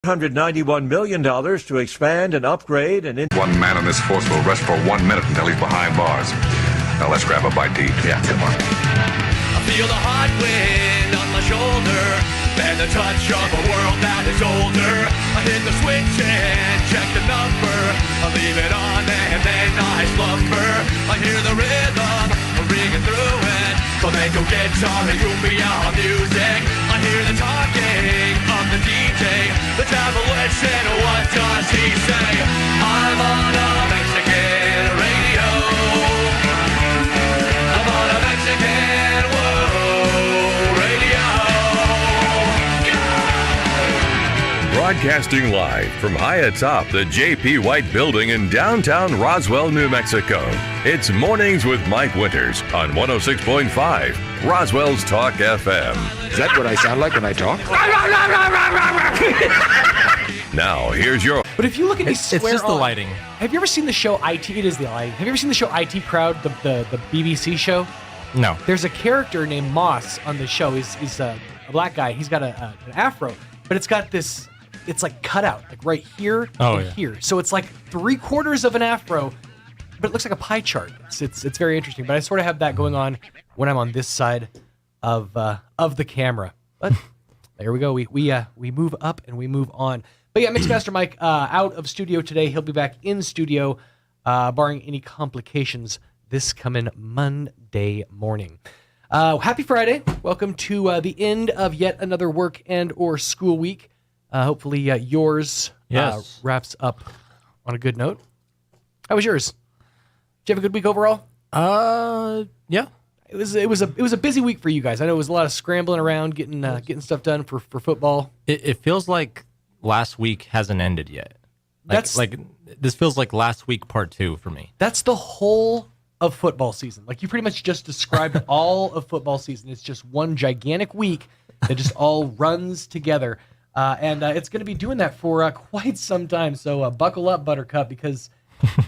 $191 million to expand and upgrade and... One man in this force will rest for 1 minute until he's behind bars. Now let's grab a bite to eat. Yeah, come on. I feel the hot wind on my shoulder and the touch of a world that is older. I hit the switch and check the number. I leave it on and then I slumber. I hear the rhythm ringing through it. Flamenco guitar and cumbia music. I hear the talking of the DJ. The demolition, what does he say? I'm on a Mexican radio. I'm on a Mexican radio. Broadcasting live from high atop the J.P. White Building in downtown Roswell, New Mexico. It's Mornings with Mike Winters on 106.5 Roswell's Talk FM. Is that what I sound like when I talk? Now, here's your... But if you look at these square... It's just the lighting. Have you ever seen the show IT? It is the lighting. Have you ever seen the show IT Crowd, the BBC show? No. There's a character named Moss on the show. He's a black guy. He's got an afro, but it's got this... It's like cut out, like right here and here. So it's like 3/4 of an afro, but it looks like a pie chart. It's very interesting. But I sort of have that going on when I'm on this side of the camera. But there we go. We move up and we move on. But yeah, Mixmaster Mike out of studio today. He'll be back in studio, barring any complications, this coming Monday morning. Happy Friday. Welcome to the end of yet another work and or school week. Hopefully yours wraps up on a good note. How was yours? Did you have a good week overall? Yeah. It was a busy week for you guys. I know it was a lot of scrambling around, getting stuff done for football. It feels like last week hasn't ended yet. This feels like last week part 2 for me. That's the whole of football season. Like you pretty much just described all of football season. It's just one gigantic week that just all runs together. And it's going to be doing that for quite some time. So buckle up, Buttercup, because,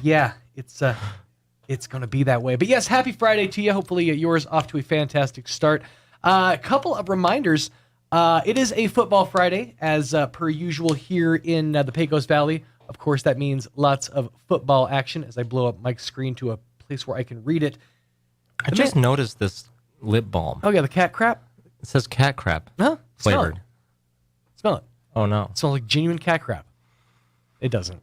yeah, it's going to be that way. But, yes, happy Friday to you. Hopefully yours off to a fantastic start. A couple of reminders. It is a Football Friday, as per usual here in the Pecos Valley. Of course, that means lots of football action as I blow up Mike's screen to a place where I can read it. I just noticed this lip balm. Oh, yeah, the cat crap? It says cat crap flavored. Smell it. Oh, no. It smells like genuine cat crap. It doesn't.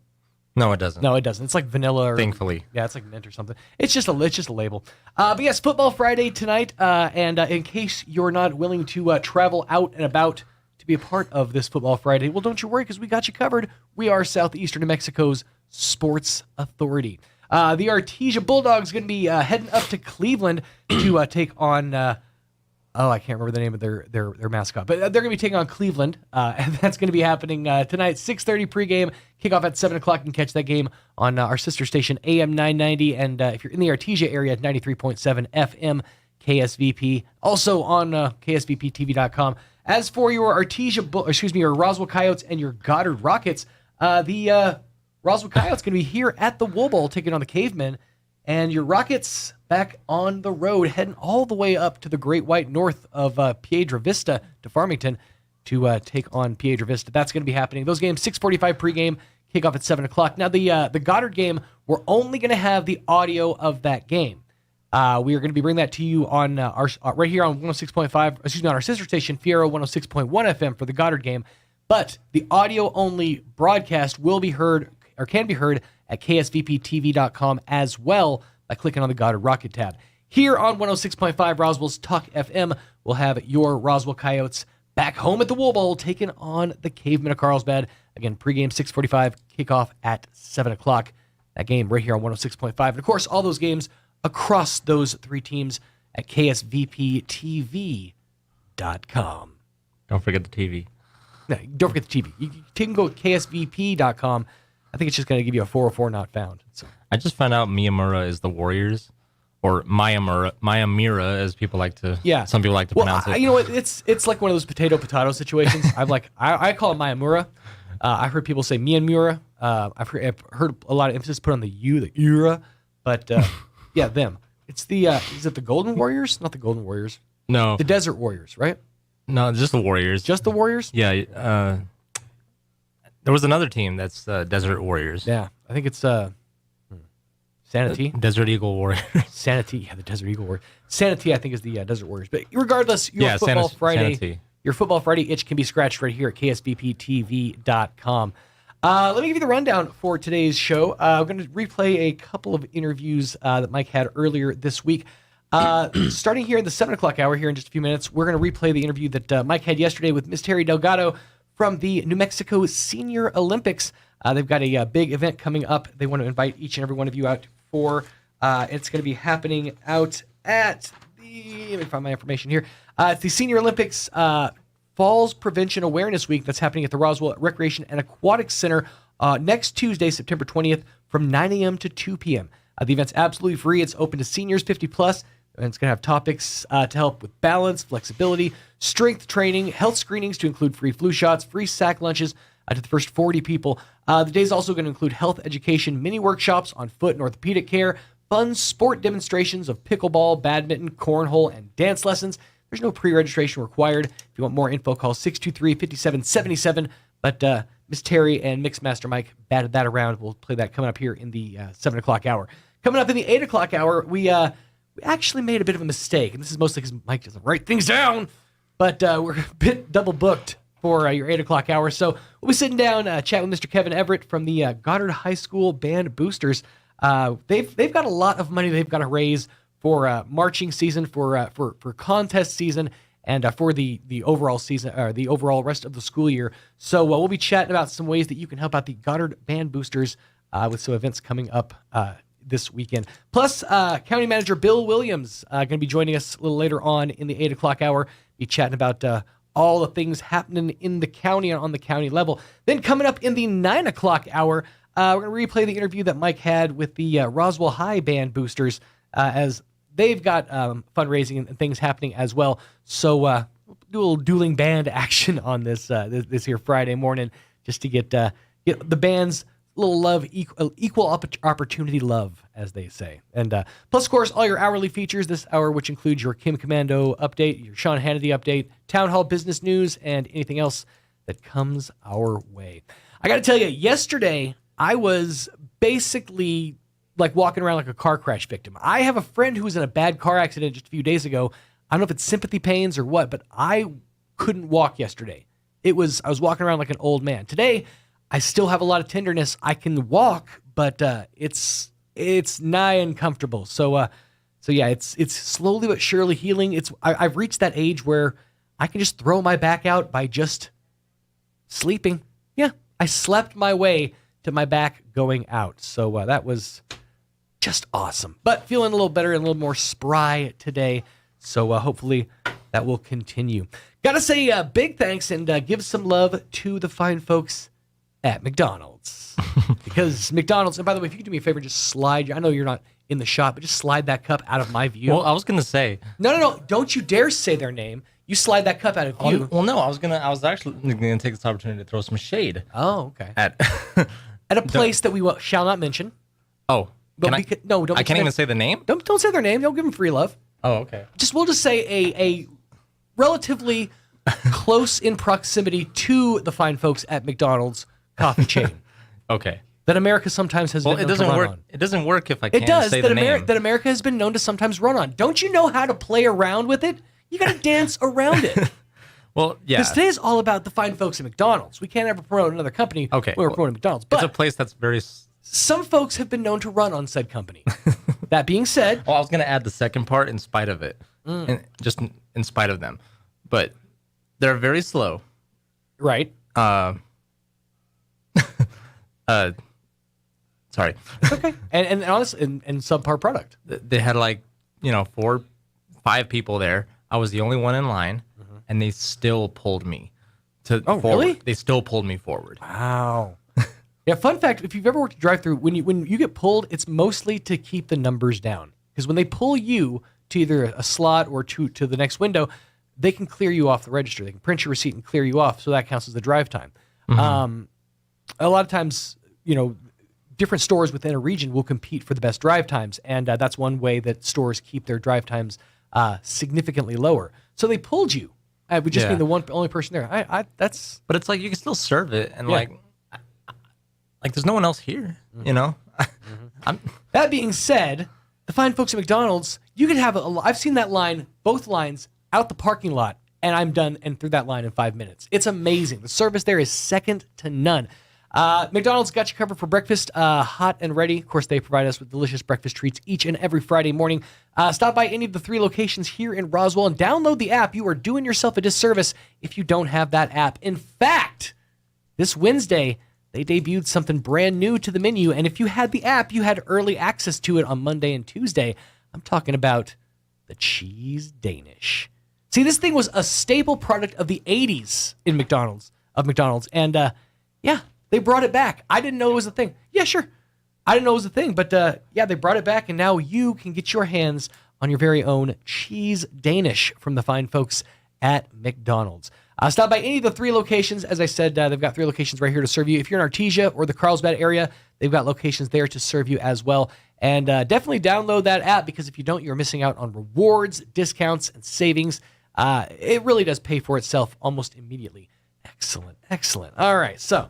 No, it doesn't. No, it doesn't. It's like vanilla. Thankfully. Yeah, it's like mint or something. It's just a label. But yes, Football Friday tonight. And in case you're not willing to travel out and about to be a part of this Football Friday, well, don't you worry, because we got you covered. We are Southeastern New Mexico's sports authority. The Artesia Bulldogs going to be heading up to Cleveland to take on... I can't remember the name of their mascot, but they're going to be taking on Cleveland, and that's going to be happening tonight, 6:30 pregame, kickoff at 7 o'clock. You can catch that game on our sister station, AM 990, and if you're in the Artesia area, 93.7 FM KSVP, also on KSVPTV.com. As for your your Roswell Coyotes and your Goddard Rockets, the Roswell Coyotes going to be here at the Wool Bowl taking on the Cavemen, and your Rockets back on the road, heading all the way up to the Great White North of Piedra Vista to Farmington to take on Piedra Vista. That's going to be happening. Those games, 6:45 pregame, kickoff at 7 o'clock. Now, the Goddard game, we're only going to have the audio of that game. We are going to be bringing that to you on our right here on 106.5, on our sister station, Fiero 106.1 FM for the Goddard game. But the audio-only broadcast will be heard, or can be heard, at KSVPTV.com as well, by clicking on the Goddard Rocket tab. Here on 106.5 Roswell's Talk FM, we'll have your Roswell Coyotes back home at the Wool Bowl, taking on the Cavemen of Carlsbad. Again, pregame 6:45, kickoff at 7 o'clock. That game right here on 106.5. And, of course, all those games across those three teams at KSVPTV.com. Don't forget the TV. No, don't forget the TV. You can go to KSVP.com. I think it's just going to give you a 404 not found. So. I just found out Miyamura is the Warriors, or Mayamura, as people like to. Yeah. Some people like to pronounce it. You know what? It's like one of those potato situations. I call it Mayamura. I heard people say Miyamura. I've heard a lot of emphasis put on the U, the era, but yeah, them. It's the is it the Golden Warriors? Not the Golden Warriors. No. The Desert Warriors, right? No, just the Warriors. Just the Warriors? Yeah. There was another team that's Desert Warriors. Yeah, I think it's Sanity. Desert Eagle Warriors. Sanity, yeah, the Desert Eagle Warriors. Sanity, I think, is the Desert Warriors. But regardless, your Football Friday, Sanity. Your Football Friday itch can be scratched right here at ksbptv.com. Let me give you the rundown for today's show. I'm going to replay a couple of interviews that Mike had earlier this week. Starting here in the 7 o'clock hour here in just a few minutes, we're going to replay the interview that Mike had yesterday with Miss Terry Delgado from the New Mexico Senior Olympics. They've got a big event coming up. They want to invite each and every one of you out for. It's going to be happening out at the, let me find my information here. It's the Senior Olympics Falls Prevention Awareness Week that's happening at the Roswell Recreation and Aquatic Center next Tuesday, September 20th from 9 a.m. to 2 p.m. The event's absolutely free. It's open to seniors 50 plus, and it's going to have topics to help with balance, flexibility, strength training, health screenings to include free flu shots, free sack lunches to the first 40 people. The day is also going to include health education, mini workshops on foot and orthopedic care, fun sport demonstrations of pickleball, badminton, cornhole, and dance lessons. There's no pre-registration required. If you want more info, call 623-5777. But Miss Terry and Mixmaster Mike batted that around. We'll play that coming up here in the 7 o'clock hour. Coming up in the 8 o'clock hour, we actually made a bit of a mistake. And this is mostly because Mike doesn't write things down. But we're a bit double booked for your 8 o'clock hour. So we'll be sitting down, chatting with Mr. Kevin Everett from the Goddard High School Band Boosters. They've got a lot of money they've got to raise for marching season, for contest season, and for the overall season, or the overall rest of the school year. So we'll be chatting about some ways that you can help out the Goddard Band Boosters with some events coming up this weekend. Plus, County Manager Bill Williams going to be joining us a little later on in the 8 o'clock hour. Be chatting about all the things happening in the county and on the county level. Then coming up in the 9 o'clock hour, we're going to replay the interview that Mike had with the Roswell High Band Boosters as they've got fundraising and things happening as well. So we'll do a little dueling band action on this here Friday morning just to get the band's little love, equal opportunity love, as they say. And plus, of course, all your hourly features this hour, which includes your Kim Commando update, your Sean Hannity update, Town Hall business news, and anything else that comes our way. I got to tell you, yesterday I was basically like walking around like a car crash victim. I have a friend who was in a bad car accident just a few days ago. I don't know if it's sympathy pains or what, but I couldn't walk yesterday. I was walking around like an old man. Today, I still have a lot of tenderness. I can walk, but it's nigh uncomfortable. So yeah, it's slowly but surely healing. I've reached that age where I can just throw my back out by just sleeping. Yeah, I slept my way to my back going out. So that was just awesome. But feeling a little better and a little more spry today. So hopefully that will continue. Got to say big thanks and give some love to the fine folks at McDonald's. Because McDonald's, and by the way, if you could do me a favor, just slide, I know you're not in the shop, but just slide that cup out of my view. Well, I was going to say. No. Don't you dare say their name. You slide that cup out of view. Well, no, I was actually going to take this opportunity to throw some shade. Oh, okay. At a place that we shall not mention. Oh. Don't. I can't even say the name? Don't say their name. Don't give them free love. Oh, okay. We'll just say a relatively close in proximity to the fine folks at McDonald's coffee chain. Okay. That America sometimes has been known to run on. It doesn't work if I can't say the name. That America has been known to sometimes run on. Don't you know how to play around with it? You got to dance around it. Well, yeah. Because today is all about the fine folks at McDonald's. We can't ever promote another company when we're promoting McDonald's. But it's a place that's very... Some folks have been known to run on said company. That being said... Well, I was going to add the second part in spite of it. Just in spite of them. But they're very slow. Right. Sorry. It's okay. And honestly, and subpar product. They had 5 people there. I was the only one in line, and they still pulled me forward. Really? They still pulled me forward. Wow. Yeah, fun fact, if you've ever worked a drive-thru, when you get pulled, it's mostly to keep the numbers down. Because when they pull you to either a slot or to the next window, they can clear you off the register. They can print your receipt and clear you off, so that counts as the drive time. A lot of times, different stores within a region will compete for the best drive times, and that's one way that stores keep their drive times significantly lower. So they pulled you. I would just be the only person there. But it's like you can still serve it, and Like, there's no one else here, you know? That being said, the fine folks at McDonald's, you could have I've seen that line, both lines, out the parking lot, and I'm done and through that line in 5 minutes. It's amazing. The service there is second to none. McDonald's got you covered for breakfast, hot and ready. Of course, they provide us with delicious breakfast treats each and every Friday morning. Stop by any of the 3 locations here in Roswell and download the app. You are doing yourself a disservice if you don't have that app. In fact, this Wednesday, they debuted something brand new to the menu, and if you had the app, you had early access to it on Monday and Tuesday. I'm talking about the Cheese Danish. See, this thing was a staple product of the 80s in McDonald's, and yeah, they brought it back. I didn't know it was a thing. Yeah, sure. I didn't know it was a thing, but yeah, they brought it back, and now you can get your hands on your very own Cheese Danish from the fine folks at McDonald's. Stop by any of the 3 locations. As I said, they've got 3 locations right here to serve you. If you're in Artesia or the Carlsbad area, they've got locations there to serve you as well. And definitely download that app, because if you don't, you're missing out on rewards, discounts, and savings. It really does pay for itself almost immediately. Excellent. All right, so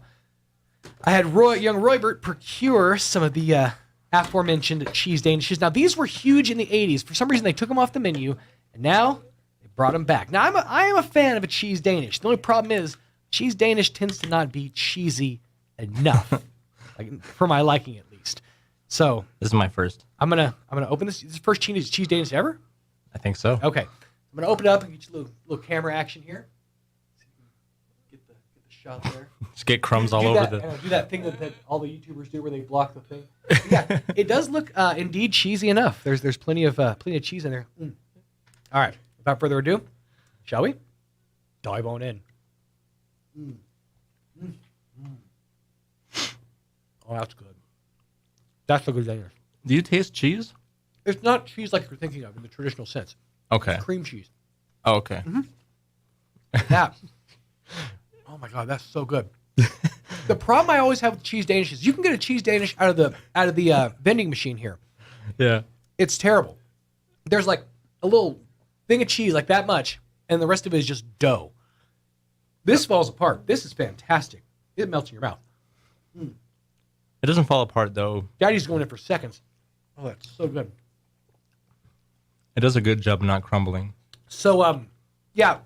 I had young Roybert procure some of the aforementioned Cheese Danishes. Now, these were huge in the 80s. For some reason, they took them off the menu, and now brought them back. Now, I am a fan of a Cheese Danish. The only problem is Cheese Danish tends to not be cheesy enough, for my liking at least. So this is my first. I'm gonna open this. This is the first Cheese Danish ever? I think so. Okay. I'm gonna open it up and get you a little camera action here. Get the shot there. Just get crumbs all over the. Do that thing that all the YouTubers do where they block the thing. Yeah, it does look indeed cheesy enough. There's plenty of cheese in there. All right. Without further ado, shall we dive on in? Oh, that's good. That's a good Danish. Do you taste cheese? It's not cheese like you're thinking of in the traditional sense. Okay. It's cream cheese. Oh, okay. That. Oh my God, that's so good. The problem I always have with cheese Danish is you can get a cheese Danish out of the vending machine here. Yeah. It's terrible. There's like a little thing of cheese like that much, and the rest of it is just dough. This falls apart. This is fantastic. It melts in your mouth. It doesn't fall apart, though. Daddy's going in for seconds. Oh, that's so good. It does a good job not crumbling. So, yeah,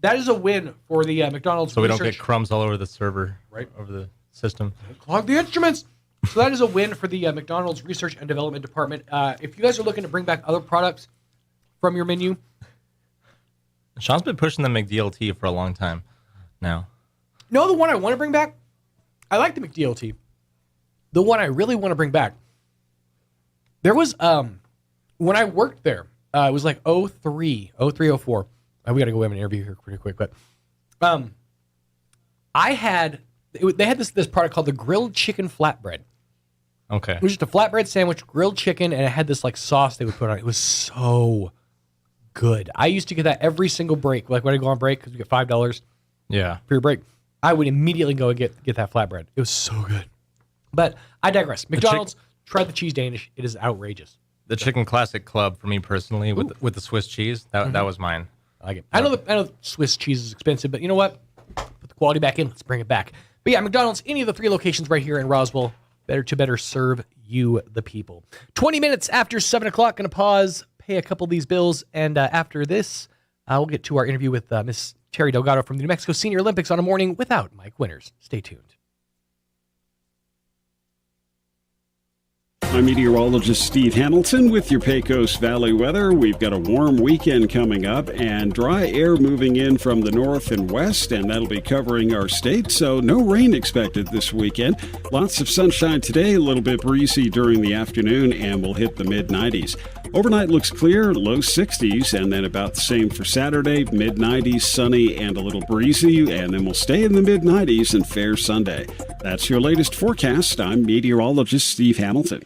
that is a win for the McDonald's So we research. don't get crumbs all over the server, Right. over the system. Clog the instruments. So that is a win for the McDonald's Research and Development Department. If you guys are looking to bring back other products from your menu. Sean's been pushing the McDLT for a long time now. No, the one I want to bring back, I like the McDLT. The one I really want to bring back, there was, when I worked there, it was like 03, 04. We got to go have an interview here pretty quick, but they had this product called the grilled chicken flatbread. Okay. It was just a flatbread sandwich, grilled chicken, and it had this like sauce they would put on it. It was so good. I used to get that every single break. Like when I go on break, because we get $5 Yeah. for your break, I would immediately go and get that flatbread. It was so good. But I digress. McDonald's, try the cheese Danish. It is outrageous. The Chicken Classic Club, for me personally, with the Swiss cheese, that was mine. I like it. I know the Swiss cheese is expensive, but you know what? Put the quality back in. Let's bring it back. But yeah, McDonald's, any of the 3 locations right here in Roswell, better serve you, the people. 20 minutes after 7 o'clock, going to pause, pay a couple of these bills, and after this, we'll get to our interview with Miss Terry Delgado from the New Mexico Senior Olympics on a morning without Mike Winters. Stay tuned. I'm meteorologist Steve Hamilton with your Pecos Valley weather. We've got a warm weekend coming up and dry air moving in from the north and west, and that'll be covering our state, so no rain expected this weekend. Lots of sunshine today, a little bit breezy during the afternoon, and we'll hit the mid-90s. Overnight looks clear, low 60s, and then about the same for Saturday, mid-90s, sunny and a little breezy, and then we'll stay in the mid-90s and fair Sunday. That's your latest forecast. I'm meteorologist Steve Hamilton.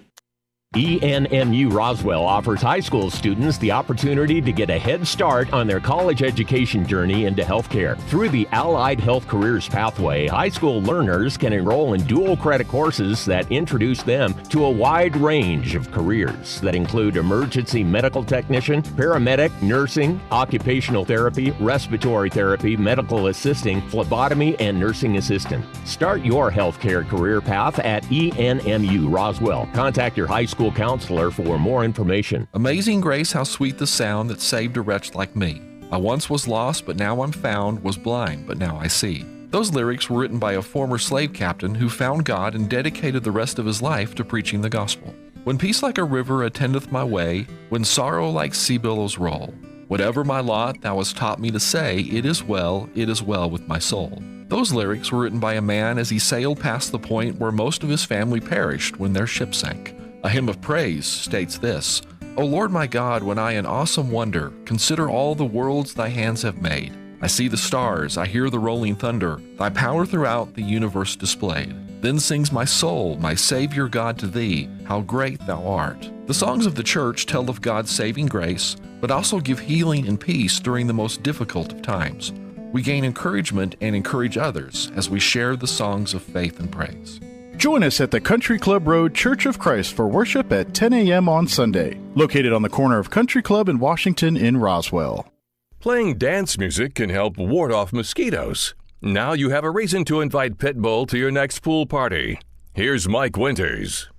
ENMU Roswell offers high school students the opportunity to get a head start on their college education journey into healthcare. Through the Allied Health Careers Pathway, high school learners can enroll in dual credit courses that introduce them to a wide range of careers that include emergency medical technician, paramedic, nursing, occupational therapy, respiratory therapy, medical assisting, phlebotomy, and nursing assistant. Start your healthcare career path at ENMU Roswell. Contact your high school counselor for more information. Amazing grace, how sweet the sound that saved a wretch like me. I once was lost, but now I'm found, was blind, but now I see. Those lyrics were written by a former slave captain who found God and dedicated the rest of his life to preaching the gospel. When peace like a river attendeth my way, when sorrow like sea billows roll, whatever my lot thou hast taught me to say, it is well with my soul. Those lyrics were written by a man as he sailed past the point where most of his family perished when their ship sank. A hymn of praise states this: O Lord my God, when I in awesome wonder consider all the worlds thy hands have made, I see the stars, I hear the rolling thunder, thy power throughout the universe displayed. Then sings my soul, my Savior God, to thee, how great thou art. The songs of the church tell of God's saving grace, but also give healing and peace during the most difficult of times. We gain encouragement and encourage others as we share the songs of faith and praise. Join us at the Country Club Road Church of Christ for worship at 10 a.m. on Sunday, located on the corner of Country Club and Washington in Roswell. Playing dance music can help ward off mosquitoes. Now you have a reason to invite Pitbull to your next pool party. Here's Mike Winters.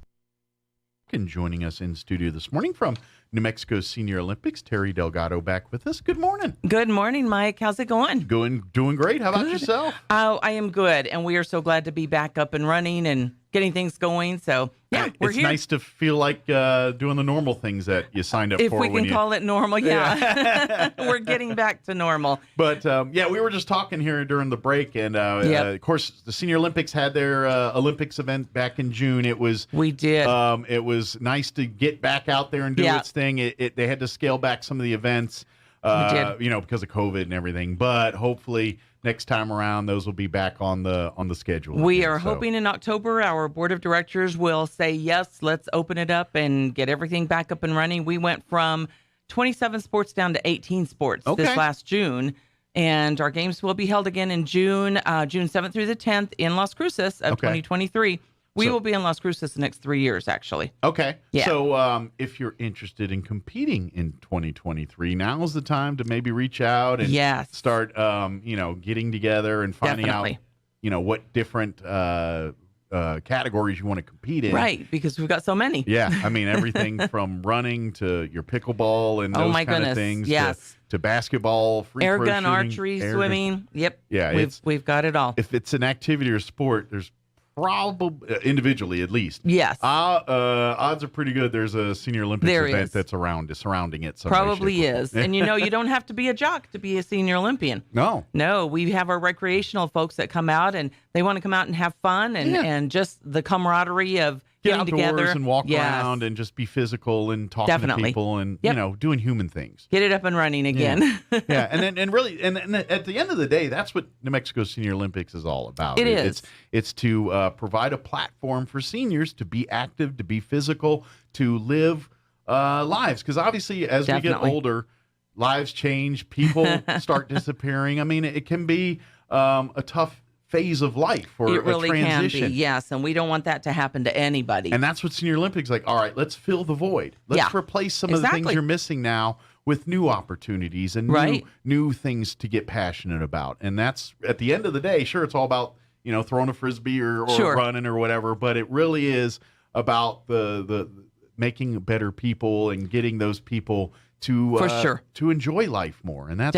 And joining us in studio this morning from New Mexico Senior Olympics, Terry Delgado back with us. Good morning. Good morning, Mike. How's it going? Doing great. How about yourself? Oh, I am good, and we are so glad to be back up and running and getting things going. So, yeah, we're it's here. Nice to feel like doing the normal things that you signed up if for. If we can call it normal, yeah. We're getting back to normal. But, we were just talking here during the break, and, of course, the Senior Olympics had their Olympics event back in June. We did. It was nice to get back out there and do its thing. They had to scale back some of the events, because of COVID and everything. But hopefully next time around, those will be back on the schedule. We are hoping in October our board of directors will say, yes, let's open it up and get everything back up and running. We went from 27 sports down to 18 sports this last June. And our games will be held again in June 7th through the 10th in Las Cruces of 2023. We will be in Las Cruces the next 3 years, actually. Okay. Yeah. So if you're interested in competing in 2023, now's the time to maybe reach out and start, getting together and finding out, what different categories you want to compete in. Right, because we've got so many. Yeah. I mean, everything from running to your pickleball and those kind of things to basketball, free air throw gun, shooting, archery, swimming. Yep. Yeah. We've got it all. If it's an activity or sport, there's probably individually at least. Yes. Odds are pretty good. There's a Senior Olympics event that's surrounding it. Probably is. And you don't have to be a jock to be a Senior Olympian. No. We have our recreational folks that come out and they want to come out and have fun and just the camaraderie of get getting outdoors together and walk around and just be physical and talking to people and doing human things. Get it up and running again. Yeah. And at the end of the day, that's what New Mexico Senior Olympics is all about. It is. It's to provide a platform for seniors to be active, to be physical, to live lives. Because obviously, as we get older, lives change. People start disappearing. I mean, it can be a tough phase of life for it really a transition. Can be, yes, and we don't want that to happen to anybody. And that's what Senior Olympics is like. All right, let's fill the void. Let's replace some of the things you're missing now with new opportunities and new things to get passionate about. And that's at the end of the day, sure, it's all about throwing a frisbee or running or whatever, but it really is about the making better people and getting those people to enjoy life more, and that's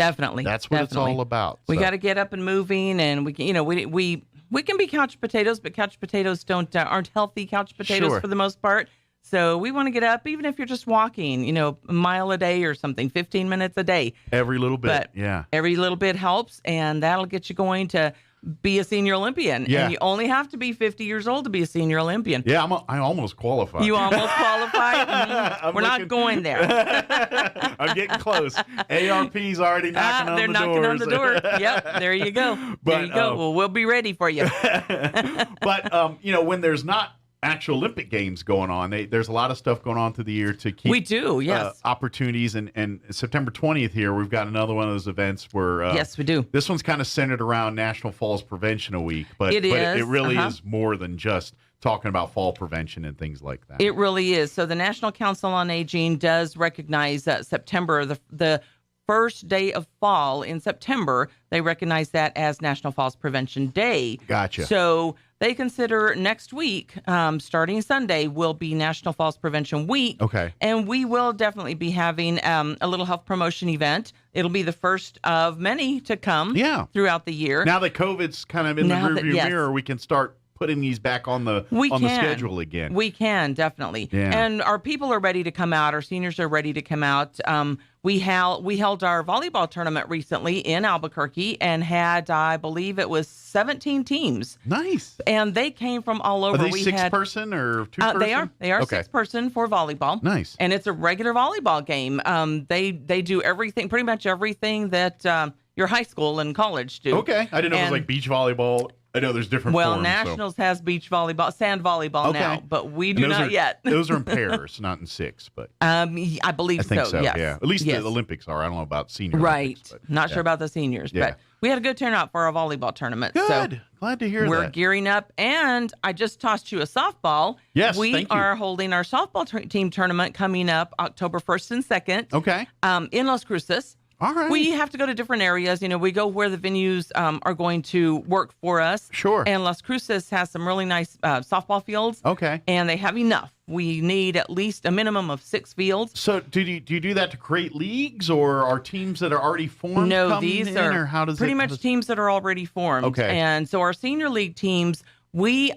what it's all about. We got to get up and moving, and we can we can be couch potatoes, but couch potatoes aren't healthy couch potatoes for the most part. So we want to get up, even if you're just walking, a mile a day or something, 15 minutes a day. Every little bit, every little bit helps, and that'll get you going to be a Senior Olympian. Yeah. And you only have to be 50 years old to be a Senior Olympian. Yeah, I almost qualified. You almost qualified? We're not going there. I'm getting close. ARP's already knocking on the door. They're knocking on the door. Yep, there you go. There you go. Well, we'll be ready for you. But, when there's not actual Olympic Games going on. There's a lot of stuff going on through the year to keep we do, yes. Opportunities. And September 20th here, we've got another one of those events where yes, we do. This one's kind of centered around National Falls Prevention Week, but it really is more than just talking about fall prevention and things like that. It really is. So the National Council on Aging does recognize September, the first day of fall in September, they recognize that as National Falls Prevention Day. Gotcha. So they consider next week, starting Sunday, will be National Falls Prevention Week. Okay. And we will definitely be having a little health promotion event. It'll be the first of many to come throughout the year. Now that COVID's kind of in the rearview mirror, we can start putting these back on the schedule again. We can, definitely. Yeah. And our people are ready to come out. Our seniors are ready to come out. We held our volleyball tournament recently in Albuquerque and had, I believe it was 17 teams. Nice. And they came from all over. Are they six-person or two-person? They are six-person for volleyball. Nice. And it's a regular volleyball game. They do everything, pretty much everything that your high school and college do. Okay. I didn't know it was like beach volleyball. I know there's different forms. Nationals has beach volleyball, sand volleyball now, but we do not yet. Those are in pairs, not in six, but I believe I think so. Yes. Yeah, at least the Olympics are. I don't know about senior. Right. Olympics, but, not sure about the seniors, but we had a good turnout for our volleyball tournament. Good. So glad to hear that. We're gearing up, and I just tossed you a softball. Yes, we are holding our softball team tournament coming up October 1st and 2nd. Okay. In Las Cruces. All right. We have to go to different areas. We go where the venues are going to work for us. Sure. And Las Cruces has some really nice softball fields. Okay. And they have enough. We need at least a minimum of 6 fields. So do you do that to create leagues, or are teams that are already formed? No, these are or how does pretty much teams that are already formed. Okay. And so our senior league teams, we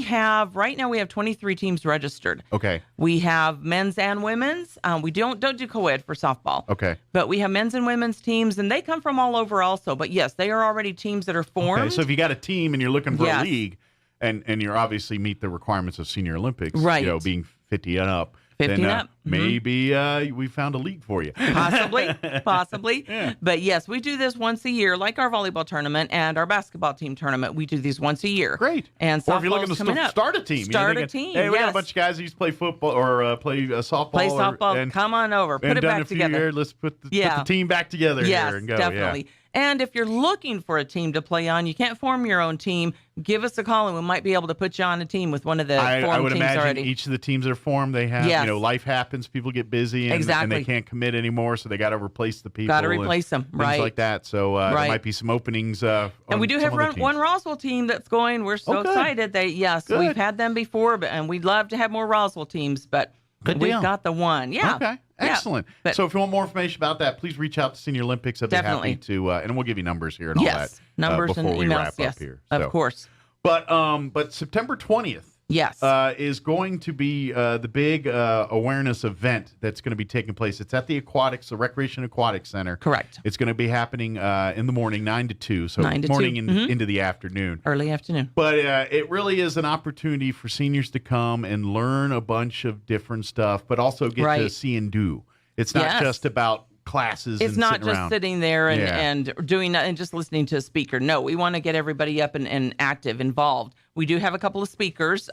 have right now 23 teams registered. Okay. We have men's and women's. We don't do co-ed for softball. Okay. But we have men's and women's teams, and they come from all over also. But yes, they are already teams that are formed. Okay. So if you got a team and you're looking for a league, and you obviously meet the requirements of Senior Olympics, right? Being 50 and up. 50 then, up. Maybe we found a league for you. Possibly. Yeah. But yes, we do this once a year, like our volleyball tournament and our basketball team tournament. We do these once a year. Great. And or if you're looking to start a team. Start a team, Hey, we got a bunch of guys who used to play football or play softball. Play softball. And come on over. Put it back together. Years, let's put the team back together here and go. Definitely. Yeah. And if you're looking for a team to play on, you can't form your own team, give us a call and we might be able to put you on a team with one of the formed teams already. I would imagine each of the teams that are formed, they have, life happens, people get busy and they can't commit anymore, so they got to replace the people. Got to replace them, right. Things like that. So there might be some openings. And we do have one Roswell team that's going. We're so excited. We've had them before, and we'd love to have more Roswell teams, but we've got the one. Yeah. Okay. Excellent. Yeah, so if you want more information about that, please reach out to Senior Olympics. I'd be happy to, and we'll give you numbers here and all that. Numbers before and we emails. wrap up here. Of course. But September 20th. Yes. Is going to be the big awareness event that's going to be taking place. It's at the Recreation Aquatics Center. Correct. It's going to be happening in the morning, 9 to 2. So 9 to morning 2. into the afternoon. Early afternoon. But it really is an opportunity for seniors to come and learn a bunch of different stuff, but also get to see and do. It's not just about classes. It's not just around. sitting there and doing that and just listening to a speaker. No, we want to get everybody up and active, involved. We do have a couple of speakers.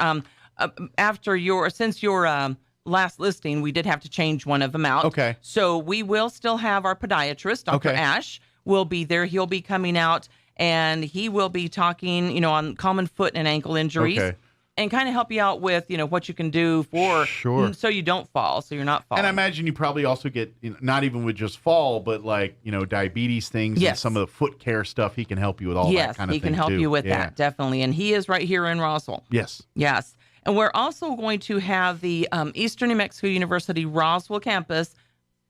Since your last listing, we did have to change one of them out. Okay. So we will still have our podiatrist, Dr. Ash, will be there. He'll be coming out and he will be talking, on common foot and ankle injuries. Okay. And kind of help you out with, what you can do so you don't fall, so you're not falling. And I imagine you probably also get, not even with just fall, but like, diabetes things and some of the foot care stuff. He can help you with all that kind of thing. Yes, he can help you with that, definitely. And he is right here in Roswell. Yes. Yes. And we're also going to have the Eastern New Mexico University Roswell campus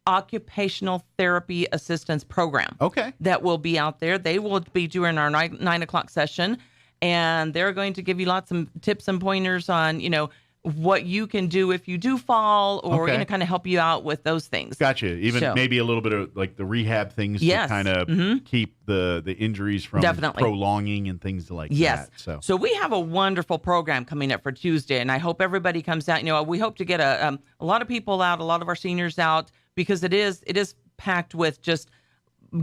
occupational therapy assistance program. Okay. That will be out there. They will be doing our 9 o'clock session. And they're going to give you lots of tips and pointers on, what you can do if you do fall or, kind of help you out with those things. Gotcha. Even maybe a little bit of like the rehab things to kind of keep the injuries from prolonging and things like that. So we have a wonderful program coming up for Tuesday, and I hope everybody comes out. We hope to get a lot of people out, a lot of our seniors out, because it is packed with just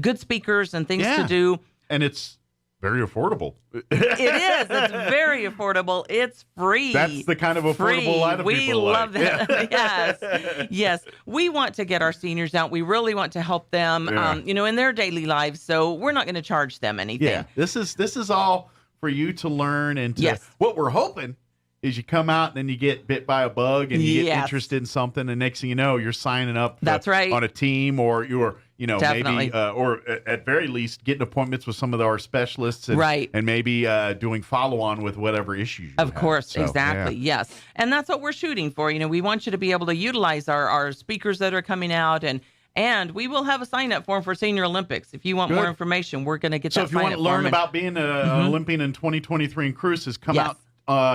good speakers and things to do. And it's very affordable. It is. It's very affordable. It's free. That's the kind of affordable item we people love like. that. Yes. We want to get our seniors out. We really want to help them, in their daily lives. So we're not going to charge them anything. Yeah. This is all for you to learn and to. What we're hoping is you come out and then you get bit by a bug and you get interested in something, and next thing you know, you're signing up. That's right. On a team, or you're. Definitely. Maybe, or at very least, getting appointments with some of our specialists, and, and maybe doing follow-on with whatever issues you have. Of course, so, exactly, yes. And that's what we're shooting for. We want you to be able to utilize our speakers that are coming out, and we will have a sign-up form for Senior Olympics. If you want more information, we're going to get that sign-up form. So if you want to learn about being an Olympian in 2023 in cruises, come out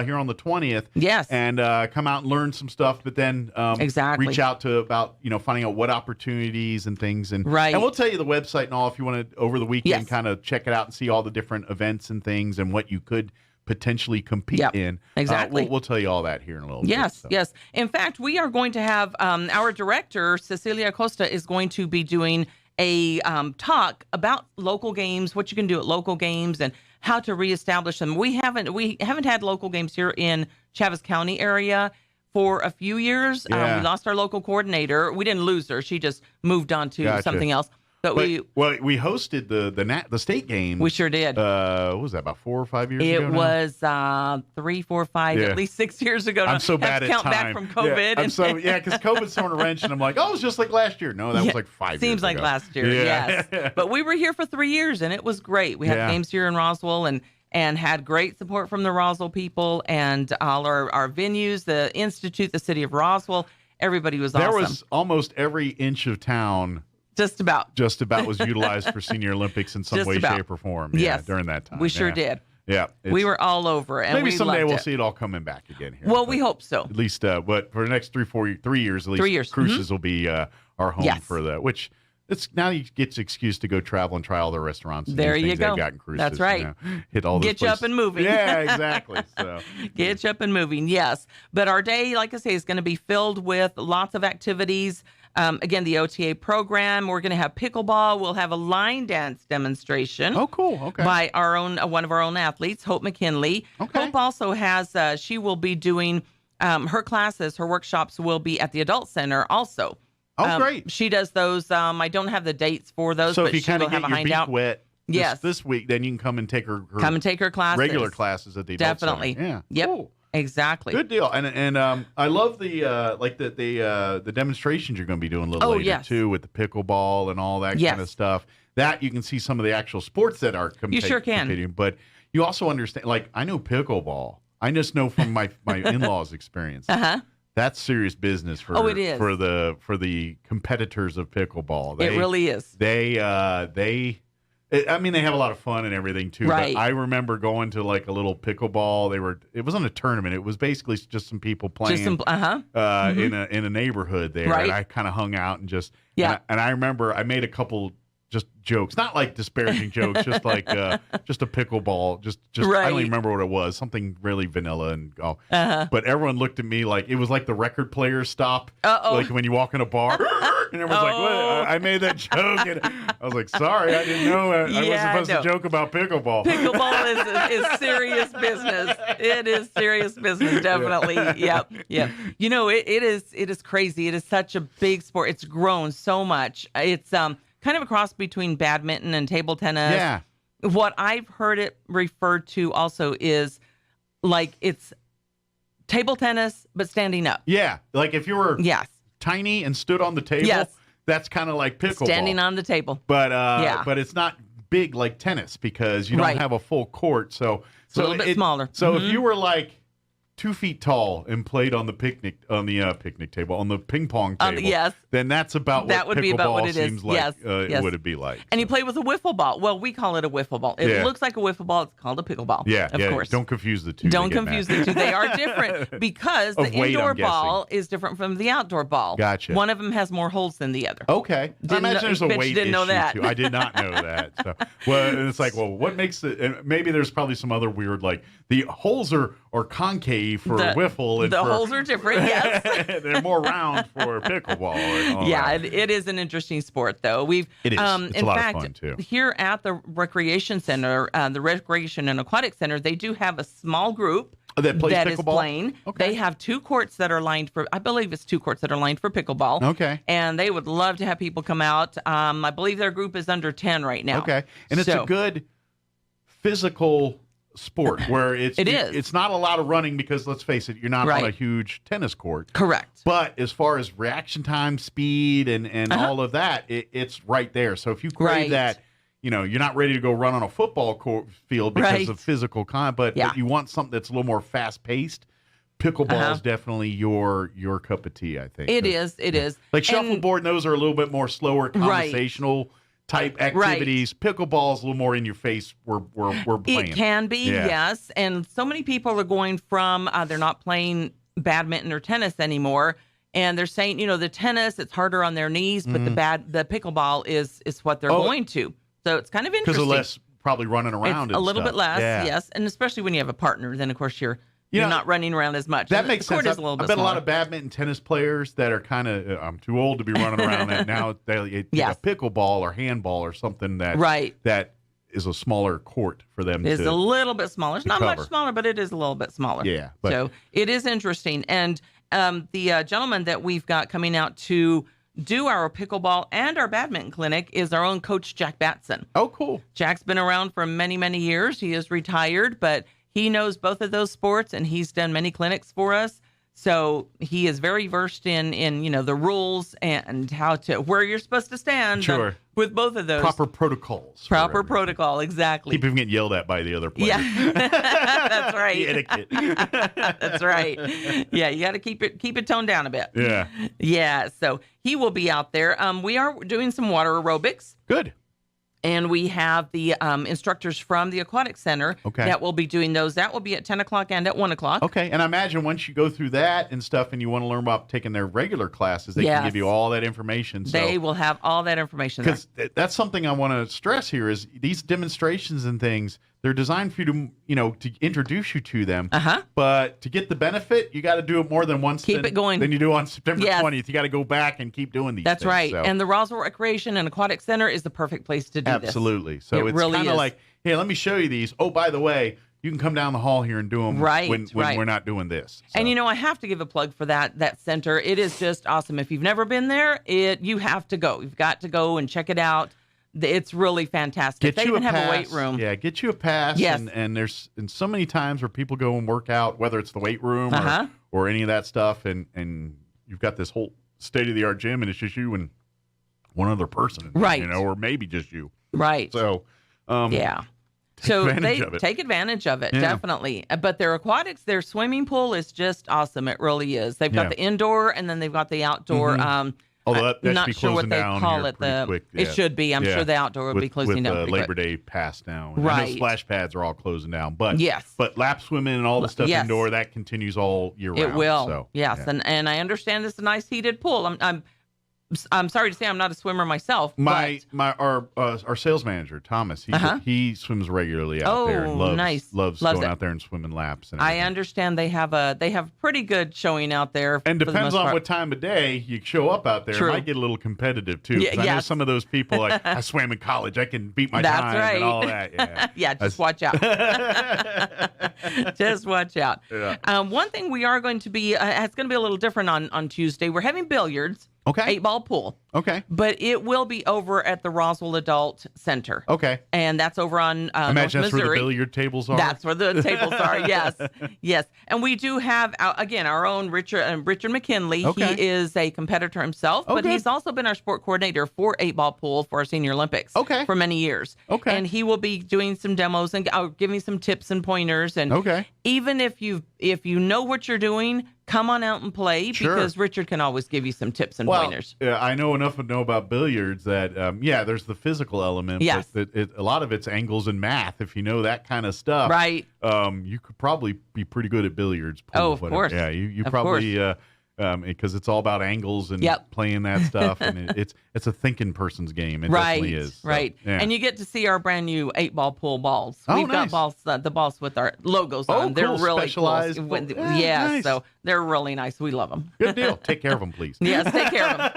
here on the 20th. Yes. And come out and learn some stuff, but then reach out to about, finding out what opportunities and things. And we'll tell you the website and all if you want to, over the weekend, kind of check it out and see all the different events and things and what you could potentially compete in. Exactly. We'll tell you all that here in a little bit. Yes. In fact, we are going to have our director, Cecilia Costa, is going to be doing a talk about local games, what you can do at local games, and how to reestablish them. We haven't had local games here in Chaves County area for a few years. We lost our local coordinator. We didn't lose her. She just moved on to something else. But we hosted the state game. We sure did. What was that, about 4 or 5 years ago? It was 3, 4, 5, at least 6 years ago. I'm so bad at count time. Back from COVID. Because COVID's throwing a wrench, and I'm like, it was just like last year. No, that was like 5 years ago. Seems like last year. Yes, but we were here for 3 years, and it was great. We had games here in Roswell, and had great support from the Roswell people and all our venues, the Institute, the city of Roswell. Everybody was awesome. There was almost every inch of town. Just about was utilized for Senior Olympics in some way, shape, or form. During that time. We sure did. Yeah, we were all over, and maybe someday we'll it. see it all coming back again here. Well, we hope so. At least, but for the next 3 years, at least, 3 years, cruises will be our home for the which. It's now you get an excuse to go travel and try all the restaurants. And there you go. They've got in cruises, That's right. Hit all those get you places. up and moving. Yeah, exactly. So get you up and moving. Yes, but our day, like I say, is going to be filled with lots of activities. Again, the OTA program. We're going to have pickleball. We'll have a line dance demonstration. Oh, cool. Okay. By one of our own athletes, Hope McKinley. Okay. Hope also has. She will be doing her classes. Her workshops will be at the Adult Center also. Oh, great. She does those. I don't have the dates for those, so but if you she will have a get your handout. beak wet this week, then you can come and take her classes. Regular classes at the Adult Definitely. Center. Yeah. Yep. Cool. Exactly. Good deal. And I love the demonstrations you're going to be doing a little later too, with the pickleball and all that kind of stuff. That you can see some of the actual sports that are competing. You sure can. But you also understand, like, I know pickleball. I just know from my in-laws' experience. That's serious business for it is. for the competitors of pickleball. It really is. They have a lot of fun and everything too. Right. But I remember going to like a little pickleball. It wasn't a tournament. It was basically just some people playing in a neighborhood there. Right. And I kind of hung out and just and I remember I made a couple just jokes, not like disparaging jokes, just like just a pickleball. Just I don't even remember what it was. Something really vanilla and but everyone looked at me like it was like the record player stop, like when you walk in a bar, and everyone's like, "What?" I made that joke, and I was like, "Sorry, I didn't know. I wasn't supposed to joke about pickleball." Pickleball is serious business. It is serious business, definitely. Yep. It is crazy. It is such a big sport. It's grown so much. It's kind of a cross between badminton and table tennis. Yeah. What I've heard it referred to also is like it's table tennis, but standing up. Yeah. Like if you were tiny and stood on the table, that's kind of like pickleball. Standing on the table. But but it's not big like tennis because you don't have a full court. So it's a little bit smaller. So if you were like 2 feet tall and played on the picnic table, on the ping pong table, then that's about that what would be about what pickleball it seems is. like. Would it be like? And you play with a wiffle ball. Well, we call it a wiffle ball. It looks like a wiffle ball. It's called a pickleball. Of course. Don't confuse the two. Don't confuse the two. They are different because the indoor ball is different from the outdoor ball. Gotcha. One of them has more holes than the other. Okay. I imagine there's a weight didn't know issue that. too. I did not know that. So, well, it's like, well, what makes it? And maybe there's probably some other weird, like the holes are concave for wiffle. And the holes are different, yes. They're more round for pickleball. And all that. It is an interesting sport, though. It is. It's in a lot fact, of fun, too. Here at the Recreation Center, the Recreation and Aquatic Center, they do have a small group that is playing. Okay. They have 2 courts that are lined for, I believe it's 2 courts that are lined for pickleball. Okay. And they would love to have people come out. I believe their group is under 10 right now. Okay. And it's a good physical sport where it's not a lot of running because, let's face it, you're not on a huge tennis court. Correct. But as far as reaction time, speed, and all of that, it's right there. So if you crave that, you're not ready to go run on a football field because of physical but you want something that's a little more fast-paced, pickleball is definitely your cup of tea, I think. It is. Like shuffleboard and those are a little bit more slower conversational type activities. Pickleball is a little more in your face. We're playing. It can be, yes. And so many people are going from they're not playing badminton or tennis anymore, and they're saying, the tennis, it's harder on their knees, but the pickleball is what they're going to. So it's kind of interesting. Because of less probably running around. It's a little bit less, yes. And especially when you have a partner, then of course you're not running around as much. That makes sense. Is a little bit I bet smaller. a lot of badminton tennis players that are kind of, I'm too old to be running around that now. They take a pickleball or handball or something that is a smaller court for them It's a little bit smaller. It's not much smaller, but it is a little bit smaller. Yeah. So it is interesting. And the gentleman that we've got coming out to do our pickleball and our badminton clinic is our own coach, Jack Batson. Oh, cool. Jack's been around for many, many years. He is retired, but he knows both of those sports, and he's done many clinics for us. So he is very versed in the rules and where you're supposed to stand with both of those. Proper protocols. Proper protocol, exactly. Keep him getting yelled at by the other players. Yeah, that's right. The etiquette. That's right. Yeah, you got to keep it toned down a bit. Yeah. Yeah, so he will be out there. We are doing some water aerobics. Good. And we have the instructors from the Aquatic Center that will be doing those. That will be at 10 o'clock and at 1 o'clock. Okay. And I imagine once you go through that and stuff and you want to learn about taking their regular classes, they can give you all that information. So, they will have all that information there. Because that's something I want to stress here is these demonstrations and things, they're designed for you to, to introduce you to them. But to get the benefit, you got to do it more than once. Keep it going. Then you do on September 20th. You got to go back and keep doing these That's things. right. So. And the Roswell Recreation and Aquatic Center is the perfect place to do Absolutely. this. So it's really kind of like, hey, let me show you these. Oh, by the way, you can come down the hall here and do them when we're not doing this. So. And I have to give a plug for that center. It is just awesome. If you've never been there, you have to go. You've got to go and check it out. It's really fantastic. They even have a weight room. Yeah, get you a pass. Yes. And there's so many times where people go and work out, whether it's the weight room or any of that stuff, and you've got this whole state-of-the-art gym, and it's just you and one other person, or maybe just you. Right. So, take advantage of it, definitely. But their aquatics, their swimming pool is just awesome. It really is. They've got the indoor, and then they've got the outdoor. Although I'm not sure what they call it. It should be. I'm sure the outdoor will be closing down. With Labor Day past now. And I know splash pads are all closing down. But but lap swimming and all the stuff indoor, that continues all year round. It will. So, yes. Yeah. And I understand it's a nice heated pool. I'm sorry to say I'm not a swimmer myself. Our sales manager Thomas, he swims regularly out there. And loves going out there and swimming laps. And I understand they have pretty good showing out there. And depends on what time of day you show up out there. True. It might get a little competitive too. I know some of those people like I swam in college. I can beat my time and all that. Yeah, yeah. Just watch out. Just watch out. Yeah. One thing we are going to be it's going to be a little different on Tuesday. We're having billiards. Okay. 8-ball pool. Okay. But it will be over at the Roswell Adult Center. Okay. And that's over on I imagine North that's Missouri. where the billiard tables are. That's where the tables are. Yes. Yes. And we do have again our own Richard McKinley. Okay. He is a competitor himself, but he's also been our sport coordinator for 8-ball pool for our Senior Olympics. Okay. For many years. Okay. And he will be doing some demos and giving some tips and pointers. And even if you know what you're doing, come on out and play because Richard can always give you some tips and pointers. I know enough to know about billiards that, there's the physical element. Yes. But a lot of it's angles and math. If you know that kind of stuff, right? You could probably be pretty good at billiards. Of course. Yeah, you probably. because it's all about angles and playing that stuff, and it's a thinking person's game. It definitely is. So, right. yeah. And you get to see our brand new 8-ball pool balls. Oh, We've nice. got balls, the balls with our logos on. Cool. They're really Specialized. cool. Nice. So they're really nice. We love them. Good deal. Take care of them, please. Yes, take care of them.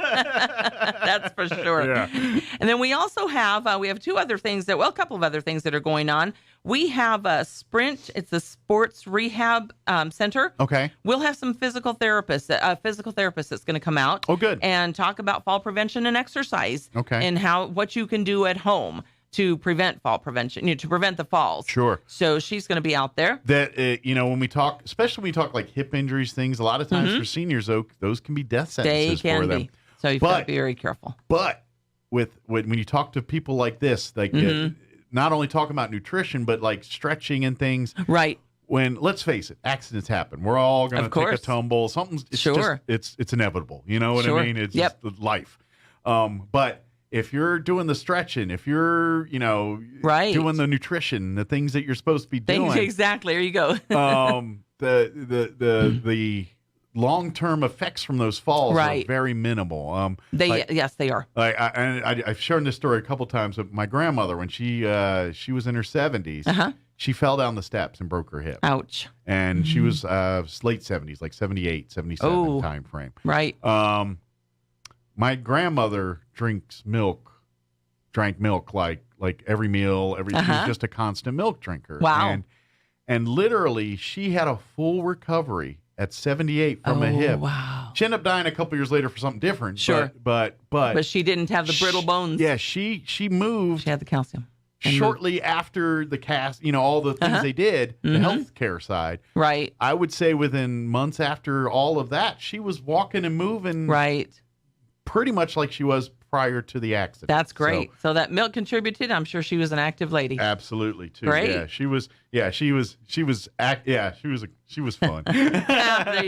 That's for sure. Yeah. And then we also have a couple of other things that are going on. We have a Sprint. It's a sports rehab center. Okay. We'll have some physical therapists that's going to come out. Oh, good. And talk about fall prevention and exercise. Okay. And what you can do at home to prevent fall prevention, to prevent the falls. Sure. So she's going to be out there. That when we talk, especially when we talk like hip injuries, things, a lot of times for seniors, those can be death sentences for them. So you've got to be very careful. But when you talk to people like this, like not only talking about nutrition, but like stretching and things. Right. When, let's face it, accidents happen. We're all going to take a tumble. It's inevitable. You know what I mean? It's just life. But if you're doing the stretching, if you're, doing the nutrition, the things that you're supposed to be doing. Exactly. There you go. The long-term effects from those falls are very minimal. Yes, they are. I've shared this story a couple times. But my grandmother, when she was in her 70s, she fell down the steps and broke her hip. Ouch. And she was late 70s, like 78, 77 time frame. Right. My grandmother drank milk like every meal, she was just a constant milk drinker. Wow. And literally, she had a full recovery at 78 from a hip. Wow. She ended up dying a couple years later for something different. Sure. But she didn't have the brittle bones. Yeah, she moved. She had the calcium. Shortly after the cast, all the things they did, the healthcare side. Right. I would say within months after all of that, she was walking and moving. Right. Pretty much like she was prior to the accident. That's great. So that milk contributed. I'm sure she was an active lady. Absolutely too. Great. Yeah, she was fun. There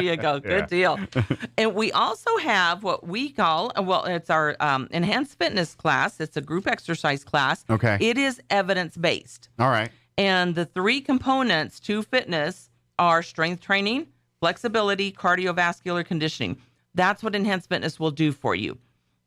you go. Good deal. And we also have what we call, it's our enhanced fitness class. It's a group exercise class. Okay. It is evidence-based. All right. And the 3 components to fitness are strength training, flexibility, cardiovascular conditioning. That's what enhanced fitness will do for you.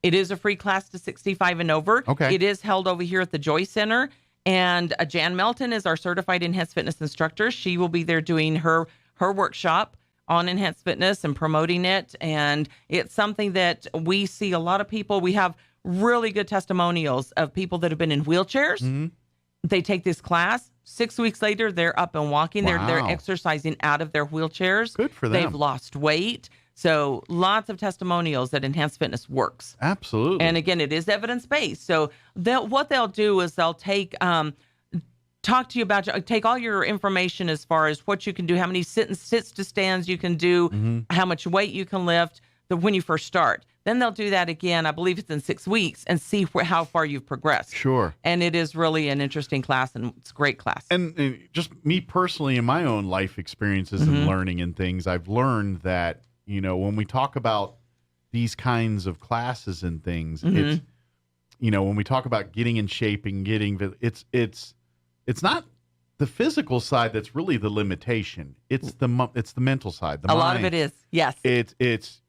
It is a free class to 65 and over. Okay. It is held over here at the Joy Center. And Jan Melton is our certified enhanced fitness instructor. She will be there doing her workshop on enhanced fitness and promoting it. And it's something that we see a lot of people. We have really good testimonials of people that have been in wheelchairs. Mm-hmm. They take this class. 6 weeks later, they're up and walking. Wow. They're exercising out of their wheelchairs. Good for them. They've lost weight. So lots of testimonials that enhanced fitness works. Absolutely. And again, it is evidence-based. So what they'll do is they'll take talk to you about, take all your information as far as what you can do, how many sits to stands you can do, how much weight you can lift when you first start. Then they'll do that again, I believe it's in 6 weeks, and see how far you've progressed. Sure. And it is really an interesting class, and it's a great class. And just me personally, in my own life experiences and learning and things, I've learned that, when we talk about these kinds of classes and things, it's, when we talk about getting in shape and it's not the physical side that's really the limitation. It's the mental side. The a mind. lot of it is, yes. It's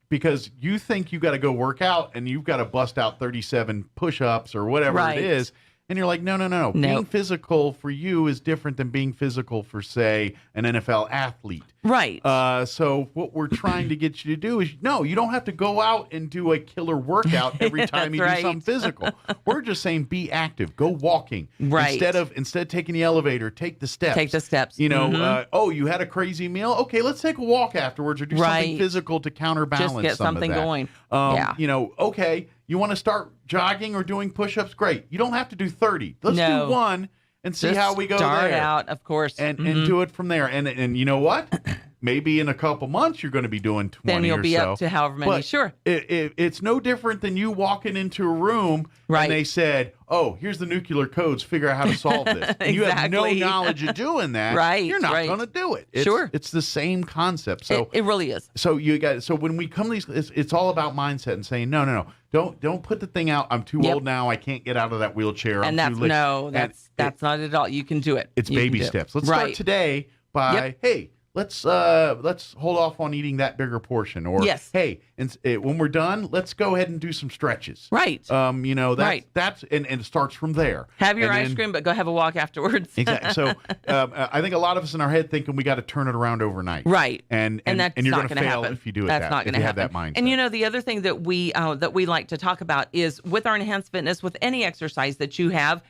because you think you got to go work out and you've got to bust out 37 push-ups or whatever it is. And you're like, no. Nope. Being physical for you is different than being physical for, say, an NFL athlete. Right. So what we're trying to get you to do is, no, you don't have to go out and do a killer workout every time you do something physical. We're just saying be active. Go walking. Right. Instead of taking the elevator, take the steps. Take the steps. You had a crazy meal? Okay, let's take a walk afterwards or do something physical to counterbalance just get some something of that. going. Okay, you want to start jogging or doing push-ups? Great. You don't have to do 30. Let's do 1 and see how we go start there. Out, of course. And do it from there. And you know what? Maybe in a couple months you're going to be doing 20 then you'll or be so. up to however many. But sure. It's no different than you walking into a room and they said, oh, here's the nuclear codes. Figure out how to solve this. And you have no knowledge of doing that. You're not going to do it. It's the same concept. So it really is. So when we come to these, it's all about mindset and saying, no. Don't put the thing out. I'm too old now. I can't get out of that wheelchair. And I'm too late. That's not at all. You can do it. It's baby steps. Let's start today by, hey, let's hold off on eating that bigger portion, or hey, when we're done, let's go ahead and do some stretches. Right. That's and it starts from there. Have your ice cream, but go have a walk afterwards. Exactly. So I think a lot of us in our head thinking we got to turn it around overnight. Right. And that's you're not going to fail happen. if you do it. That's not going to happen. Have that mindset. And the other thing that we like to talk about is with our enhanced fitness, with any exercise that you have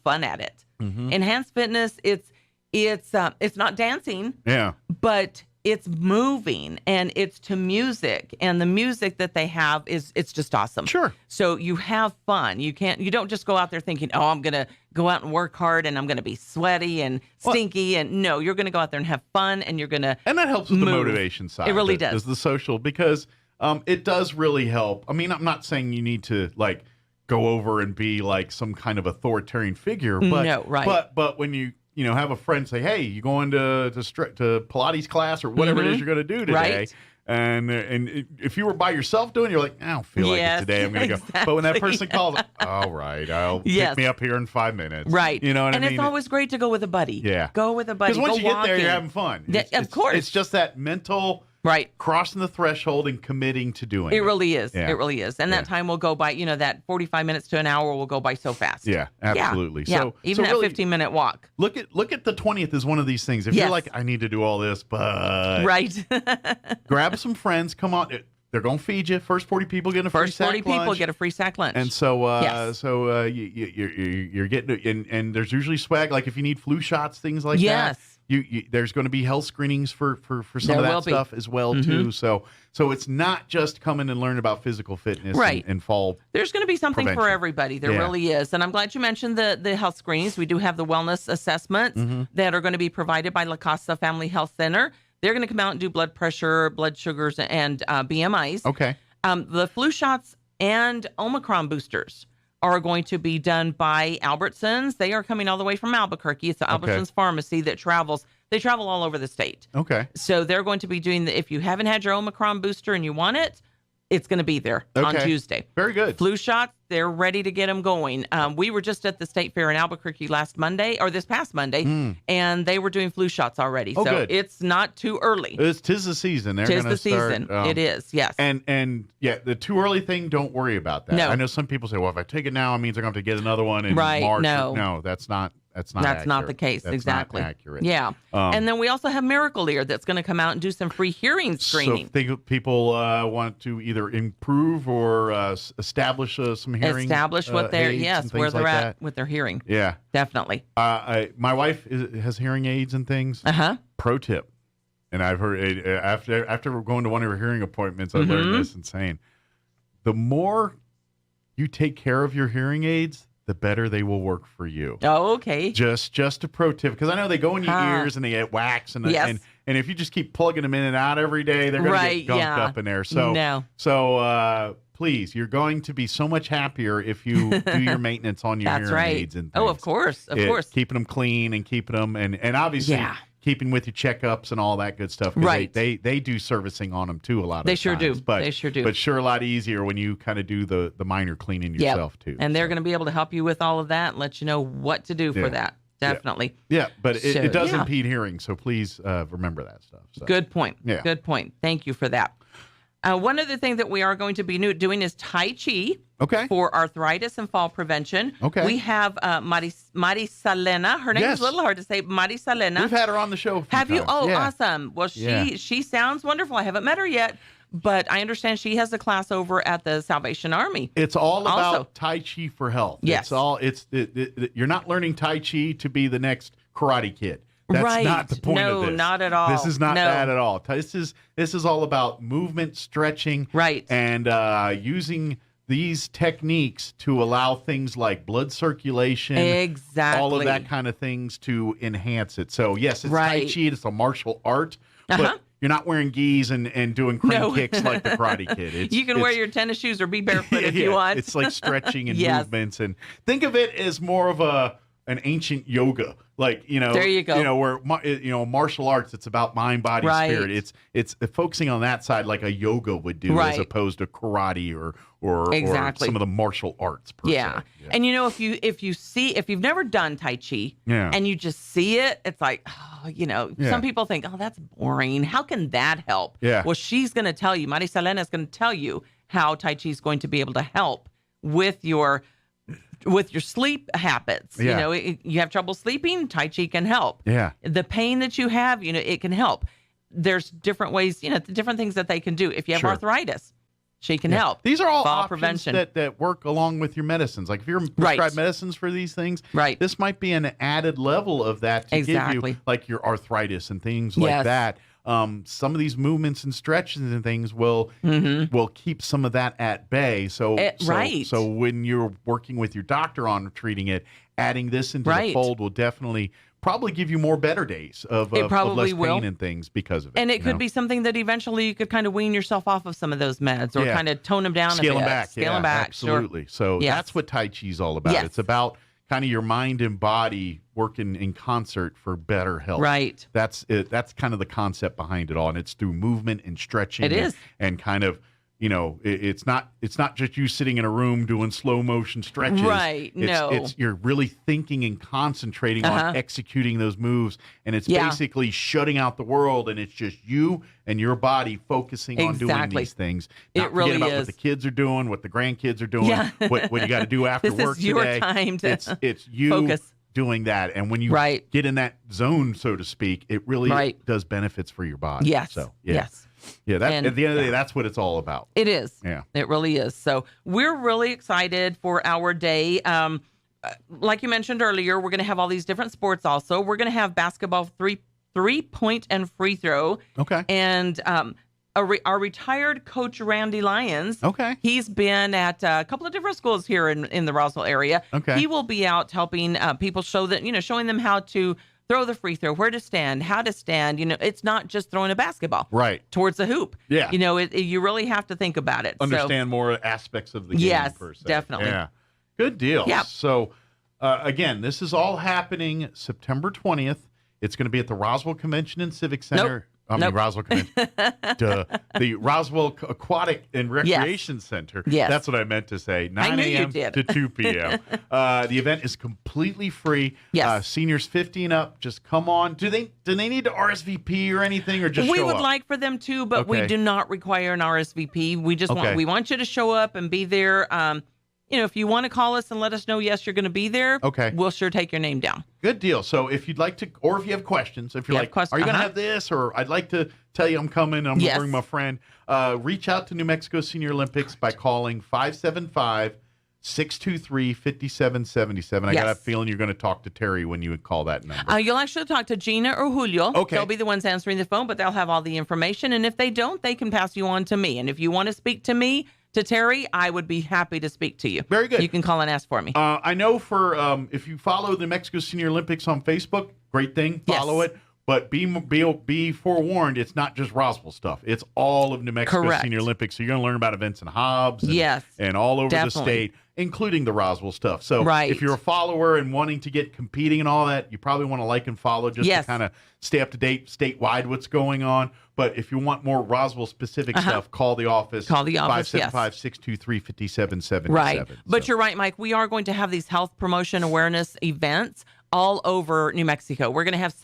fun at it. Mm-hmm. Enhanced fitness, it's not dancing. Yeah. But it's moving and it's to music, and the music that they have it's just awesome. Sure. So you have fun. You don't just go out there thinking, oh, I'm going to go out and work hard and I'm going to be sweaty and stinky. And no, you're going to go out there and have fun, and you're going to And that helps with the motivation side. It really does. Is the social, because it does really help. I mean, I'm not saying you need to like go over and be like some kind of authoritarian figure, but no, right. But when you have a friend say, hey, you going to Pilates class or whatever it is you're going to do today. Right. And if you were by yourself doing it, you're like, I don't feel like it today. I'm going to go. But when that person calls, all right, pick me up here in 5 minutes. Right. You know what I mean? And it's always great to go with a buddy. Yeah. Go with a buddy. Because once you get there, you're having fun. Of course. It's just that mental crossing the threshold and committing to doing it. It really is. Yeah. It really is. And that time will go by, that 45 minutes to an hour will go by so fast. Yeah, absolutely. Yeah. So even that really, 15-minute walk. Look at the 20th as one of these things. If you're like, I need to do all this, but grab some friends, come on. They're going to feed you. First 40 people get a free sack lunch. First 40 people get a free sack lunch. And so you're getting, and there's usually swag, like if you need flu shots, things like that. There's going to be health screenings for some of that stuff as well too. So it's not just coming and learning about physical fitness and fall. There's going to be something prevention. for everybody. There really is. And I'm glad you mentioned the health screenings. We do have the wellness assessments that are going to be provided by La Casa Family Health Center. They're going to come out and do blood pressure, blood sugars, and BMIs. Okay. The flu shots and Omicron boosters are going to be done by Albertsons. They are coming all the way from Albuquerque. It's the Albertsons pharmacy that travels. They travel all over the state. Okay. So they're going to be doing if you haven't had your Omicron booster and you want it, it's going to be there on Tuesday. Very good. Flu shots, they're ready to get them going. We were just at the state fair in Albuquerque this past Monday, and they were doing flu shots already. So good. It's not too early. Tis the season. Tis the season. It is, yes. And the too early thing, don't worry about that. No. I know some people say, well, if I take it now, it means I'm going to have to get another one in March. No, that's not. That's not the case. That's exactly. Not accurate. Yeah. And then we also have Miracle Ear that's going to come out and do some free hearing screening. So if people want to either improve or establish some hearing. Establish what they're where they're like at with their hearing. Yeah. Definitely. My wife has hearing aids and things. Pro tip. And I've heard after going to one of her hearing appointments, I learned this and saying, the more you take care of your hearing aids, the better they will work for you. Oh, okay. Just a pro tip, because I know they go in your ears and they get wax, and if you just keep plugging them in and out every day, they're going to get gunked up in there. So please, you're going to be so much happier if you do your maintenance on your hearing aids and things. Oh, of course, keeping them clean and keeping them and obviously. Keeping with your checkups and all that good stuff. Right. They do servicing on them too a lot of They times. sure do. But, they sure do. But sure a lot easier when you kind of do the minor cleaning yourself too. And they're going to be able to help you with all of that and let you know what to do for that. Definitely. Yeah, but it does impede hearing, so please remember that stuff. So. Good point. Yeah. Good point. Thank you for that. One other thing that we are going to be doing is Tai Chi. Okay. For arthritis and fall prevention. Okay. We have Marisalena. Her name is a little hard to say. Marisalena. We've had her on the show. Have you? Oh, awesome. Well, she sounds wonderful. I haven't met her yet, but I understand she has a class over at the Salvation Army. It's all about Tai Chi for health. Yes. You're not learning Tai Chi to be the next Karate Kid. That's not the point of this. No, not at all. This is not that at all. This is all about movement, stretching, and using these techniques to allow things like blood circulation, all of that kind of things to enhance it. So yes, it's Tai Chi. It's a martial art, but you're not wearing gis and doing crane kicks like the Karate Kid. You can wear your tennis shoes or be barefoot if you want. It's like stretching and movements, and think of it as more of an ancient yoga, like, there you go. Where martial arts, it's about mind, body, spirit. It's focusing on that side like a yoga would do, as opposed to karate or some of the martial arts. Per se. Yeah. And if you've never done Tai Chi, and you just see it, it's like, some people think, oh, that's boring. How can that help? Yeah. Well, she's going to tell you, Mariselena is going to tell you how Tai Chi is going to be able to help with your sleep habits. Yeah. You have trouble sleeping, Tai Chi can help. Yeah. The pain that you have, it can help. There's different ways, different things that they can do. If you have arthritis, she can help. These are all fall options prevention that work along with your medicines. Like if you're prescribed medicines for these things, this might be an added level of that to give you, like your arthritis and things like that. Some of these movements and stretches and things will keep some of that at bay. So when you're working with your doctor on treating it, adding this into the fold will definitely probably give you more better days of less pain and things because of it. And it could be something that eventually you could kind of wean yourself off of some of those meds or kind of tone them down Scale a bit. Them back. Scale them back. Absolutely. So that's what Tai Chi is all about. Yes. It's about kind of your mind and body working in concert for better health. Right. That's it. That's kind of the concept behind it all. And it's through movement and stretching. It is. And kind of, it's not just you sitting in a room doing slow motion stretches. Right. It's you're really thinking and concentrating on executing those moves. And it's basically shutting out the world, and it's just you and your body focusing on doing these things. Not really forgetting about what the kids are doing, what the grandkids are doing, what you got to do after work today. This is your time to it's you focus. Doing that. And when you get in that zone, so to speak, it really does benefits for you body. Yes. So, Yes. Yeah, at the end of the day, that's what it's all about. It is. Yeah. It really is. So we're really excited for our day. Like you mentioned earlier, we're going to have all these different sports also. We're going to have basketball, three-point and free throw. Okay. And our retired coach, Randy Lyons. Okay. He's been at a couple of different schools here in the Roswell area. Okay. He will be out helping people showing them how to throw the free throw, where to stand, how to stand. It's not just throwing a basketball towards the hoop. Yeah. You really have to think about it. Understand more aspects of the game. Yes, per se. definitely. Yeah. Good deal. Yep. So, again, this is all happening September 20th. It's going to be at the Roswell Convention and Civic Center. Roswell Convention. The Roswell Aquatic and Recreation Center. Yes. That's what I meant to say. 9 a.m. to 2 p.m. The event is completely free. Yes. Seniors 50 and up, just come on. Do they need to RSVP or anything, or just we show would up? like for them to, but we do not require an RSVP. We just want you to show up and be there. If you want to call us and let us know, yes, you're going to be there, we'll sure take your name down. Good deal. So if you'd like to, or if you have questions, if you're like, are you going to have this? Or I'd like to tell you I'm coming, I'm going to bring my friend. Reach out to New Mexico Senior Olympics by calling 575-623-5777. I got a feeling you're going to talk to Terry when you would call that number. You'll actually talk to Gina or Julio. Okay. They'll be the ones answering the phone, but they'll have all the information. And if they don't, they can pass you on to me. And if you want to speak to me, to Terry, I would be happy to speak to you. Very good. You can call and ask for me. I know if you follow the Mexico Senior Olympics on Facebook, great thing. Follow it. But be forewarned, it's not just Roswell stuff. It's all of New Mexico Senior Olympics. So you're going to learn about events in Hobbs and all over the state, including the Roswell stuff. So if you're a follower and wanting to get competing and all that, you probably want to like and follow just to kind of stay up to date statewide what's going on. But if you want more Roswell-specific stuff, call the office. Call the office, 575-623-5777. Right. But you're right, Mike. We are going to have these health promotion awareness events all over New Mexico. We're going to have,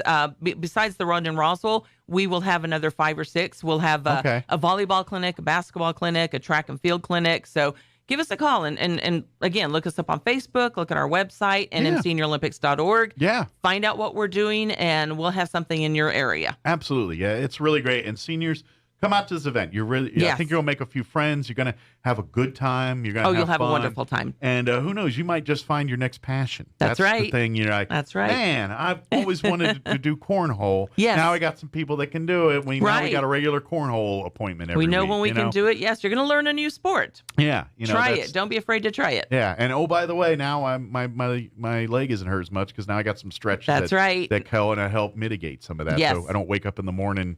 besides the Run in Roswell, we will have another 5 or 6. We'll have a volleyball clinic, a basketball clinic, a track and field clinic. So give us a call. And again, look us up on Facebook, look at our website, nmseniorolympics.org. Yeah. Find out what we're doing, and we'll have something in your area. Absolutely. Yeah, it's really great. And seniors, come out to this event. I think you'll make a few friends. You're going to have a good time. You're going to you'll have a wonderful time. And who knows, you might just find your next passion. That's right. The thing. You're like, that's right. Man, I've always wanted to do cornhole. Yes. Now I got some people that can do it. Now we got a regular cornhole appointment every week. We know when we can do it. Yes, you're going to learn a new sport. Yeah. Try it. Don't be afraid to try it. Yeah. And by the way, now my leg isn't hurt as much because now I got some stretches that help mitigate some of that. Yes. So I don't wake up in the morning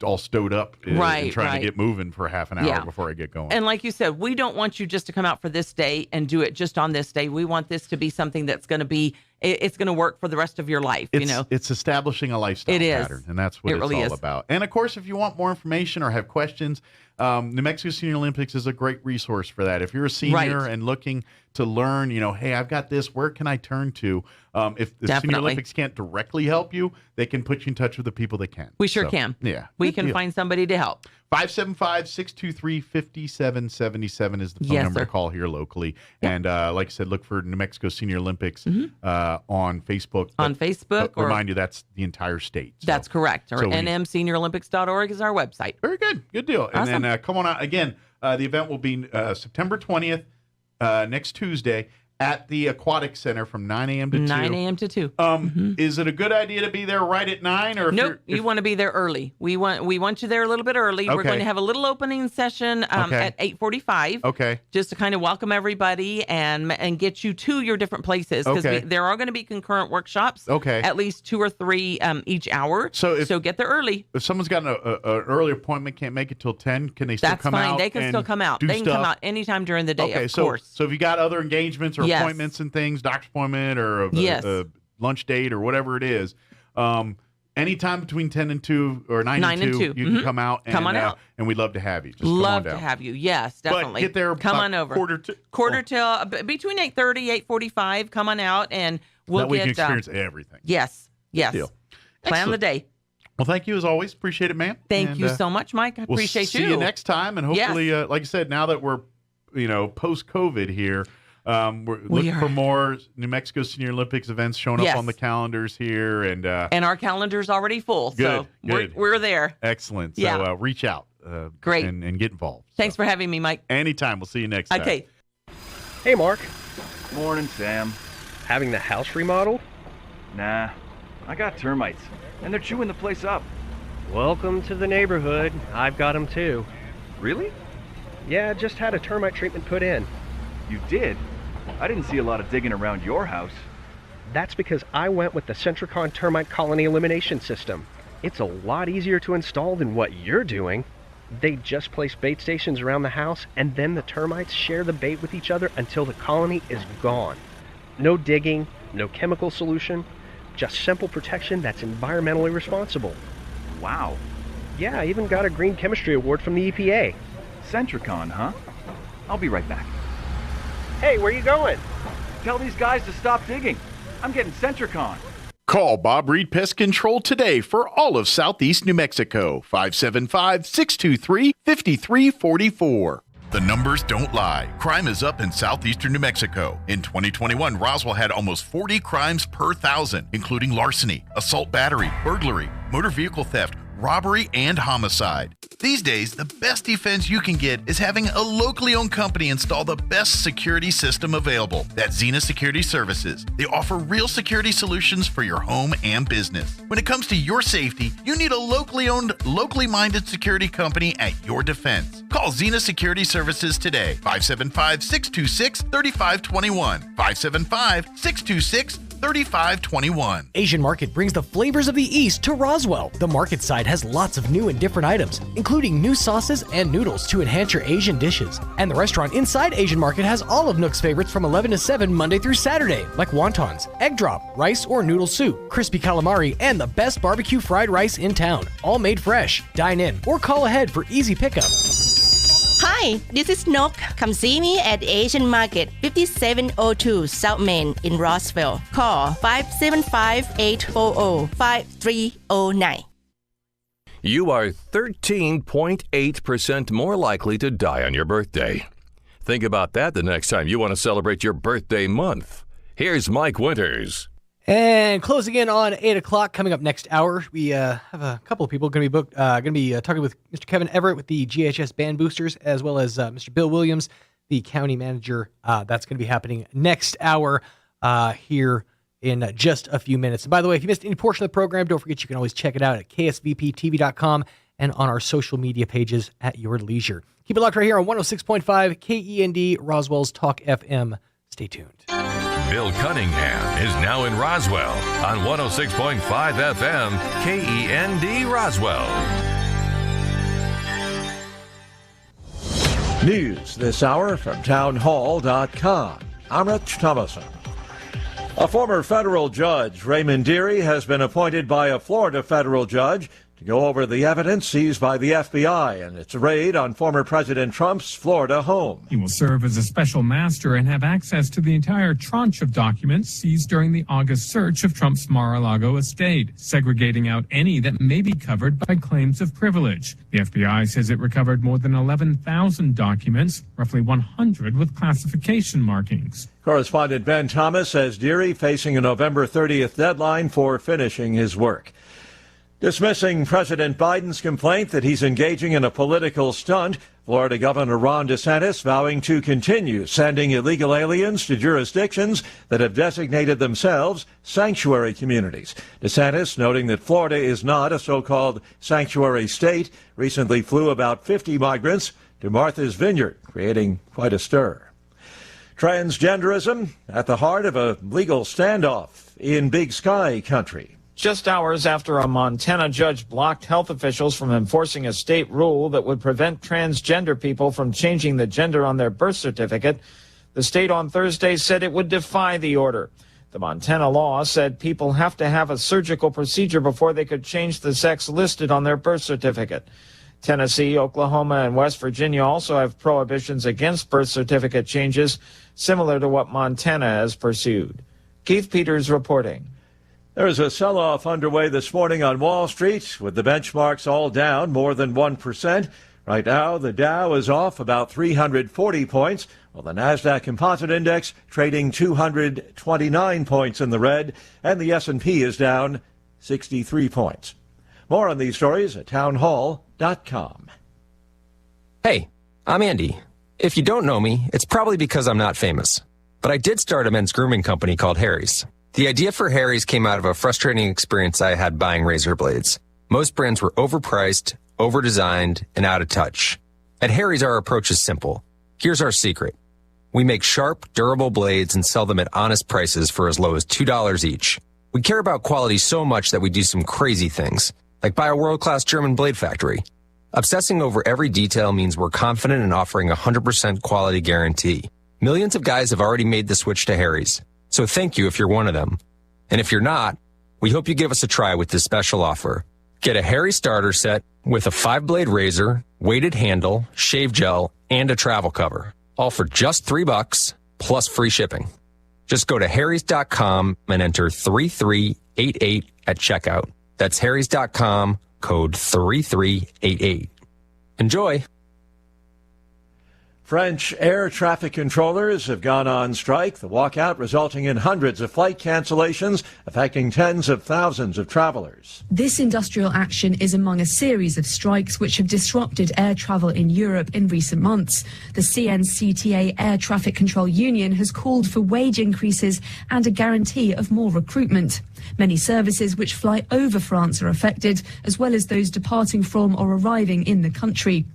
all stowed up and trying to get moving for half an hour before I get going. And like you said, we don't want you just to come out for this day and do it just on this day. We want this to be something that's going to be it's going to work for the rest of your life. It's establishing a lifestyle pattern, and that's what it's really all about. And of course, if you want more information or have questions, New Mexico Senior Olympics is a great resource for that. If you're a senior and looking to learn, hey, I've got this, where can I turn to? If the Senior Olympics can't directly help you, they can put you in touch with the people that can. We sure can. Yeah. We can find somebody to help. 575-623-5777 is the phone number to call here locally. Yep. And like I said, look for New Mexico Senior Olympics on Facebook. Or remind you, that's the entire state. So, that's correct. Or nmseniorolympics.org is our website. Very good. Good deal. Awesome. And then come on out. Again, the event will be September 20th, next Tuesday, at the Aquatic Center from 9 a.m. to 2. 9 a.m. to 2. Is it a good idea to be there right at 9? Or nope, you want to be there early. We want you there a little bit early. Okay. We're going to have a little opening session at 8:45. Okay. Just to kind of welcome everybody and get you to your different places. Because there are going to be concurrent workshops. Okay. At least 2 or 3 each hour. So get there early. If someone's got an early appointment, can't make it till 10, can they still come out? That's fine. They can still come out. They can come out anytime during the day, of course. So if you got other engagements or appointments and things, doctor's appointment or a lunch date or whatever it is, anytime between 10 and 2 or 9 and 2, you can come out. Come on out. And we'd love to have you. Just love come on down. to have you. Yes, definitely. But get there come on over. Quarter till between 8:30, 8:45. Come on out and we'll we can experience everything. Yes. Plan Excellent. the day. Well, thank you as always. Appreciate it, ma'am. Thank you so much, Mike. I appreciate you. See you next time. And hopefully, like I said, now that we're post-COVID here, we're looking for more New Mexico Senior Olympics events showing up on the calendars here, and our calendar's already full. Good, so we're there. Excellent. So reach out, great, and get involved. Thanks for having me, Mike. Anytime. We'll see you next time. Okay. Hey, Mark. Morning, Sam. Having the house remodeled? Nah, I got termites, and they're chewing the place up. Welcome to the neighborhood. I've got them too. Really? Yeah, just had a termite treatment put in. You did? I didn't see a lot of digging around your house. That's because I went with the Centricon termite colony elimination system. It's a lot easier to install than what you're doing. They just place bait stations around the house, and then the termites share the bait with each other until the colony is gone. No digging, no chemical solution, just simple protection that's environmentally responsible. Wow. Yeah, I even got a green chemistry award from the EPA. Centricon, huh? I'll be right back. Hey, where you going? Tell these guys to stop digging. I'm getting Centricon. Call Bob Reed Pest Control today for all of Southeast New Mexico. 575-623-5344. The numbers don't lie. Crime is up in southeastern New Mexico. In 2021, Roswell had almost 40 crimes per 1,000, including larceny, assault battery, burglary, motor vehicle theft, robbery, and homicide. These days, the best defense you can get is having a locally owned company install the best security system available. That's Xena Security Services. They offer real security solutions for your home and business. When it comes to your safety, you need a locally owned, locally minded security company at your defense. Call Xena Security Services today. 575-626-3521. 575-626-3521. Asian Market brings the flavors of the East to Roswell. The market side has lots of new and different items, including new sauces and noodles to enhance your Asian dishes. And the restaurant inside Asian Market has all of Nook's favorites from 11 to 7 Monday through Saturday, like wontons, egg drop, rice or noodle soup, crispy calamari, and the best barbecue fried rice in town. All made fresh. Dine in or call ahead for easy pickup. Hi, this is Nok. Come see me at Asian Market, 5702 South Main in Roswell. Call 575-840-5309. You are 13.8% more likely to die on your birthday. Think about that the next time you want to celebrate your birthday month. Here's Mike Winters. And closing in on 8 o'clock, coming up next hour, we have a couple of people going to be talking with Mr. Kevin Everett with the GHS Band Boosters, as well as Mr. Bill Williams, the county manager. That's going to be happening next hour here in just a few minutes. And by the way, if you missed any portion of the program, don't forget you can always check it out at ksvptv.com and on our social media pages at your leisure. Keep it locked right here on 106.5 KEND, Roswell's Talk FM. Stay tuned. Bill Cunningham is now in Roswell on 106.5 FM KEND Roswell. News this hour from townhall.com. I'm Rich Thomason. A former federal judge, Raymond Deary, has been appointed by a Florida federal judge to go over the evidence seized by the FBI and its raid on former President Trump's Florida home. He will serve as a special master and have access to the entire tranche of documents seized during the August search of Trump's Mar-a-Lago estate, segregating out any that may be covered by claims of privilege. The FBI says it recovered more than 11,000 documents, roughly 100 with classification markings. Correspondent Ben Thomas says Deary facing a November 30th deadline for finishing his work. Dismissing President Biden's complaint that he's engaging in a political stunt, Florida Governor Ron DeSantis vowing to continue sending illegal aliens to jurisdictions that have designated themselves sanctuary communities. DeSantis, noting that Florida is not a so-called sanctuary state, recently flew about 50 migrants to Martha's Vineyard, creating quite a stir. Transgenderism at the heart of a legal standoff in Big Sky country. Just hours after a Montana judge blocked health officials from enforcing a state rule that would prevent transgender people from changing the gender on their birth certificate, the state on Thursday said it would defy the order. The Montana law said people have to have a surgical procedure before they could change the sex listed on their birth certificate. Tennessee, Oklahoma, and West Virginia also have prohibitions against birth certificate changes, similar to what Montana has pursued. Keith Peters reporting. There is a sell-off underway this morning on Wall Street, with the benchmarks all down more than 1%. Right now, the Dow is off about 340 points, while the NASDAQ Composite Index trading 229 points in the red, and the S&P is down 63 points. More on these stories at townhall.com. Hey, I'm Andy. If you don't know me, it's probably because I'm not famous. But I did start a men's grooming company called Harry's. The idea for Harry's came out of a frustrating experience I had buying razor blades. Most brands were overpriced, overdesigned, and out of touch. At Harry's, our approach is simple. Here's our secret. We make sharp, durable blades and sell them at honest prices for as low as $2 each. We care about quality so much that we do some crazy things, like buy a world-class German blade factory. Obsessing over every detail means we're confident in offering a 100% quality guarantee. Millions of guys have already made the switch to Harry's. So thank you if you're one of them. And if you're not, we hope you give us a try with this special offer. Get a Harry starter set with a 5-blade razor, weighted handle, shave gel, and a travel cover. All for just $3 plus free shipping. Just go to harrys.com and enter 3388 at checkout. That's harrys.com, code 3388. Enjoy. French air traffic controllers have gone on strike, the walkout resulting in hundreds of flight cancellations, affecting tens of thousands of travelers. This industrial action is among a series of strikes which have disrupted air travel in Europe in recent months. The CNCTA Air Traffic Control Union has called for wage increases and a guarantee of more recruitment. Many services which fly over France are affected, as well as those departing from or arriving in the country.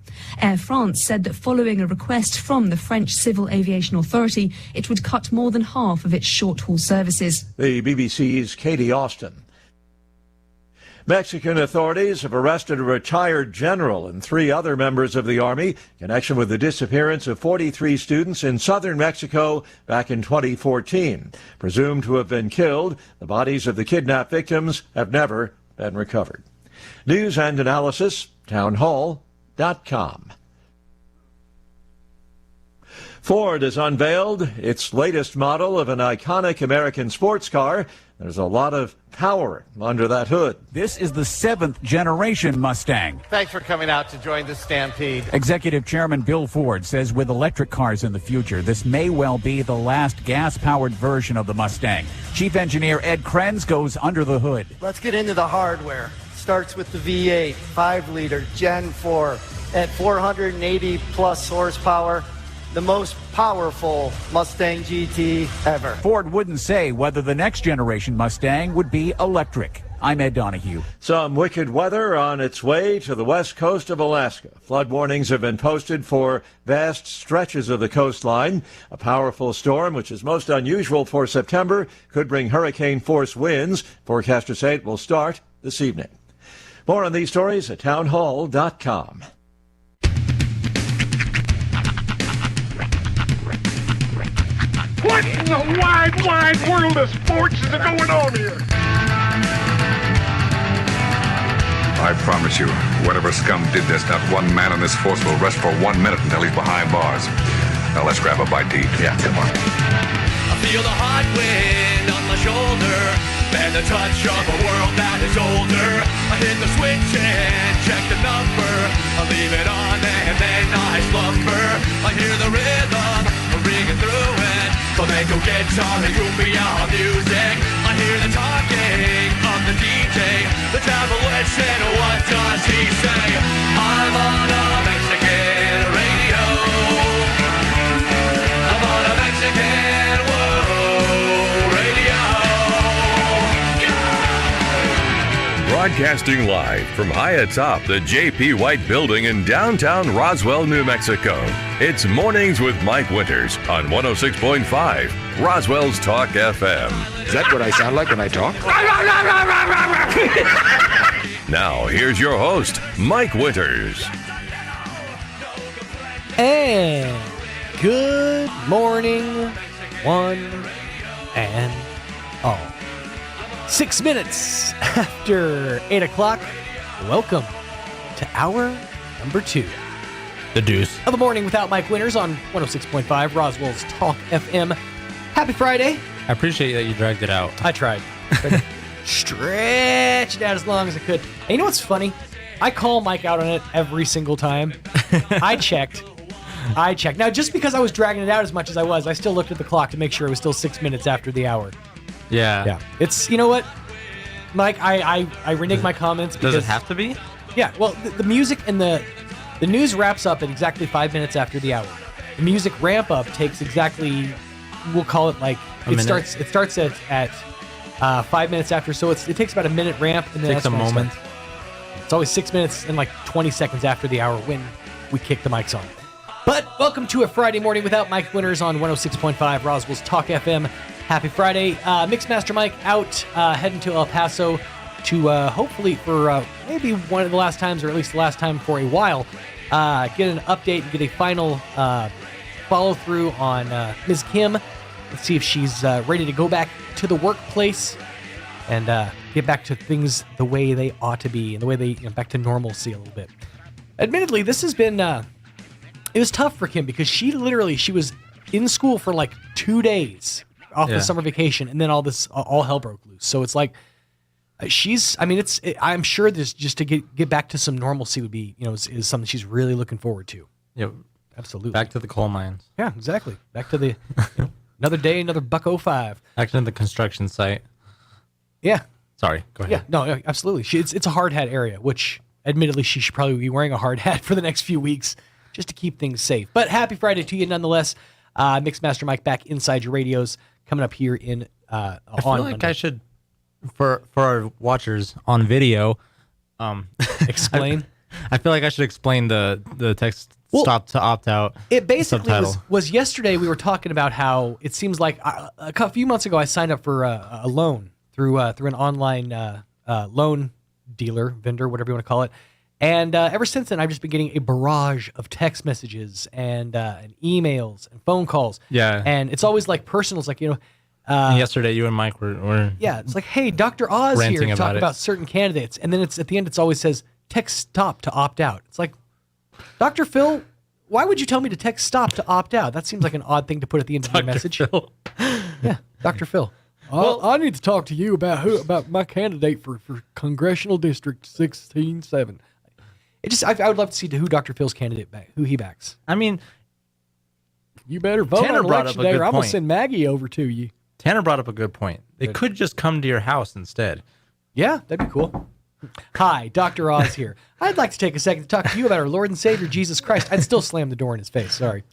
Air France said that following a request from the French Civil Aviation Authority, it would cut more than half of its short-haul services. The BBC's Katie Austin. Mexican authorities have arrested a retired general and 3 other members of the Army in connection with the disappearance of 43 students in southern Mexico back in 2014. Presumed to have been killed, the bodies of the kidnapped victims have never been recovered. News and analysis, townhall.com. Ford has unveiled its latest model of an iconic American sports car. There's a lot of power under that hood. This is the 7th generation Mustang. Thanks for coming out to join the Stampede. Executive Chairman Bill Ford says with electric cars in the future, this may well be the last gas-powered version of the Mustang. Chief Engineer Ed Krenz goes under the hood. Let's get into the hardware. Starts with the V8, 5-liter, Gen 4, at 480-plus horsepower. The most powerful Mustang GT ever. Ford wouldn't say whether the next generation Mustang would be electric. I'm Ed Donahue. Some wicked weather on its way to the west coast of Alaska. Flood warnings have been posted for vast stretches of the coastline. A powerful storm, which is most unusual for September, could bring hurricane-force winds. Forecasters say it will start this evening. More on these stories at townhall.com. What in the wide, wide world of sports is going on here? I promise you, whatever scum did this, not one man in this force will rest for 1 minute until he's behind bars. Now let's grab a bite to eat. Yeah, come on. I feel the hot wind on my shoulder and the touch of a world that is older. I hit the switch and check the number. I leave it on and then I slumber. I hear the rhythm ringing through it. Flamenco guitar and cumbia music. I hear the talking of the DJ. The travel and what does he say? I'm on a Mexican radio. I'm on a Mexican radio. Broadcasting live from high atop the J.P. White Building in downtown Roswell, New Mexico. It's Mornings with Mike Winters on 106.5 Roswell's Talk FM. Is that what I sound like when I talk? Now, here's your host, Mike Winters. And good morning, one and all. 6 minutes after 8 o'clock, welcome to hour number 2. The deuce. Of the morning without Mike Winters on 106.5 Roswell's Talk FM. Happy Friday. I appreciate that you dragged it out. I tried. Stretch it out as long as I could. And you know what's funny? I call Mike out on it every single time. I checked. Now, just because I was dragging it out as much as I was, I still looked at the clock to make sure it was still 6 minutes after the hour. Yeah. It's, you know what, Mike, I renege my comments. Does it have to be? Yeah, well, the music and the news wraps up at exactly 5 minutes after the hour. The music ramp up takes exactly, we'll call it like, it starts at 5 minutes after, so it takes about a minute ramp. And then takes a moment. It's always 6 minutes and like 20 seconds after the hour when we kick the mics on. But welcome to a Friday morning without Mike Winters on 106.5 Roswell's Talk FM. Happy Friday. Mixmaster Mike out, heading to El Paso to hopefully for maybe one of the last times, or at least the last time for a while, get an update and get a final follow through on Ms. Kim. Let's see if she's ready to go back to the workplace and get back to things the way they ought to be and the way they, back to normalcy a little bit. Admittedly, this has been, it was tough for Kim because she was in school for like 2 days off the summer vacation, and then all hell broke loose. So it's like, I'm sure this, just to get back to some normalcy would be, is something she's really looking forward to. Yeah, absolutely. Back to the coal mines. Yeah, exactly. Back to the another day, another $1.05. Back to the construction site. Yeah. Sorry, go ahead. Yeah, no, absolutely. It's a hard hat area, which admittedly she should probably be wearing a hard hat for the next few weeks just to keep things safe. But happy Friday to you nonetheless. Mixmaster Mike back inside your radios coming up here in I feel like Monday. I should, for our watchers on video, explain. I feel like I should explain the text stop to opt out. It basically was yesterday we were talking about how it seems like a few months ago I signed up for a loan through an online loan vendor, whatever you want to call it. And ever since then, I've just been getting a barrage of text messages and emails and phone calls. Yeah. And it's always like personal. It's like, yesterday you and Mike were yeah, it's like, hey, Dr. Oz here to talk about certain candidates. And then it's at the end, it's always says, text stop to opt out. It's like, Dr. Phil, why would you tell me to text stop to opt out? That seems like an odd thing to put at the end of your message. Phil. Yeah, Dr. Phil. Well, I need to talk to you about my candidate for Congressional District 16-7. I would love to see who Dr. Phil's candidate who he backs. I mean, you better vote on election day, or I'm gonna send Maggie over to you. Tanner brought up a good point. They could just come to your house instead. Yeah, that'd be cool. Hi, Dr. Oz here. I'd like to take a second to talk to you about our Lord and Savior Jesus Christ. I'd still slam the door in his face. Sorry.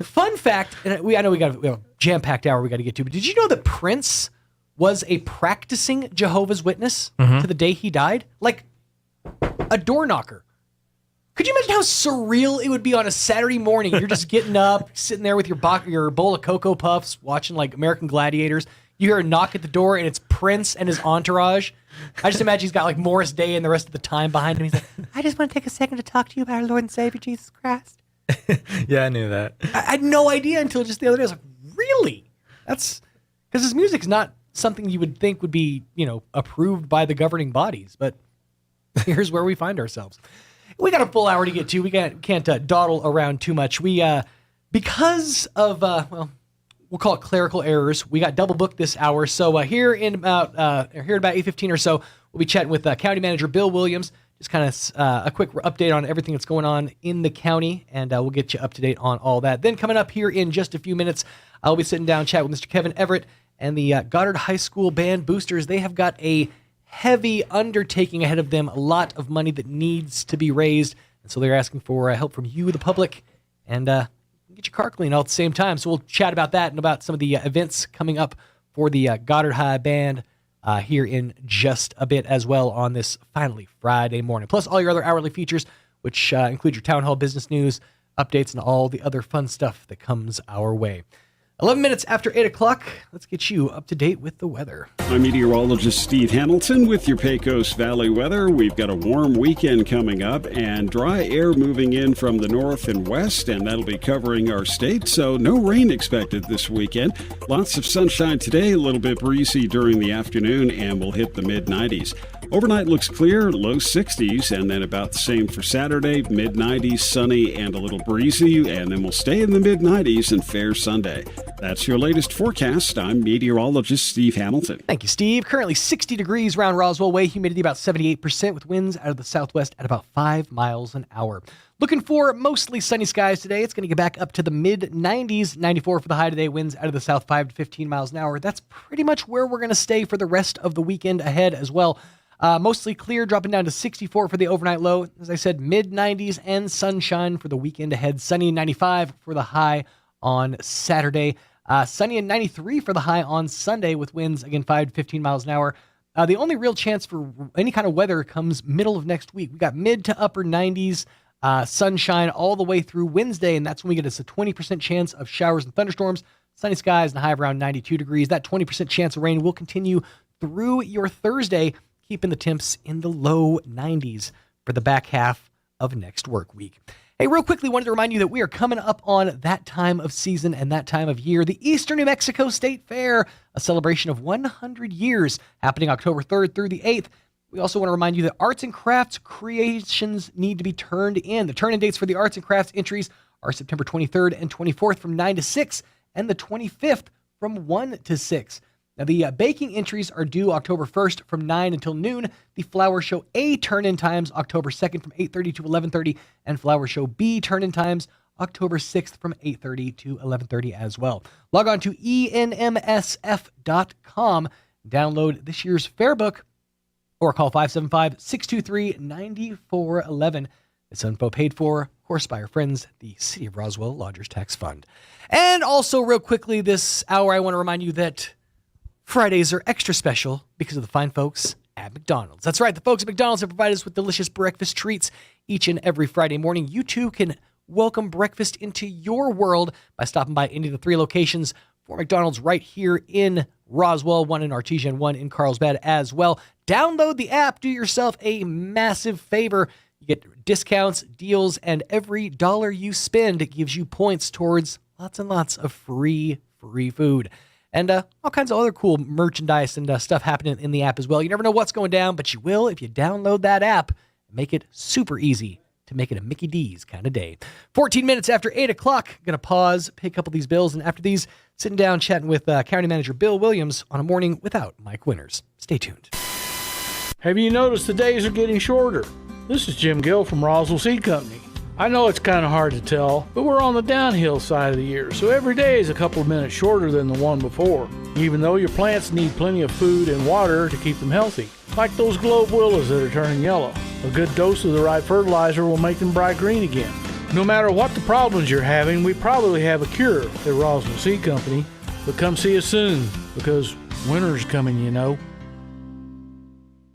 Fun fact, and I know we have a jam-packed hour we got to get to, but did you know that Prince was a practicing Jehovah's Witness to the day he died? Like a door knocker. Could you imagine how surreal it would be on a Saturday morning? You're just getting up, sitting there with your bowl of Cocoa Puffs, watching like American Gladiators. You hear a knock at the door, and it's Prince and his entourage. I just imagine he's got like Morris Day and the rest of the time behind him. He's like, I just want to take a second to talk to you about our Lord and Savior, Jesus Christ. Yeah, I knew that. I had no idea until just the other day. I was like, really? That's because his music is not something you would think would be, approved by the governing bodies. But here's where we find ourselves. We got a full hour to get to. We can't dawdle around too much. We because of we'll call it clerical errors. We got double booked this hour. So here in about 8:15 or so, we'll be chatting with County Manager Bill Williams. Just kind of a quick update on everything that's going on in the county, and we'll get you up to date on all that. Then coming up here in just a few minutes, I'll be sitting down chatting with Mr. Kevin Everett and the Goddard High School Band Boosters. They have got a heavy undertaking ahead of them, a lot of money that needs to be raised, and so they're asking for help from you, the public, and get your car clean all at the same time. So we'll chat about that and about some of the events coming up for the Goddard High Band here in just a bit as well on this finally Friday morning. Plus all your other hourly features, which include your town hall business news, updates, and all the other fun stuff that comes our way. 11 minutes after 8 o'clock, let's get you up to date with the weather. I'm meteorologist Steve Hamilton with your Pecos Valley weather. We've got a warm weekend coming up and dry air moving in from the north and west, and that'll be covering our state, so no rain expected this weekend. Lots of sunshine today, a little bit breezy during the afternoon, and we'll hit the mid-90s. Overnight looks clear, low 60s, and then about the same for Saturday, mid-90s, sunny and a little breezy, and then we'll stay in the mid-90s and fair Sunday. That's your latest forecast. I'm meteorologist Steve Hamilton. Thank you, Steve. Currently 60 degrees around Roswell Way, humidity about 78%, with winds out of the southwest at about 5 miles an hour. Looking for mostly sunny skies today. It's going to get back up to the mid-90s, 94 for the high today, winds out of the south 5 to 15 miles an hour. That's pretty much where we're going to stay for the rest of the weekend ahead as well. Mostly clear, dropping down to 64 for the overnight low. As I said, mid-90s and sunshine for the weekend ahead. Sunny and 95 for the high on Saturday. Sunny and 93 for the high on Sunday with winds, again, 5 to 15 miles an hour. The only real chance for any kind of weather comes middle of next week. We got mid to upper 90s, sunshine all the way through Wednesday, and that's when we get us a 20% chance of showers and thunderstorms. Sunny skies and a high of around 92 degrees. That 20% chance of rain will continue through your Thursday, keeping the temps in the low 90s for the back half of next work week. Hey, real quickly, wanted to remind you that we are coming up on that time of season and that time of year, the Eastern New Mexico State Fair, a celebration of 100 years happening October 3rd through the 8th. We also want to remind you that arts and crafts creations need to be turned in. The turn-in dates for the arts and crafts entries are September 23rd and 24th from 9 to 6 and the 25th from 1 to 6. Now, the baking entries are due October 1st from 9 until noon. The Flower Show A turn-in times October 2nd from 8:30 to 11:30, and Flower Show B turn-in times October 6th from 8:30 to 11:30 as well. Log on to enmsf.com, download this year's fair book, or call 575-623-9411. This info paid for, of course, by our friends, the City of Roswell Lodgers Tax Fund. And also, real quickly, this hour, I want to remind you that Fridays are extra special because of the fine folks at McDonald's. That's right, the folks at McDonald's have provided us with delicious breakfast treats each and every Friday morning. You too can welcome breakfast into your world by stopping by any of the 3 locations for McDonald's right here in Roswell, 1 in Artesia and 1 in Carlsbad as well. Download the app, do yourself a massive favor. You get discounts, deals, and every dollar you spend gives you points towards lots and lots of free food. And all kinds of other cool merchandise and stuff happening in the app as well. You never know what's going down, but you will if you download that app and make it super easy to make it a Mickey D's kind of day. 14 minutes after 8 o'clock, going to pause, pay a couple of these bills, and after these, sitting down chatting with County Manager Bill Williams on a morning without Mike Winters. Stay tuned. Have you noticed the days are getting shorter? This is Jim Gill from Roswell Seed Company. I know it's kind of hard to tell, but we're on the downhill side of the year, so every day is a couple of minutes shorter than the one before, even though your plants need plenty of food and water to keep them healthy. Like those globe willows that are turning yellow. A good dose of the right fertilizer will make them bright green again. No matter what the problems you're having, we probably have a cure at Roswell Seed Company, but come see us soon, because winter's coming, you know.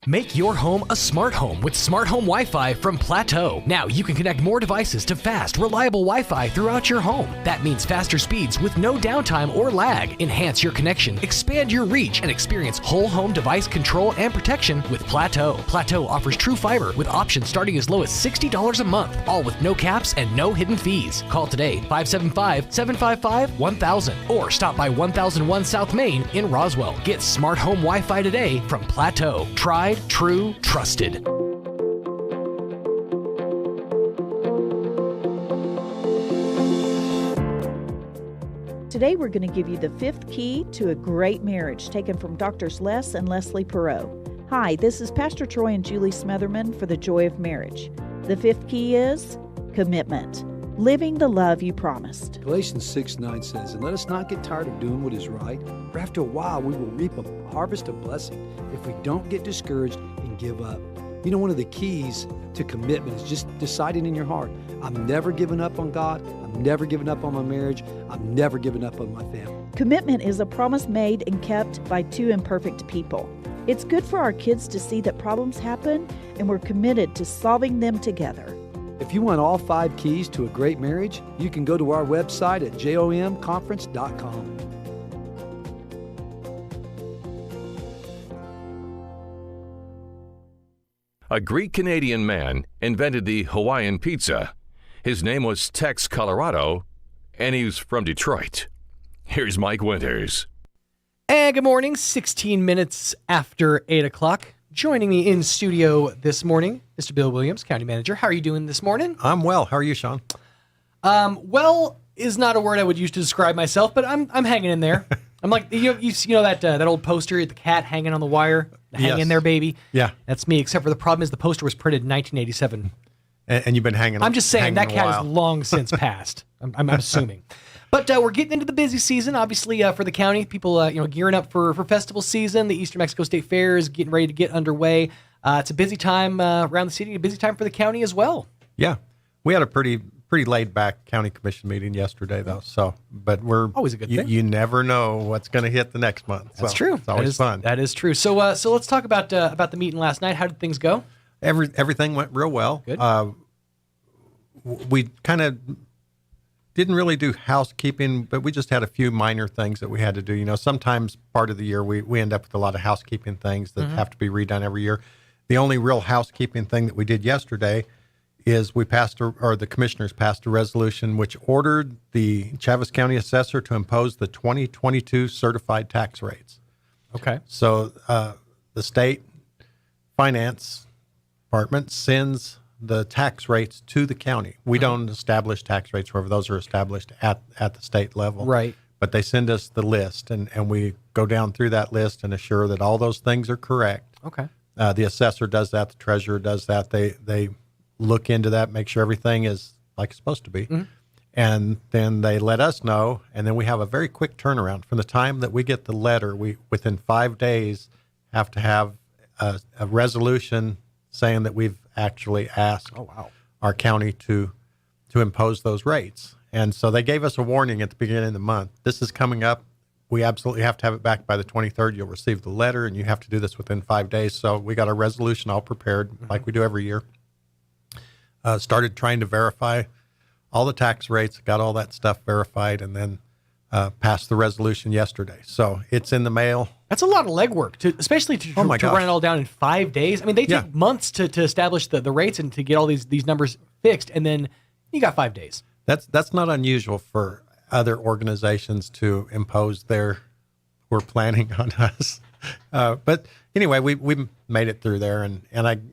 Make your home a smart home with smart home Wi-Fi from Plateau. Now you can connect more devices to fast, reliable Wi-Fi throughout your home. That means faster speeds with no downtime or lag. Enhance your connection, expand your reach, and experience whole home device control and protection with Plateau. Plateau offers true fiber with options starting as low as $60 a month, all with no caps and no hidden fees. Call today 575-755-1000 or stop by 1001 South Main in Roswell. Get smart home Wi-Fi today from Plateau. Tried, true, trusted. Today we're going to give you the 5th key to a great marriage, taken from Drs. Les and Leslie Perot. Hi, this is Pastor Troy and Julie Smotherman for The Joy of Marriage. The 5th key is commitment, living the love you promised. Galatians 6:9 says, "And let us not get tired of doing what is right, for after a while we will reap a harvest of blessing if we don't get discouraged and give up." You know, one of the keys to commitment is just deciding in your heart, I'm never giving up on God, I'm never giving up on my marriage, I'm never giving up on my family. Commitment is a promise made and kept by two imperfect people. It's good for our kids to see that problems happen and we're committed to solving them together. If you want all 5 keys to a great marriage, you can go to our website at jomconference.com. A Greek-Canadian man invented the Hawaiian pizza. His name was Tex Colorado, and he was from Detroit. Here's Mike Winters. And good morning, 16 minutes after 8 o'clock. Joining me in studio this morning, Mr. Bill Williams, County Manager. How are you doing this morning? I'm well. How are you, Sean? Well is not a word I would use to describe myself, but I'm hanging in there. I'm like, you know that old poster, the cat hanging on the wire? Hang in there, baby. Yeah. That's me, except for the problem is the poster was printed in 1987. And you've been hanging I'm just saying, that cat is has long since passed. I'm assuming. But we're getting into the busy season, obviously, for the county. People, gearing up for festival season. The Eastern Mexico State Fair is getting ready to get underway. It's a busy time around the city, a busy time for the county as well. Yeah. We had a pretty laid-back county commission meeting yesterday, though. But we're always a good thing. You never know what's going to hit the next month. That's true. It's always fun. That is true. So let's talk about the meeting last night. How did things go? Everything went real well. Good. We kind of didn't really do housekeeping, but we just had a few minor things that we had to do. You know, sometimes part of the year we end up with a lot of housekeeping things that have to be redone every year. The only real housekeeping thing that we did yesterday is the commissioners passed a resolution which ordered the Chaves County assessor to impose the 2022 certified tax rates. Okay. So the state finance department sends the tax rates to the county. We don't establish tax rates wherever those are established at the state level. Right. But they send us the list, and we go down through that list and assure that all those things are correct. Okay. The assessor does that. The treasurer does that. They look into that, make sure everything is like it's supposed to be. Mm-hmm. And then they let us know, and then we have a very quick turnaround. From the time that we get the letter, we within 5 days have to have a resolution saying that we've actually asked our county to impose those rates. And so they gave us a warning at the beginning of the month. This is coming up. We absolutely have to have it back by the 23rd. You'll receive the letter, and you have to do this within 5 days. So we got a resolution all prepared, like we do every year. Started trying to verify all the tax rates, got all that stuff verified, and then passed the resolution yesterday. So it's in the mail. That's a lot of legwork, especially to run it all down in 5 days. I mean, they take months to essablish the rates and to get all these numbers fixed, and then you got 5 days. That's not unusual for other organizations to impose we're planning on us. But anyway, we made it through there, and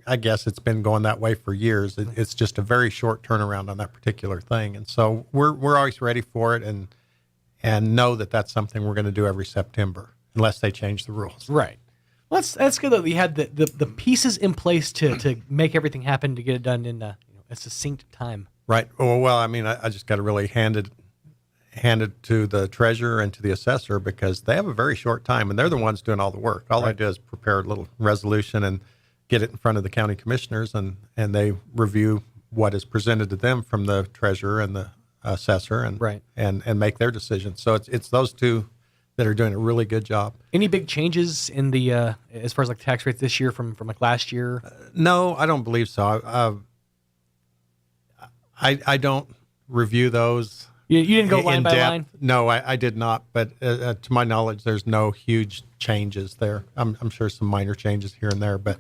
I guess it's been going that way for years. It's just a very short turnaround on that particular thing, and so we're always ready for it, and know that that's something we're going to do every September unless they change the rules. Right. Well, that's good that we had the pieces in place to make everything happen, to get it done in a succinct time. Right. Well, I mean, I just got to really hand it to the treasurer and to the assessor, because they have a very short time, and they're the ones doing all the work. All I do is prepare a little resolution and get it in front of the county commissioners, and they review what is presented to them from the treasurer and the assessor, and make their decision. So it's those two that are doing a really good job. Any big changes in the as far as like tax rates this year from like last year? No, I don't believe so. I don't review those. You didn't go line by depth. line? No, I did not. But to my knowledge, there's no huge changes there. I'm sure some minor changes here and there, but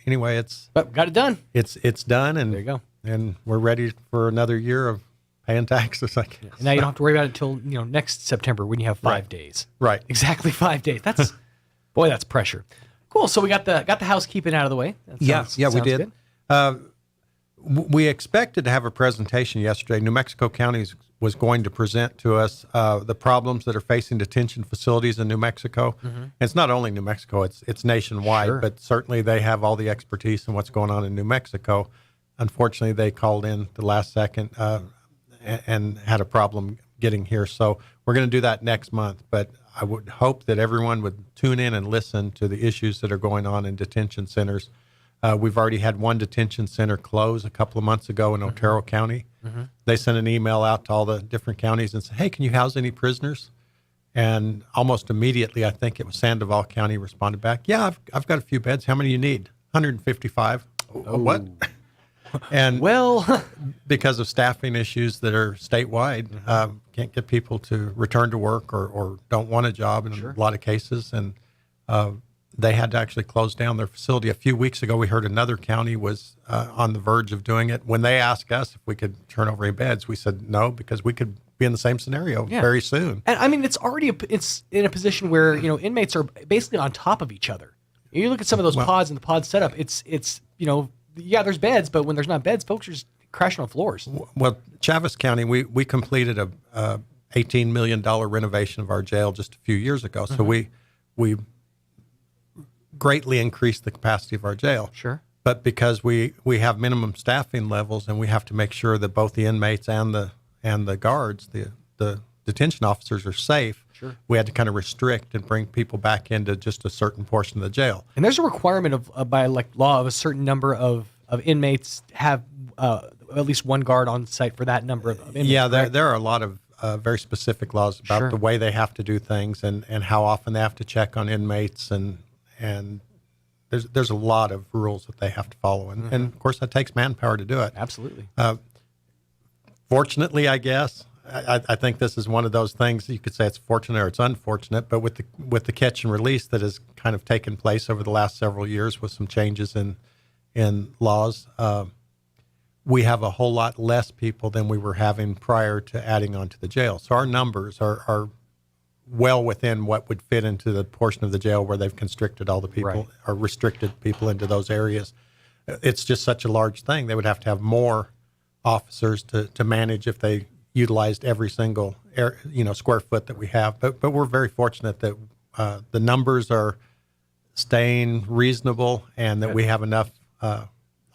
anyway, but got it done. It's done, and there you go. And we're ready for another year of paying taxes, I guess. And now you don't have to worry about it until next September when you have 5 days. Right. Exactly 5 days. That's boy, that's pressure. Cool. So we got the housekeeping out of the way. Yeah, we did. Good. We expected to have a presentation yesterday. New Mexico County was going to present to us the problems that are facing detention facilities in New Mexico. Mm-hmm. It's not only New Mexico; it's nationwide. Sure. But certainly they have all the expertise in what's going on in New Mexico. Unfortunately, they called in the last second and had a problem getting here. So we're going to do that next month. But I would hope that everyone would tune in and listen to the issues that are going on in detention centers. We've already had one detention center close a couple of months ago in Otero County. Mm-hmm. They sent an email out to all the different counties and said, hey, can you house any prisoners? And almost immediately, I think it was Sandoval County responded back, yeah, I've got a few beds. How many do you need? 155. Oh. What? And because of staffing issues that are statewide, can't get people to return to work or don't want a job in a lot of cases. And they had to actually close down their facility. A few weeks ago, we heard another county was on the verge of doing it. When they asked us if we could turn over any beds, we said no, because we could be in the same scenario very soon. And I mean, it's already it's in a position where inmates are basically on top of each other. You look at some of those pods and the pod setup. It's there's beds, but when there's not beds, folks are just crashing on floors. Well, Chaves County, we completed a $18 million renovation of our jail just a few years ago. So we greatly increased the capacity of our jail. Sure. But because we have minimum staffing levels and we have to make sure that both the inmates and the guards, the detention officers are safe, we had to kind of restrict and bring people back into just a certain portion of the jail. And there's a requirement of by like law of a certain number of inmates have at least one guard on site for that number of inmates. Yeah, there are a lot of very specific laws about the way they have to do things and how often they have to check on inmates and there's a lot of rules that they have to follow. And of course, that takes manpower to do it. Absolutely. Fortunately, I guess, I think this is one of those things you could say it's fortunate or it's unfortunate, but with the catch and release that has kind of taken place over the last several years with some changes in laws, we have a whole lot less people than we were having prior to adding on to the jail. So our numbers are well within what would fit into the portion of the jail where they've constricted all the people or restricted people into those areas. It's just such a large thing. They would have to have more officers to manage if they utilized every single square foot that we have. But we're very fortunate that the numbers are staying reasonable and that we have enough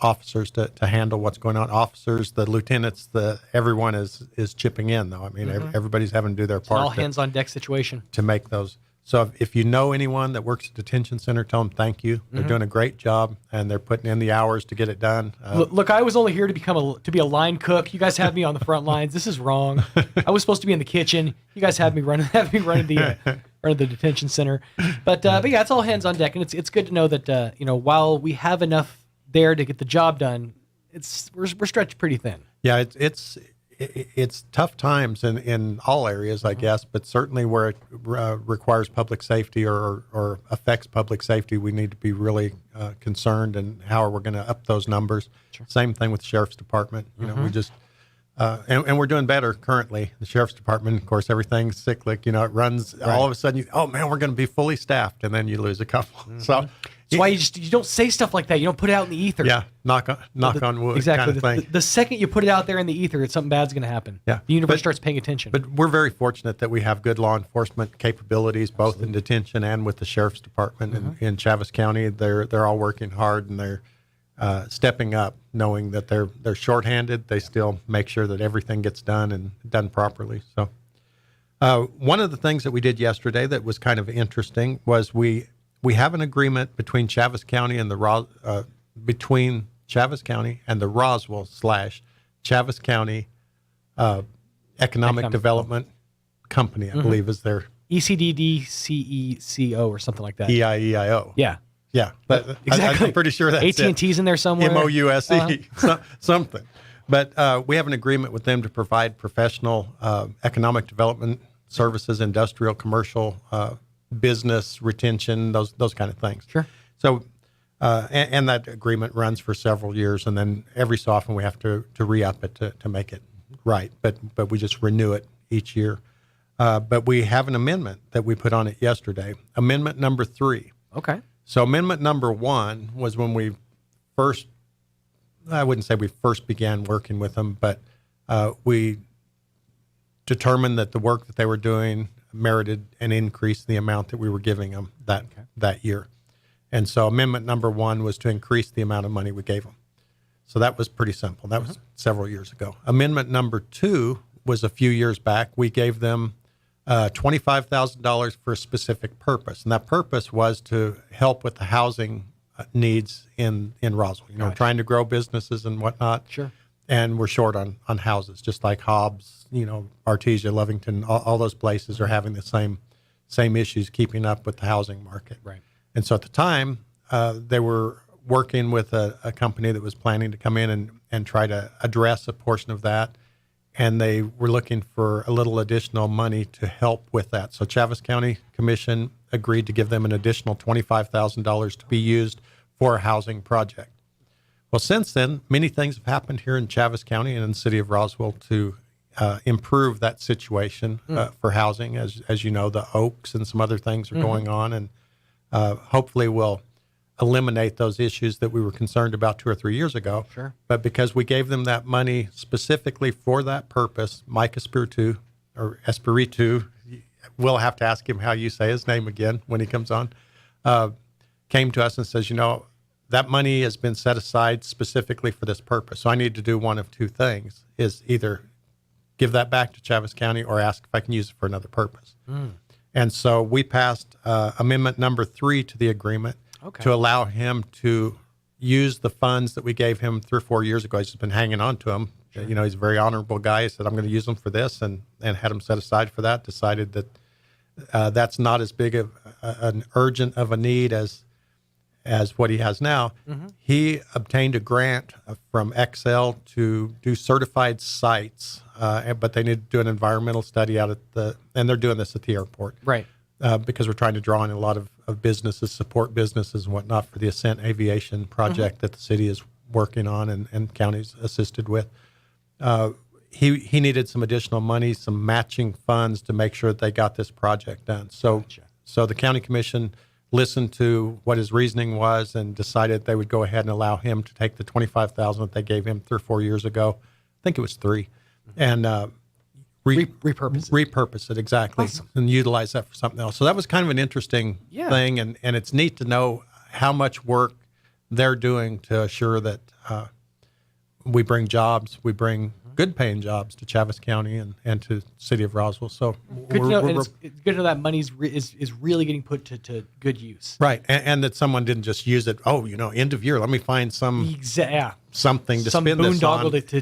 officers to handle what's going on. Officers, the lieutenants, everyone is chipping in, though. I mean, everybody's having to do their part. All hands on deck situation to make those. So if you know anyone that works at detention center, tell them thank you. They're doing a great job and they're putting in the hours to get it done. Look, I was only here to be a line cook. You guys have me on the front lines. This is wrong. I was supposed to be in the kitchen. You guys have me running the detention center. But yeah, it's all hands on deck, and it's good to know that while we have enough there to get the job done, we're stretched pretty thin. Yeah, it's tough times in all areas, I guess, but certainly where it requires public safety or affects public safety, we need to be really concerned and how are we going to up those numbers. Same thing with the Sheriff's Department. We just and we're doing better currently. The Sheriff's Department, of course, everything's cyclic. It runs all of a sudden. Oh man, we're going to be fully staffed, and then you lose a couple. So. That's why you don't say stuff like that. You don't put it out in the ether. Yeah, knock on wood. Exactly. Kind of thing. The second you put it out there in the ether, something bad's going to happen. Yeah. The universe starts paying attention. But we're very fortunate that we have good law enforcement capabilities, both in detention and with the Sheriff's Department in Chaves County. They're all working hard and they're stepping up, knowing that they're shorthanded. They still make sure that everything gets done and done properly. So, one of the things that we did yesterday that was kind of interesting was we have an agreement between Chaves County and the Roswell / Chaves County Economic Development Company, I believe is their ECDDCECO or something like that. EIEIO. Yeah. Yeah, but exactly. I'm pretty sure that's AT&T's in there somewhere. MOUSE, something. But we have an agreement with them to provide professional economic development services, industrial, commercial, business retention, those kind of things. Sure. So, and that agreement runs for several years, and then every so often we have to re-up it to make it right. But we just renew it each year. But we have an amendment that we put on it yesterday. Amendment number 3. Okay. So amendment number 1 was when we first, I wouldn't say we first began working with them, but we determined that the work that they were doing merited an increase in the amount that we were giving them that year. And so amendment number 1 was to increase the amount of money we gave them. So that was pretty simple. That was several years ago. Amendment number 2 was a few years back. We gave them $25,000 for a specific purpose. And that purpose was to help with the housing needs in Roswell, trying to grow businesses and whatnot. Sure. And we're short on houses, just like Hobbs, Artesia, Lovington, all those places are having the same issues keeping up with the housing market. Right. And so at the time, they were working with a company that was planning to come in and try to address a portion of that. And they were looking for a little additional money to help with that. So Chaves County Commission agreed to give them an additional $25,000 to be used for a housing project. Well, since then, many things have happened here in Chaves County and in the city of Roswell to improve that situation for housing. As you know, the Oaks and some other things are going on, and hopefully we'll eliminate those issues that we were concerned about 2 or 3 years ago. Sure. But because we gave them that money specifically for that purpose, Mike Espiritu, we'll have to ask him how you say his name again when he comes on, came to us and says, that money has been set aside specifically for this purpose. So I need to do one of 2 things, is either give that back to Chaves County or ask if I can use it for another purpose. And so we passed amendment number 3 to the agreement to allow him to use the funds that we gave him 3 or 4 years ago. He's just been hanging on to them. Sure. He's a very honorable guy. He said, I'm going to use them for this, and had them set aside for that, decided that that's not as big of an urgent of a need as what he has now. He obtained a grant from Excel to do certified sites, but they need to do an environmental study out and they're doing this at the airport. Right. Because we're trying to draw in a lot of businesses, support businesses and whatnot for the Ascent Aviation project that the city is working on and counties assisted with. He needed some additional money, some matching funds to make sure that they got this project done. So the county commission listened to what his reasoning was and decided they would go ahead and allow him to take the $25,000 that they gave him 3 or 4 years ago. I think it was 3, and repurpose it exactly. Awesome. And utilize that for something else. So that was kind of an interesting thing, and it's neat to know how much work they're doing to assure that we bring jobs, we bring good paying jobs to Chaves County and to the city of Roswell. So good to know, and it's good to know that money is really getting put to good use. Right, and that someone didn't just use it. End of year, let me find something to spin this on. Some boondoggle to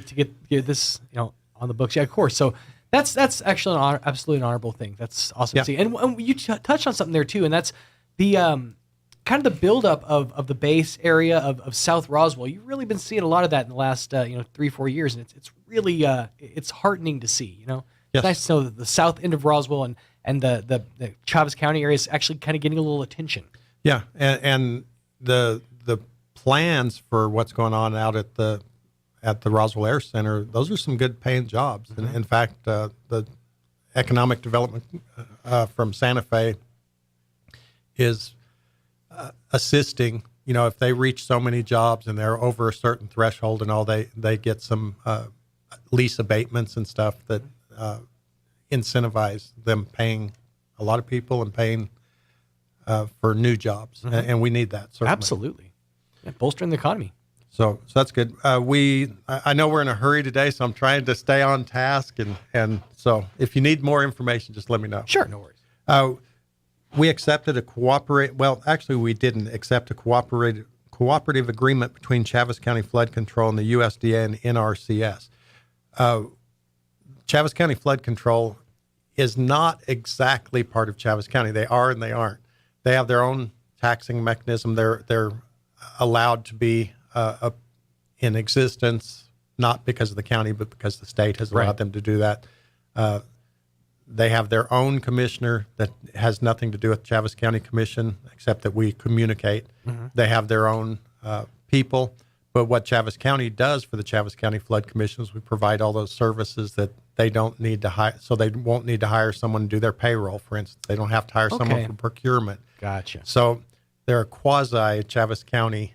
get this on the books. Yeah, of course. So that's actually absolutely an honorable thing. That's awesome to see. And you touched on something there too, and that's the kind of the buildup of the base area of South Roswell. You've really been seeing a lot of that in the last 3-4 years, and it's really it's heartening to see. It's nice to know that the south end of Roswell and the Chaves County area is actually kind of getting a little attention. Yeah, and the plans for what's going on out at the Roswell Air Center, those are some good paying jobs. And in fact, the economic development from Santa Fe is assisting. If they reach so many jobs and they're over a certain threshold and all, they get some lease abatements and stuff that incentivize them paying a lot of people and paying for new jobs. And we need that, certainly. Absolutely. Bolstering the economy. So that's good. I know we're in a hurry today, so I'm trying to stay on task. And so if you need more information, just let me know. Sure, no worries. We accepted we didn't accept a cooperative agreement between Chaves County Flood Control and the USDA and NRCS. Chaves County Flood Control is not exactly part of Chaves County. They are and they aren't. They have their own taxing mechanism. They're allowed to be in existence, not because of the county, but because the state has allowed them to do that. They have their own commissioner that has nothing to do with Chaves County Commission, except that we communicate. Mm-hmm. They have their own people. But what Chaves County does for the Chaves County Flood Commission is we provide all those services that they don't need to hire. So they won't need to hire someone to do their payroll, for instance. They don't have to hire someone for procurement. Gotcha. So they're a quasi Chaves County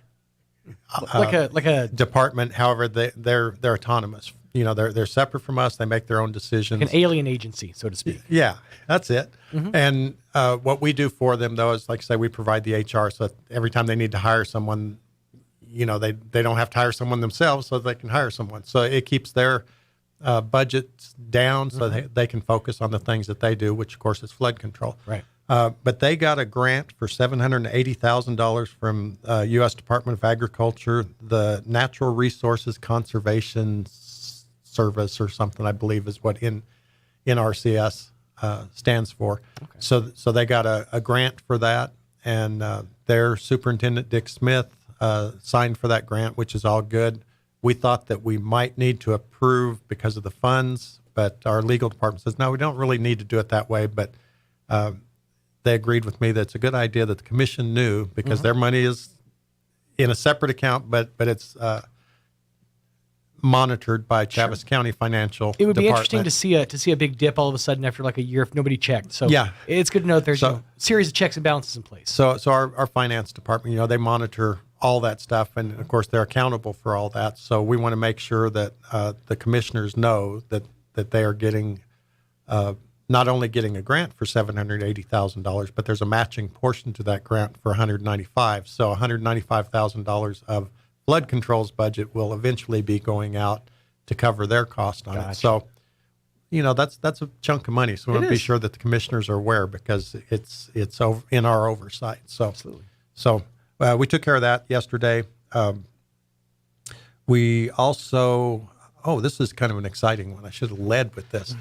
like a department. However, they're autonomous. You know, they're separate from us. They make their own decisions. Like an alien agency, so to speak. Yeah, that's it. Mm-hmm. And what we do for them, though, is, like I say, we provide the HR. So that every time they need to hire someone, you know, they don't have to hire someone themselves, so they can hire someone. So it keeps their budgets down, so they can focus on the things that they do, which, of course, is flood control. Right. But they got a grant for $780,000 from U.S. Department of Agriculture, the Natural Resources Conservation Service, or something, I believe, is what NRCS stands for. Okay. So they got a grant for that, and their superintendent, Dick Smith, signed for that grant, which is all good. We thought that we might need to approve because of the funds, but our legal department says, no, we don't really need to do it that way. But they agreed with me that it's a good idea that the commission knew, because their money is in a separate account, but it's monitored by Chaves County Financial It would be Department. interesting to see a big dip all of a sudden after like a year if nobody checked. So yeah, it's good to know that there's a series of checks and balances in place. So our finance department, you know, they monitor all that stuff, and of course they're accountable for all that. So we want to make sure that the commissioners know that they are getting not only getting a grant for $780,000, but there's a matching portion to that grant for $195,000. So $195,000 of flood control's budget will eventually be going out to cover their cost on it. So, you know, that's a chunk of money. So we want to be sure that the commissioners are aware, because it's in our oversight. So, absolutely. So we took care of that yesterday. We also, this is kind of an exciting one. I should have led with this.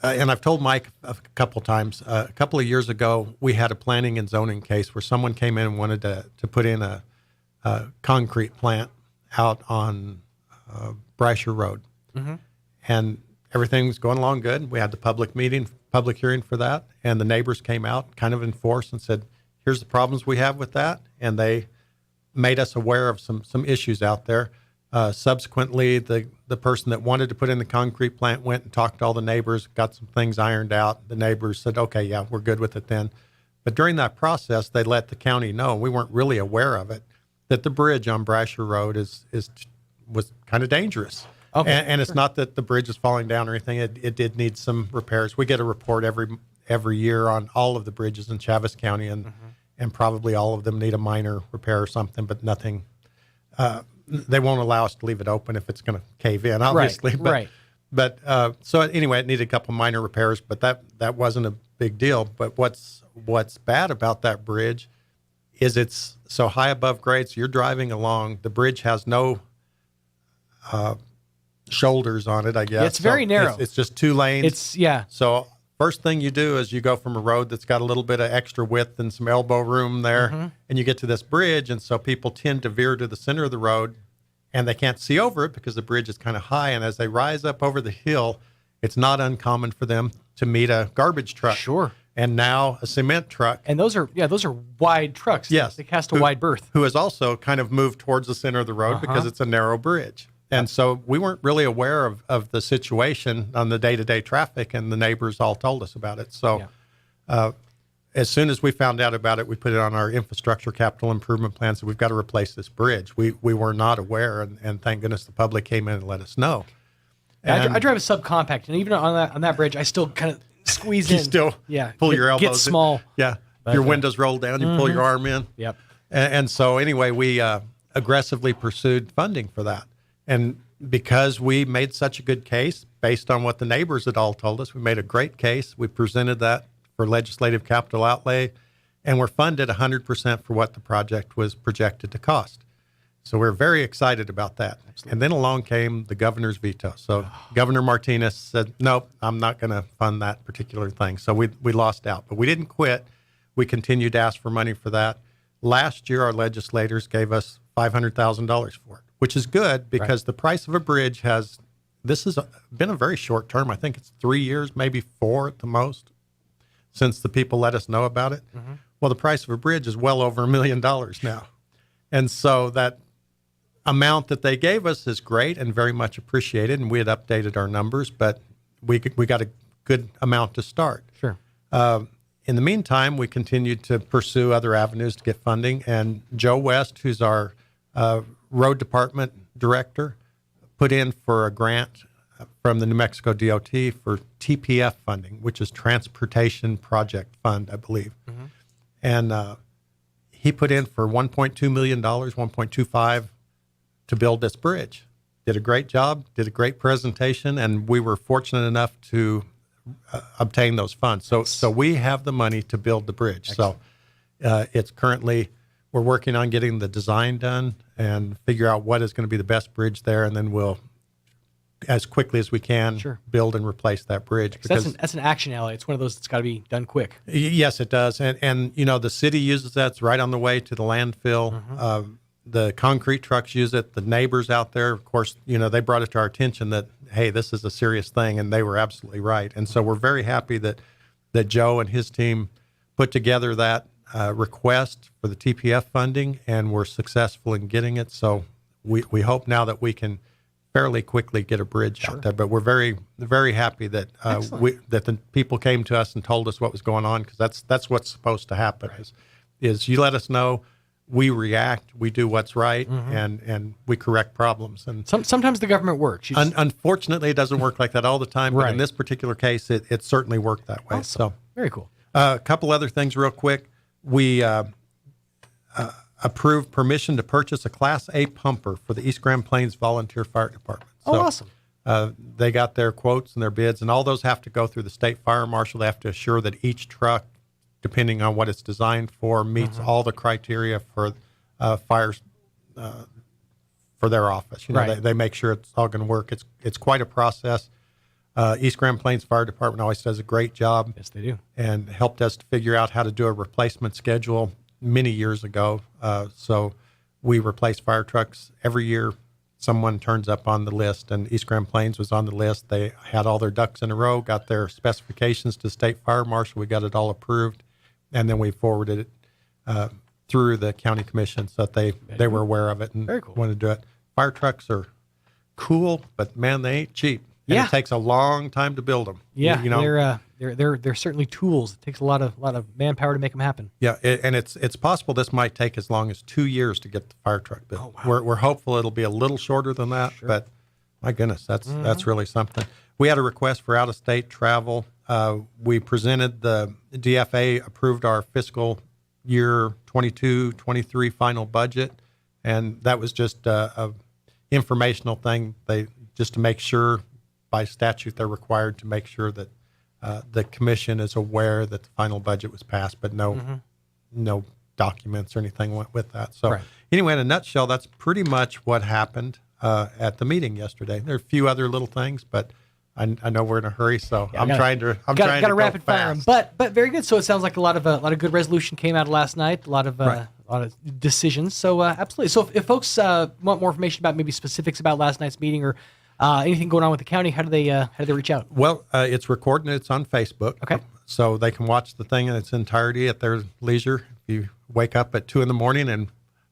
And I've told Mike a couple times. A couple of years ago, we had a planning and zoning case where someone came in and wanted to put in a concrete plant out on Brasher Road. Mm-hmm. And everything was going along good. We had the public hearing for that, and the neighbors came out kind of in force and said, here's the problems we have with that. And they made us aware of some issues out there. Subsequently, the person that wanted to put in the concrete plant went and talked to all the neighbors, got some things ironed out. The neighbors said, okay, yeah, we're good with it then. But during that process, they let the county know, we weren't really aware of it, that the bridge on Brasher Road was kind of dangerous. Okay, and it's not that the bridge is falling down or anything. It did need some repairs. We get a report every year on all of the bridges in Chaves County, and probably all of them need a minor repair or something, but nothing. They won't allow us to leave it open if it's going to cave in, obviously. Right. But so anyway, it needed a couple minor repairs, but that wasn't a big deal. But what's bad about that bridge is it's so high above grade. So you're driving along. The bridge has no shoulders on it, I guess. It's very narrow. It's just 2 lanes. So first thing you do is you go from a road that's got a little bit of extra width and some elbow room there, and you get to this bridge, and so people tend to veer to the center of the road, and they can't see over it because the bridge is kind of high, and as they rise up over the hill, it's not uncommon for them to meet a garbage truck. Sure. And now a cement truck. And those are wide trucks. Yes. They cast a wide berth. Who has also kind of moved towards the center of the road because it's a narrow bridge. And so we weren't really aware of the situation on the day-to-day traffic, and the neighbors all told us about it. So as soon as we found out about it, we put it on our infrastructure capital improvement plan. So we've got to replace this bridge. We were not aware, and thank goodness the public came in and let us know. And I drive a subcompact, and even on that bridge, I still kind of squeeze in. You still pull your elbows. Get small. Yeah. Your windows roll down. You pull your arm in. Yep. And so anyway, we aggressively pursued funding for that. And because we made such a good case based on what the neighbors had all told us, we made a great case. We presented that for legislative capital outlay, and we're funded 100% for what the project was projected to cost. So we're very excited about that. Absolutely. And then along came the governor's veto. So Governor Martinez said, nope, I'm not going to fund that particular thing. So we lost out. But we didn't quit. We continued to ask for money for that. Last year, our legislators gave us $500,000 for it, which is good because the price of a bridge this has been a very short term. I think it's 3 years, maybe 4 at the most, since the people let us know about it. Mm-hmm. Well, the price of a bridge is well over $1 million now. And so that amount that they gave us is great and very much appreciated. And we had updated our numbers, but we got a good amount to start. Sure. In the meantime, we continued to pursue other avenues to get funding. And Joe West, who's our road department director, put in for a grant from the New Mexico DOT for TPF funding, which is Transportation Project Fund, I believe. Mm-hmm. And he put in for $1.2 million, $1.25 to build this bridge. Did a great job, did a great presentation, and we were fortunate enough to obtain those funds. So we have the money to build the bridge. Excellent. So it's currently, we're working on getting the design done and figure out what is going to be the best bridge there, and then we'll, as quickly as we can, build and replace that bridge. Because that's an action alley. It's one of those that's got to be done quick. Yes, it does. And you know, the city uses that. It's right on the way to the landfill. Mm-hmm. The concrete trucks use it. The neighbors out there, of course, you know, they brought it to our attention that, hey, this is a serious thing, and they were absolutely right. And so we're very happy that Joe and his team put together that request for the TPF funding, and we're successful in getting it. So we hope now that we can fairly quickly get a bridge out there. But we're very, very happy that that the people came to us and told us what was going on, because that's what's supposed to happen. Right. Is you let us know, we react, we do what's right, and we correct problems. And sometimes the government works. Unfortunately, it doesn't work like that all the time. But in this particular case, it certainly worked that way. Awesome. So very cool. A couple other things real quick. We approved permission to purchase a Class A pumper for the East Grand Plains Volunteer Fire Department. So, awesome. They got their quotes and their bids, and all those have to go through the state fire marshal. They have to assure that each truck, depending on what it's designed for, meets all the criteria for fires for their office. You know, they make sure it's all going to work. It's quite a process. East Grand Plains Fire Department always does a great job. Yes, they do. And helped us to figure out how to do a replacement schedule many years ago. So we replace fire trucks every year. Someone turns up on the list, and East Grand Plains was on the list. They had all their ducks in a row, got their specifications to state fire marshal. We got it all approved, and then we forwarded it through the county commission so that they were aware of it and wanted to do it. Fire trucks are cool, but man, they ain't cheap. And it takes a long time to build them. Yeah, you know, they're certainly tools. It takes a lot of manpower to make them happen. Yeah, and it's possible this might take as long as 2 years to get the fire truck built. Oh, wow. We're hopeful it'll be a little shorter than that, but my goodness, that's really something. We had a request for out-of-state travel. We presented, the DFA approved our fiscal year 22-23 final budget, and that was just a informational thing. Just to make sure. By statute, they're required to make sure that the commission is aware that the final budget was passed, but no documents or anything went with that. So anyway, in a nutshell, that's pretty much what happened at the meeting yesterday. There are a few other little things, but I know we're in a hurry, so I'm trying to rapid fire them. But very good. So it sounds like a lot of good resolution came out last night. A lot of decisions. So absolutely. So if folks want more information about maybe specifics about last night's meeting or anything going on with the county, how do they reach out? Well, it's recorded and it's on Facebook. Okay. So they can watch the thing in its entirety at their leisure. If you wake up at 2 a.m. and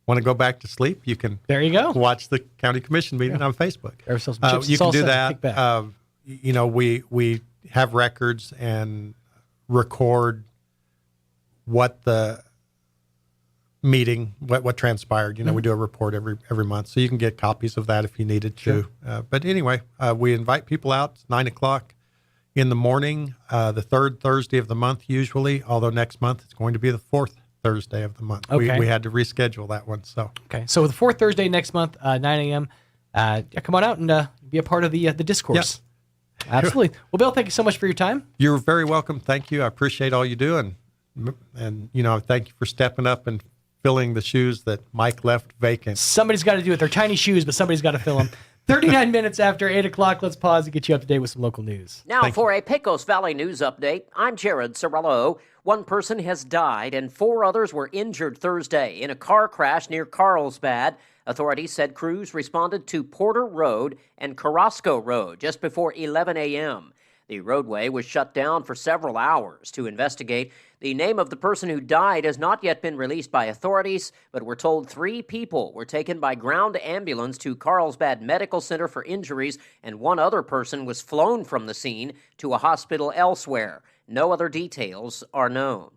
want to go back to sleep, you can watch the county commission meeting on Facebook. You can do that. You know, we have records and record what the meeting, what transpired. You know, we do a report every month, so you can get copies of that if you needed to. But anyway, we invite people out. It's 9:00 in the morning, the third Thursday of the month usually, although next month it's going to be the fourth Thursday of the month. Okay. We had to reschedule that one. So so the fourth Thursday next month, 9 a.m. Come on out and be a part of the discourse. Absolutely. Well, Bill, thank you so much for your time. You're very welcome. Thank you. I appreciate all you do, and you know, thank you for stepping up and filling the shoes that Mike left vacant. Somebody's got to do it. They're tiny shoes, but somebody's got to fill them. 39 minutes after 8 o'clock, let's pause and get you up to date with some local news. Now for a Pecos Valley news update, I'm Jared Cirillo. One person has died and 4 others were injured Thursday in a car crash near Carlsbad. Authorities said crews responded to Porter Road and Carrasco Road just before 11 a.m. The roadway was shut down for several hours to investigate. The name of the person who died has not yet been released by authorities, but we're told 3 people were taken by ground ambulance to Carlsbad Medical Center for injuries, and 1 other person was flown from the scene to a hospital elsewhere. No other details are known.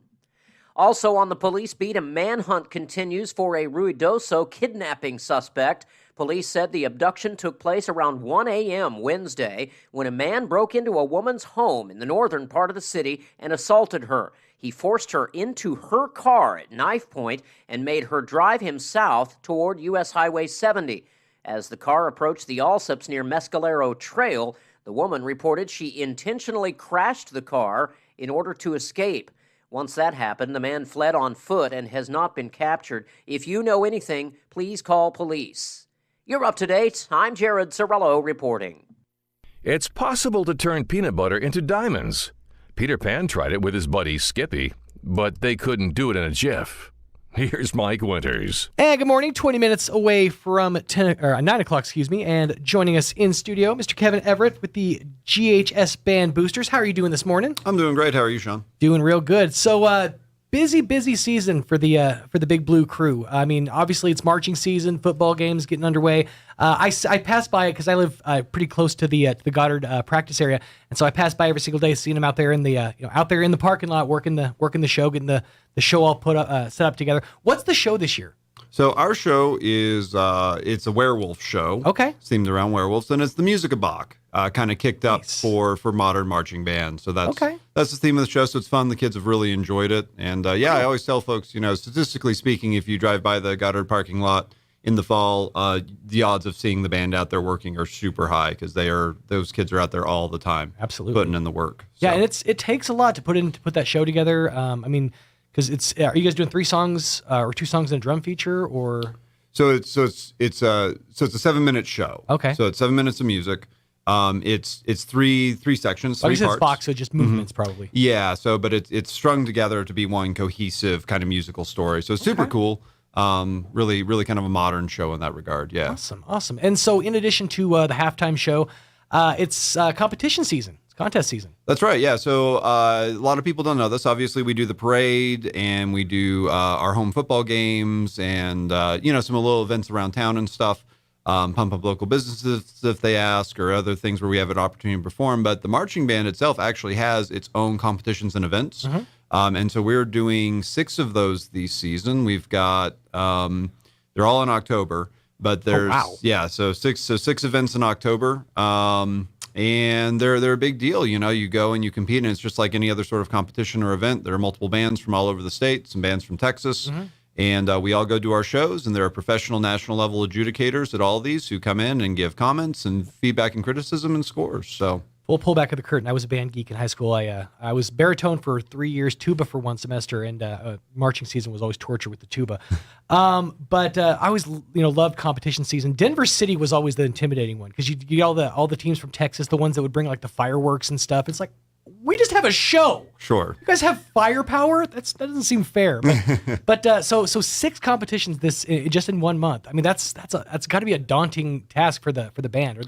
Also on the police beat, a manhunt continues for a Ruidoso kidnapping suspect. Police said the abduction took place around 1 a.m. Wednesday when a man broke into a woman's home in the northern part of the city and assaulted her. He forced her into her car at knife point and made her drive him south toward U.S. Highway 70. As the car approached the Allsups near Mescalero Trail, the woman reported she intentionally crashed the car in order to escape. Once that happened, the man fled on foot and has not been captured. If you know anything, please call police. You're up to date. I'm Jared Cirillo reporting. It's possible to turn peanut butter into diamonds. Peter Pan tried it with his buddy Skippy, but they couldn't do it in a jiff. Here's Mike Winters. And good morning, 20 minutes away from 9 o'clock, and joining us in studio, Mr. Kevin Everett with the GHS Band Boosters. How are you doing this morning? I'm doing great. How are you, Sean? Doing real good. So, busy season for the Big Blue crew. I mean, obviously it's marching season, football games getting underway. I passed by it because I live pretty close to the Goddard practice area, and so I pass by every single day, seeing them out there in the out there in the parking lot working the show, getting the show all set up together. What's the show this year? So our show is it's a werewolf show. Okay, it's themed around werewolves, and it's the Music of Bach, kind of kicked up for modern marching bands. So that's the theme of the show. So it's fun. The kids have really enjoyed it, and I always tell folks, statistically speaking, if you drive by the Goddard parking lot in the fall, the odds of seeing the band out there working are super high because those kids are out there all the time, absolutely putting in the work. Yeah, and it takes a lot to put that show together. Because are you guys doing 3 songs or 2 songs in a drum feature or? So it's a 7-minute show. Okay. So it's 7 minutes of music. It's three sections, 3 parts. It's Bach, so just movements probably. Yeah. But it's strung together to be one cohesive kind of musical story. So it's super cool. Really kind of a modern show in that regard. Yeah. Awesome. And so in addition to the halftime show, it's competition season. Contest season. That's right, yeah. So a lot of people don't know this. Obviously, we do the parade and we do our home football games and, some little events around town and stuff, pump up local businesses if they ask, or other things where we have an opportunity to perform. But the marching band itself actually has its own competitions and events. And so we're doing 6 of those this season. We've got, they're all in October, but there's, so 6 events in October. And they're a big deal. You go and you compete, and it's just like any other sort of competition or event. There are multiple bands from all over the state, some bands from Texas, and we all go do our shows, and there are professional national level adjudicators at all of these who come in and give comments and feedback and criticism and scores. So we'll pull back of the curtain. I was a band geek in high school. I was baritone for 3 years, tuba for 1 semester, and marching season was always torture with the tuba. But I always loved competition season. Denver City was always the intimidating one because you get all the teams from Texas, the ones that would bring like the fireworks and stuff. It's like, we just have a show. Sure. You guys have firepower? That doesn't seem fair. But so 6 competitions just in 1 month. I mean, that's got to be a daunting task for the band. Are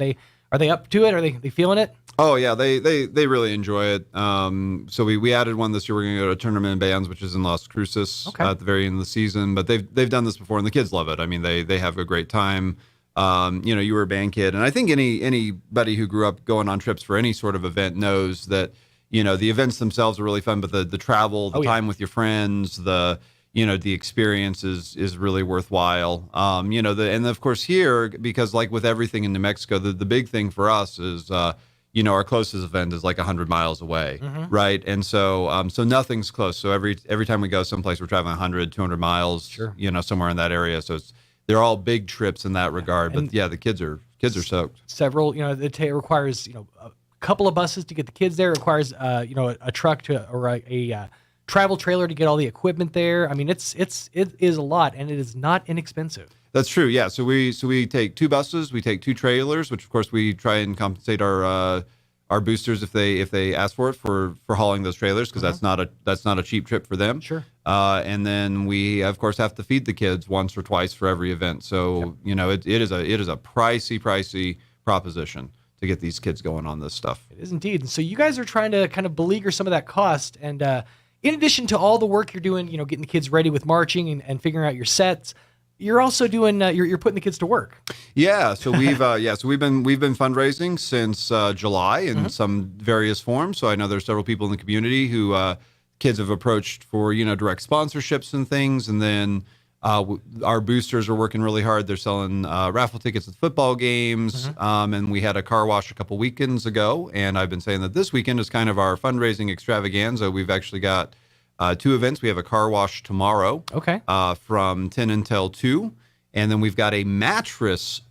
they up to it? Are they feeling it? Oh yeah, they really enjoy it. So we added one this year. We're going to go to Tournament of Bands, which is in Las Cruces at the very end of the season. But they've done this before, and the kids love it. I mean, they have a great time. You were a band kid, and I think anybody who grew up going on trips for any sort of event knows that the events themselves are really fun, but the travel, the time with your friends, the experience is really worthwhile. And of course here, because like with everything in New Mexico, the big thing for us is, our closest event is like 100 miles away, right? And so nothing's close. So every time we go someplace, we're traveling 100, 200 miles, somewhere in that area. So they're all big trips in that regard. But the kids are stoked. Several, it requires, a couple of buses to get the kids there. It requires, a truck or a travel trailer to get all the equipment there. I mean, it is a lot, and it is not inexpensive. That's true. Yeah. So we take 2 buses, we take 2 trailers, which of course we try and compensate our boosters if they ask for it for hauling those trailers, because that's not a cheap trip for them. Sure. And then we of course have to feed the kids once or twice for every event. So it is a pricey proposition to get these kids going on this stuff. It is indeed. So you guys are trying to kind of beleaguer some of that cost, and in addition to all the work you're doing, getting the kids ready with marching and figuring out your sets, you're also doing you're putting the kids to work. Yeah, so we've been fundraising since July in some various forms. So I know there's several people in the community who kids have approached for direct sponsorships and things, and then our boosters are working really hard. They're selling raffle tickets at football games, and we had a car wash a couple weekends ago, and I've been saying that this weekend is kind of our fundraising extravaganza. We've actually got 2 events. We have a car wash tomorrow, from 10 until 2, and then we've got a mattress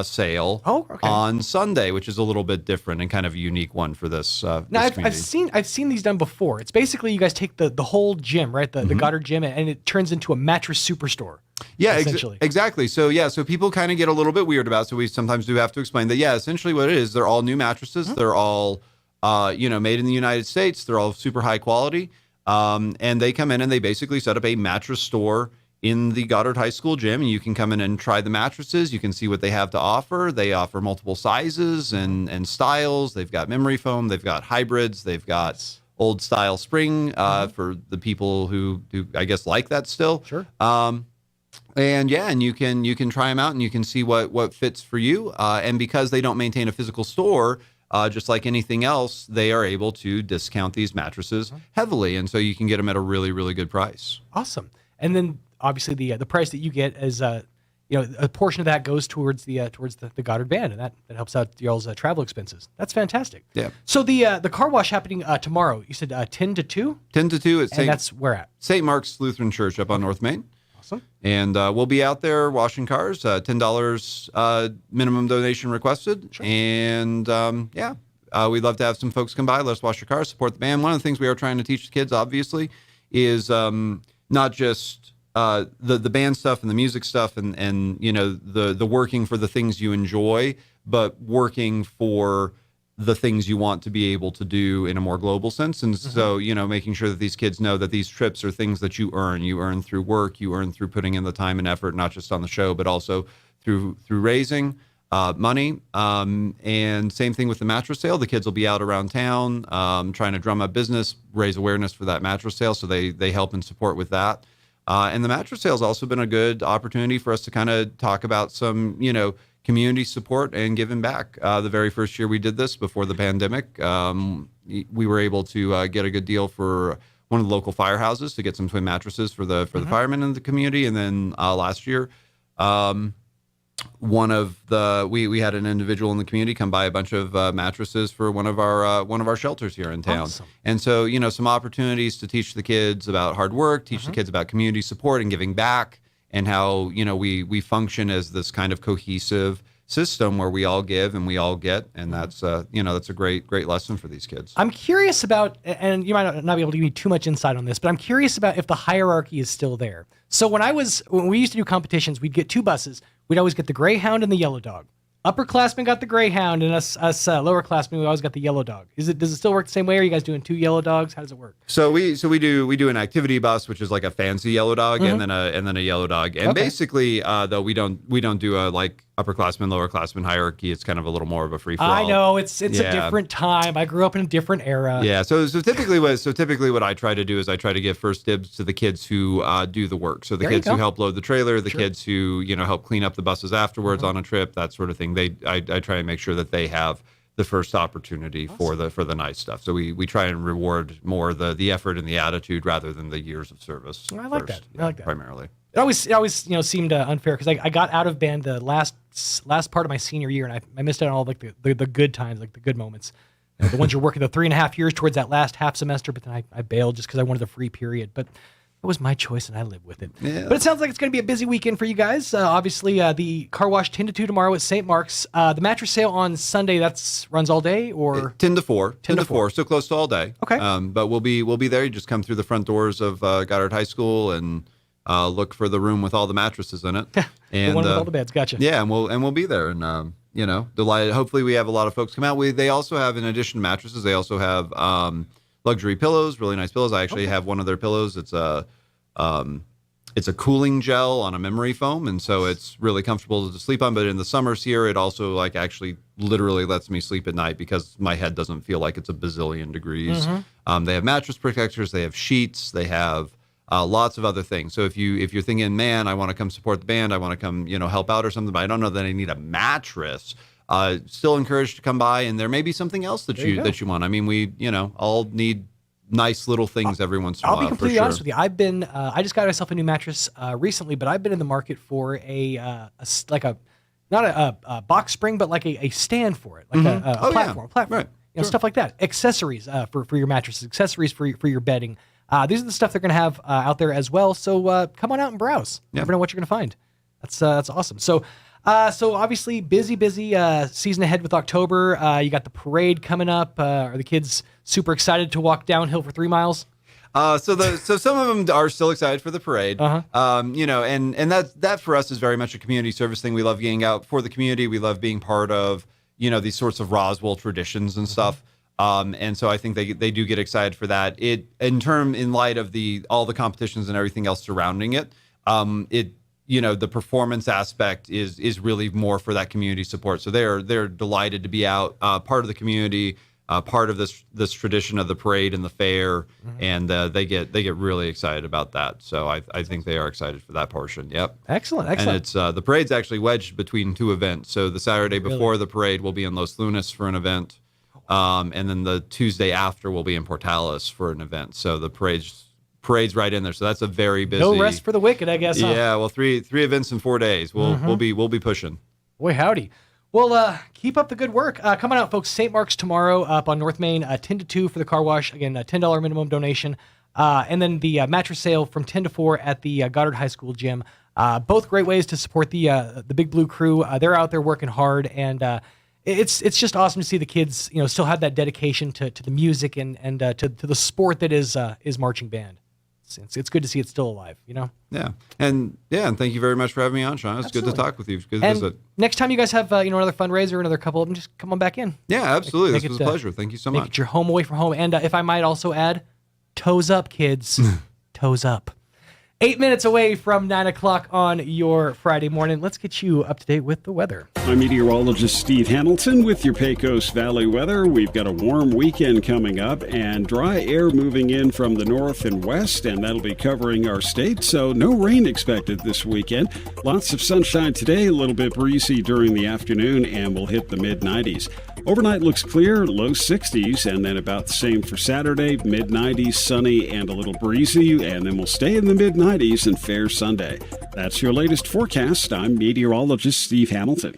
sale on Sunday, which is a little bit different and kind of a unique one for this. Now I've seen these done before. It's basically you guys take the whole gym, right, the Goddard gym, and it turns into a mattress superstore. Yeah, essentially. Exactly. So so people kind of get a little bit weird about it. So we sometimes do have to explain that. Yeah, essentially what it is, they're all new mattresses. They're all made in the United States. They're all super high quality. And they come in and they basically set up a mattress store in the Goddard High School gym, and you can come in and try the mattresses. You can see what they have to offer. They offer multiple sizes and styles. They've got memory foam. They've got hybrids. They've got old style spring for the people who I guess like that still. Sure. And you can try them out and you can see what fits for you. And because they don't maintain a physical store, just like anything else, they are able to discount these mattresses heavily, and so you can get them at a really, really good price. Awesome. And then obviously the price that you get is a portion of that goes towards the Goddard band, and that helps out y'all's travel expenses. That's fantastic. Yeah. So the car wash happening tomorrow. You said 10 to 2. 10 to 2 at that's where at? St. Mark's Lutheran Church up on North Main. Awesome. And we'll be out there washing cars. $10 minimum donation requested. Sure. And we'd love to have some folks come by. Let us wash your cars, support the band. One of the things we are trying to teach the kids, obviously, is not just the band stuff and the music stuff and the working for the things you enjoy, but working for the things you want to be able to do in a more global sense. And so, making sure that these kids know that these trips are things that you earn. You earn through work, you earn through putting in the time and effort, not just on the show, but also through raising money. And same thing with the mattress sale. The kids will be out around town trying to drum up business, raise awareness for that mattress sale. So they help and support with that. And the mattress sale has also been a good opportunity for us to kind of talk about some, community support and giving back. The very first year we did this before the pandemic, we were able to get a good deal for one of the local firehouses to get some twin mattresses for the firemen in the community. And then last year, we had an individual in the community come buy a bunch of mattresses for one of our shelters here in town. Awesome. And so, some opportunities to teach the kids about hard work, teach the kids about community support and giving back, and how, we function as this kind of cohesive system where we all give and we all get. And that's, that's a great lesson for these kids. I'm curious about, and you might not be able to give me too much insight on this, but I'm curious about if the hierarchy is still there. So when we used to do competitions, we'd get 2 buses. We'd always get the Greyhound and the Yellow Dog. Upperclassmen got the Greyhound, and us lowerclassmen, we always got the Yellow Dog. Does it still work the same way? Are you guys doing 2 Yellow Dogs? How does it work? So we do an activity bus, which is like a fancy Yellow Dog, and then a Yellow Dog. And basically, though we don't do a like upperclassmen, lowerclassmen hierarchy. It's kind of a little more of a free for all. I know it's a different time. I grew up in a different era. Yeah. So typically what I try to do is I try to give first dibs to the kids who do the work. So the kids who help load the trailer, the kids who help clean up the buses afterwards on a trip, that sort of thing. I try and make sure that they have the first opportunity for the nice stuff. So we try and reward more the effort and the attitude rather than the years of service. I like that. I like that. Primarily. It always seemed unfair because I got out of band the last part of my senior year, and I missed out on all like the good times, like the good moments, the ones you're working the 3.5 years towards that last half semester. But then I bailed just because I wanted the free period. But It was my choice, and I live with it. Yeah. But it sounds like it's going to be a busy weekend for you guys. Obviously, the car wash 10 to 2 tomorrow at St. Mark's. The mattress sale on Sunday, runs all day, or 10 to 4. 10 to 4. So close to all day. Okay. But we'll be there. You just come through the front doors of Goddard High School and look for the room with all the mattresses in it. And the one with all the beds. Gotcha. Yeah, and we'll be there, and delighted. Hopefully, we have a lot of folks come out. They also have, in addition to mattresses, they also have luxury pillows, really nice pillows. I actually have one of their pillows. It's a cooling gel on a memory foam, and so it's really comfortable to sleep on. But in the summers here, it also actually literally lets me sleep at night because my head doesn't feel like it's a bazillion degrees. Mm-hmm. They have mattress protectors, they have sheets, they have lots of other things. So if you're thinking, man, I want to come support the band, I want to come help out or something, but I don't know that I need a mattress. Still encouraged to come by, and there may be something else that you want. I mean, we all need nice little things every once in a while. I'll be completely honest with you. I've been I just got myself a new mattress recently, but I've been in the market for not a box spring, but like a stand for it, like a platform, right. Stuff like that. Accessories for your mattresses, accessories for your bedding. These are the stuff they're going to have out there as well. So come on out and browse. You never know what you're going to find. That's awesome. So obviously busy season ahead with October. You got the parade coming up. Are the kids super excited to walk downhill for 3 miles? So some of them are still excited for the parade. And that for us is very much a community service thing. We love getting out for the community. We love being part of, these sorts of Roswell traditions and stuff. And so I think they do get excited for that. In light of all the competitions and everything else surrounding it, the performance aspect is really more for that community support. So they're delighted to be out, part of the community, part of this tradition of the parade and the fair, and they get really excited about that. So I think they are excited for that portion. Yep. Excellent. And it's the parade's actually wedged between two events. So the Saturday before the parade will be in Los Lunas for an event, and then the Tuesday after will be in Portales for an event. So the parade's right in there. So that's a very busy. No rest for the wicked, I guess. Huh? Yeah. Well, three events in 4 days. We'll be pushing. Boy, howdy. Well, keep up the good work. Come on out, folks. St. Mark's tomorrow up on North Main, 10 to 2 for the car wash. Again, a $10 minimum donation. And then the mattress sale from 10 to 4 at the Goddard High School gym. Both great ways to support the Big Blue crew. They're out there working hard, and it's just awesome to see the kids, still have that dedication to the music and to the sport that is marching band. It's good to see it's still alive, Yeah. And thank you very much for having me on, Sean. It's good to talk with you. It's good to visit. Next time you guys have another fundraiser, another couple of them, just come on back in. Yeah, absolutely. This was a pleasure. Thank you so much. Make it your home away from home. And if I might also add, toes up, kids. Toes up. 8 minutes away from 9 o'clock on your Friday morning. Let's get you up to date with the weather. I'm meteorologist Steve Hamilton with your Pecos Valley weather. We've got a warm weekend coming up and dry air moving in from the north and west, and that'll be covering our state, so no rain expected this weekend. Lots of sunshine today, a little bit breezy during the afternoon, and we'll hit the mid-90s. Overnight looks clear, low 60s, and then about the same for Saturday, mid-90s, sunny and a little breezy, and then we'll stay in the mid-90s and fair Sunday. That's your latest forecast. I'm meteorologist Steve Hamilton.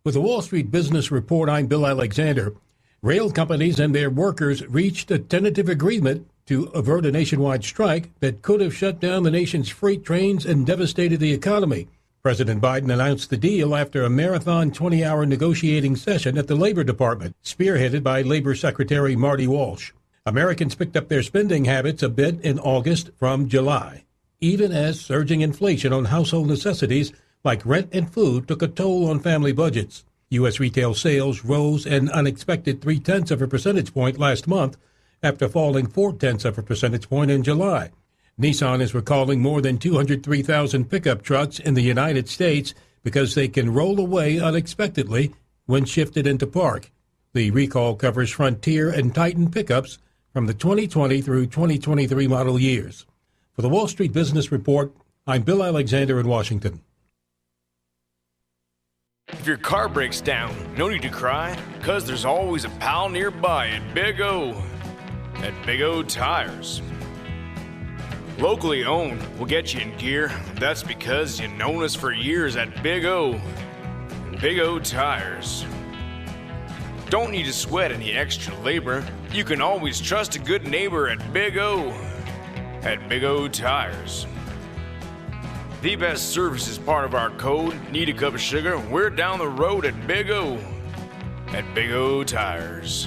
With the Wall Street Business Report, I'm Bill Alexander. Rail companies and their workers reached a tentative agreement to avert a nationwide strike that could have shut down the nation's freight trains and devastated the economy. President Biden announced the deal after a marathon 20-hour negotiating session at the Labor Department, spearheaded by Labor Secretary Marty Walsh. Americans picked up their spending habits a bit in August from July, even as surging inflation on household necessities like rent and food took a toll on family budgets. U.S. retail sales rose an unexpected 0.3 percentage point last month after falling 0.4 percentage point in July. Nissan is recalling more than 203,000 pickup trucks in the United States because they can roll away unexpectedly when shifted into park. The recall covers Frontier and Titan pickups from the 2020 through 2023 model years. For the Wall Street Business Report, I'm Bill Alexander in Washington. If your car breaks down, no need to cry, because there's always a pal nearby at Big O. At Big O Tires. Locally owned will get you in gear. That's because you've known us for years at Big O. Big O Tires. Don't need to sweat any extra labor. You can always trust a good neighbor at Big O. At Big O Tires. The best service is part of our code. Need a cup of sugar? We're down the road at Big O. At Big O Tires.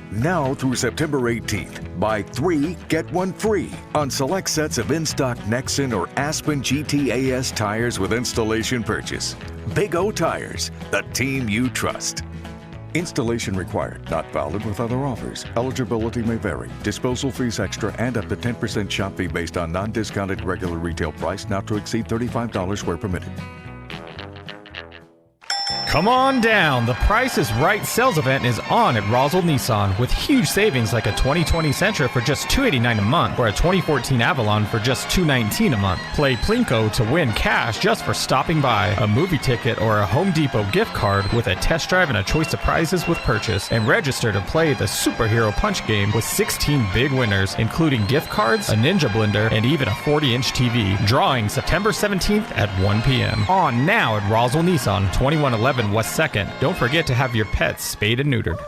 Now through September 18th, buy 3, get 1 free on select sets of in-stock Nexen or Aspen GTAS tires with installation purchase. Big O Tires, the team you trust. Installation required, not valid with other offers. Eligibility may vary. Disposal fees extra and up to 10% shop fee based on non-discounted regular retail price, not to exceed $35 where permitted. Come on down. The Price is Right sales event is on at Roswell Nissan with huge savings like a 2020 Sentra for just $289 a month or a 2014 Avalon for just $219 a month. Play Plinko to win cash just for stopping by, a movie ticket or a Home Depot gift card with a test drive and a choice of prizes with purchase, and register to play the Superhero Punch game with 16 big winners, including gift cards, a Ninja Blender, and even a 40-inch TV. Drawing September 17th at 1 p.m. On now at Roswell Nissan, 2111 West 2nd. Don't forget to have your pets spayed and neutered.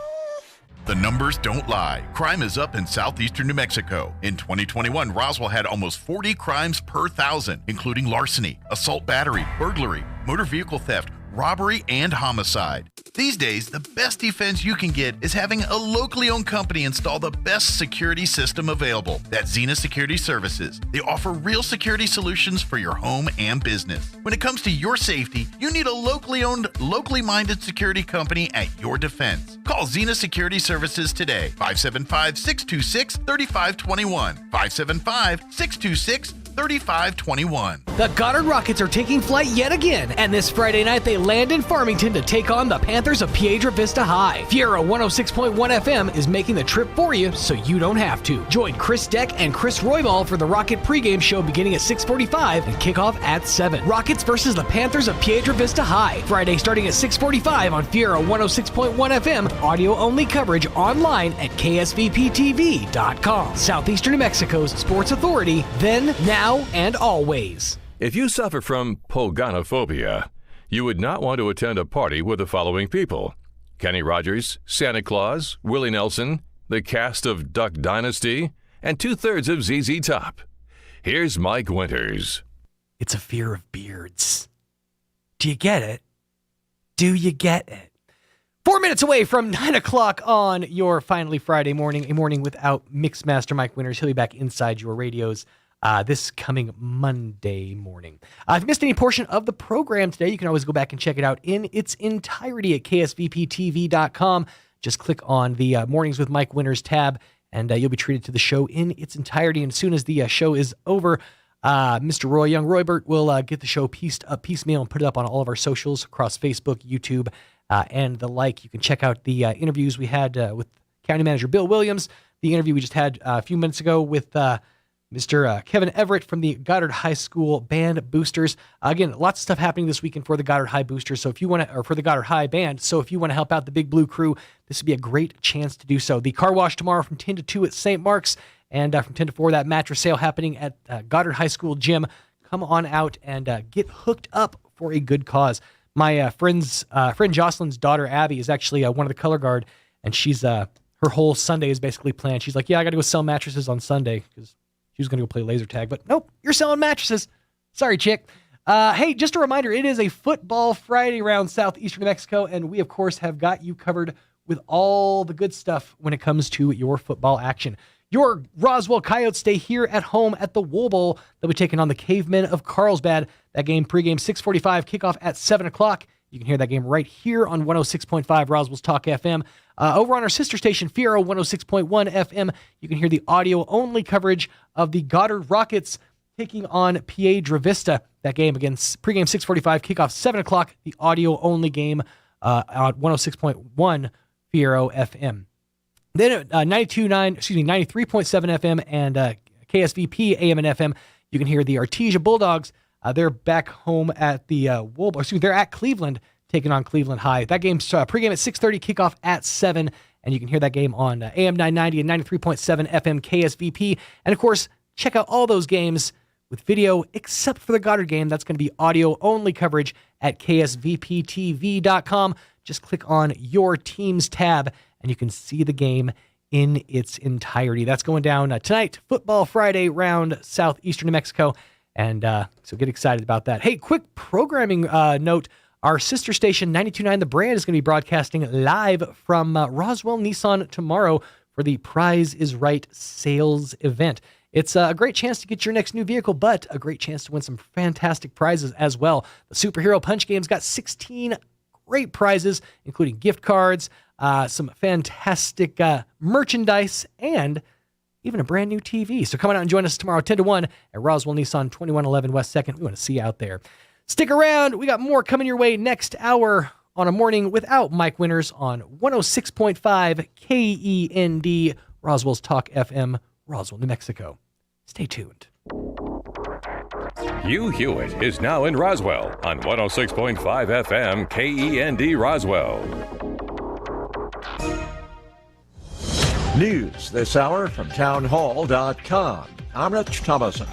The numbers don't lie. Crime is up in southeastern New Mexico. In 2021, Roswell had almost 40 crimes per 1,000, including larceny, assault battery, burglary, motor vehicle theft, robbery, and homicide. These days, the best defense you can get is having a locally owned company install the best security system available. That's Zenith Security Services. They offer real security solutions for your home and business. When it comes to your safety, you need a locally owned, locally minded security company at your defense. Call Zenith Security Services today. 575-626-3521. 575-626-3521. The Goddard Rockets are taking flight yet again, and this Friday night they land in Farmington to take on the Panthers of Piedra Vista High. Fiero 106.1 FM is making the trip for you so you don't have to. Join Chris Deck and Chris Roybal for the Rocket pregame show beginning at 6:45 and kickoff at 7. Rockets versus the Panthers of Piedra Vista High. Friday starting at 6:45 on Fiero 106.1 FM. Audio-only coverage online at ksvptv.com. Southeastern New Mexico's sports authority, then, now, and always. If you suffer from pulgonophobia, you would not want to attend a party with the following people: Kenny Rogers, Santa Claus, Willie Nelson, the cast of Duck Dynasty, and 2/3 of ZZ Top. Here's Mike Winters. It's a fear of beards. Do you get it? Do you get it? 4 minutes away from 9 o'clock on your finally Friday morning, a morning without Mixmaster Mike Winters. He'll be back inside your radios this coming Monday morning. If you missed any portion of the program today, you can always go back and check it out in its entirety at ksvptv.com. Just click on the Mornings with Mike Winters tab, and you'll be treated to the show in its entirety. And as soon as the show is over, Mr. Roy Young Roybert will get the show pieced up piecemeal and put it up on all of our socials across Facebook, YouTube, and the like. You can check out the interviews we had with County Manager Bill Williams, the interview we just had a few minutes ago with Mr. Kevin Everett from the Goddard High School Band Boosters. Again, lots of stuff happening this weekend for the Goddard High Boosters. So if you want to, or for the Goddard High Band, so if you want to help out the Big Blue Crew, this would be a great chance to do so. The car wash tomorrow from 10 to 2 at St. Mark's, and from 10 to 4, that mattress sale happening at Goddard High School Gym. Come on out and get hooked up for a good cause. My friend Jocelyn's daughter, Abby, is actually one of the color guard, and she's her whole Sunday is basically planned. She's like, yeah, I got to go sell mattresses on Sunday because she was going to go play laser tag, but nope, you're selling mattresses. Sorry, chick. Hey, just a reminder, it is a Football Friday around southeastern New Mexico, and we, of course, have got you covered with all the good stuff when it comes to your football action. Your Roswell Coyotes stay here at home at the Wool Bowl. They'll be taking on the Cavemen of Carlsbad. That game pregame 6:45, kickoff at 7 o'clock. You can hear that game right here on 106.5 Roswell's Talk FM. Over on our sister station, Fiero 106.1 FM, you can hear the audio-only coverage of the Goddard Rockets taking on Piedra Vista. That game, again, pregame 6:45, kickoff 7 o'clock, the audio-only game on 106.1 Fiero FM. Then at 93.7 FM and KSVP AM and FM, you can hear the Artesia Bulldogs. They're back home at the they're at Cleveland, taking on Cleveland High. That game's pregame at 6:30, kickoff at 7, and you can hear that game on AM 990 and 93.7 FM KSVP. And of course, check out all those games with video, except for the Goddard game. That's going to be audio-only coverage at ksvptv.com. Just click on your team's tab, and you can see the game in its entirety. That's going down tonight, Football Friday, round southeastern New Mexico, and so get excited about that. Hey, quick programming note. Our sister station, 92.9 The Brand, is going to be broadcasting live from Roswell Nissan tomorrow for the Prize is Right sales event. It's a great chance to get your next new vehicle, but a great chance to win some fantastic prizes as well. The Superhero Punch Game's got 16 great prizes, including gift cards, some fantastic merchandise, and even a brand new TV. So come on out and join us tomorrow, 10 to 1 at Roswell Nissan, 2111 West 2nd. We want to see you out there. Stick around. We got more coming your way next hour on a morning without Mike Winters on 106.5 KEND, Roswell's Talk FM, Roswell, New Mexico. Stay tuned. Hugh Hewitt is now in Roswell on 106.5 FM KEND Roswell. News this hour from townhall.com. I'm Rich Thomason.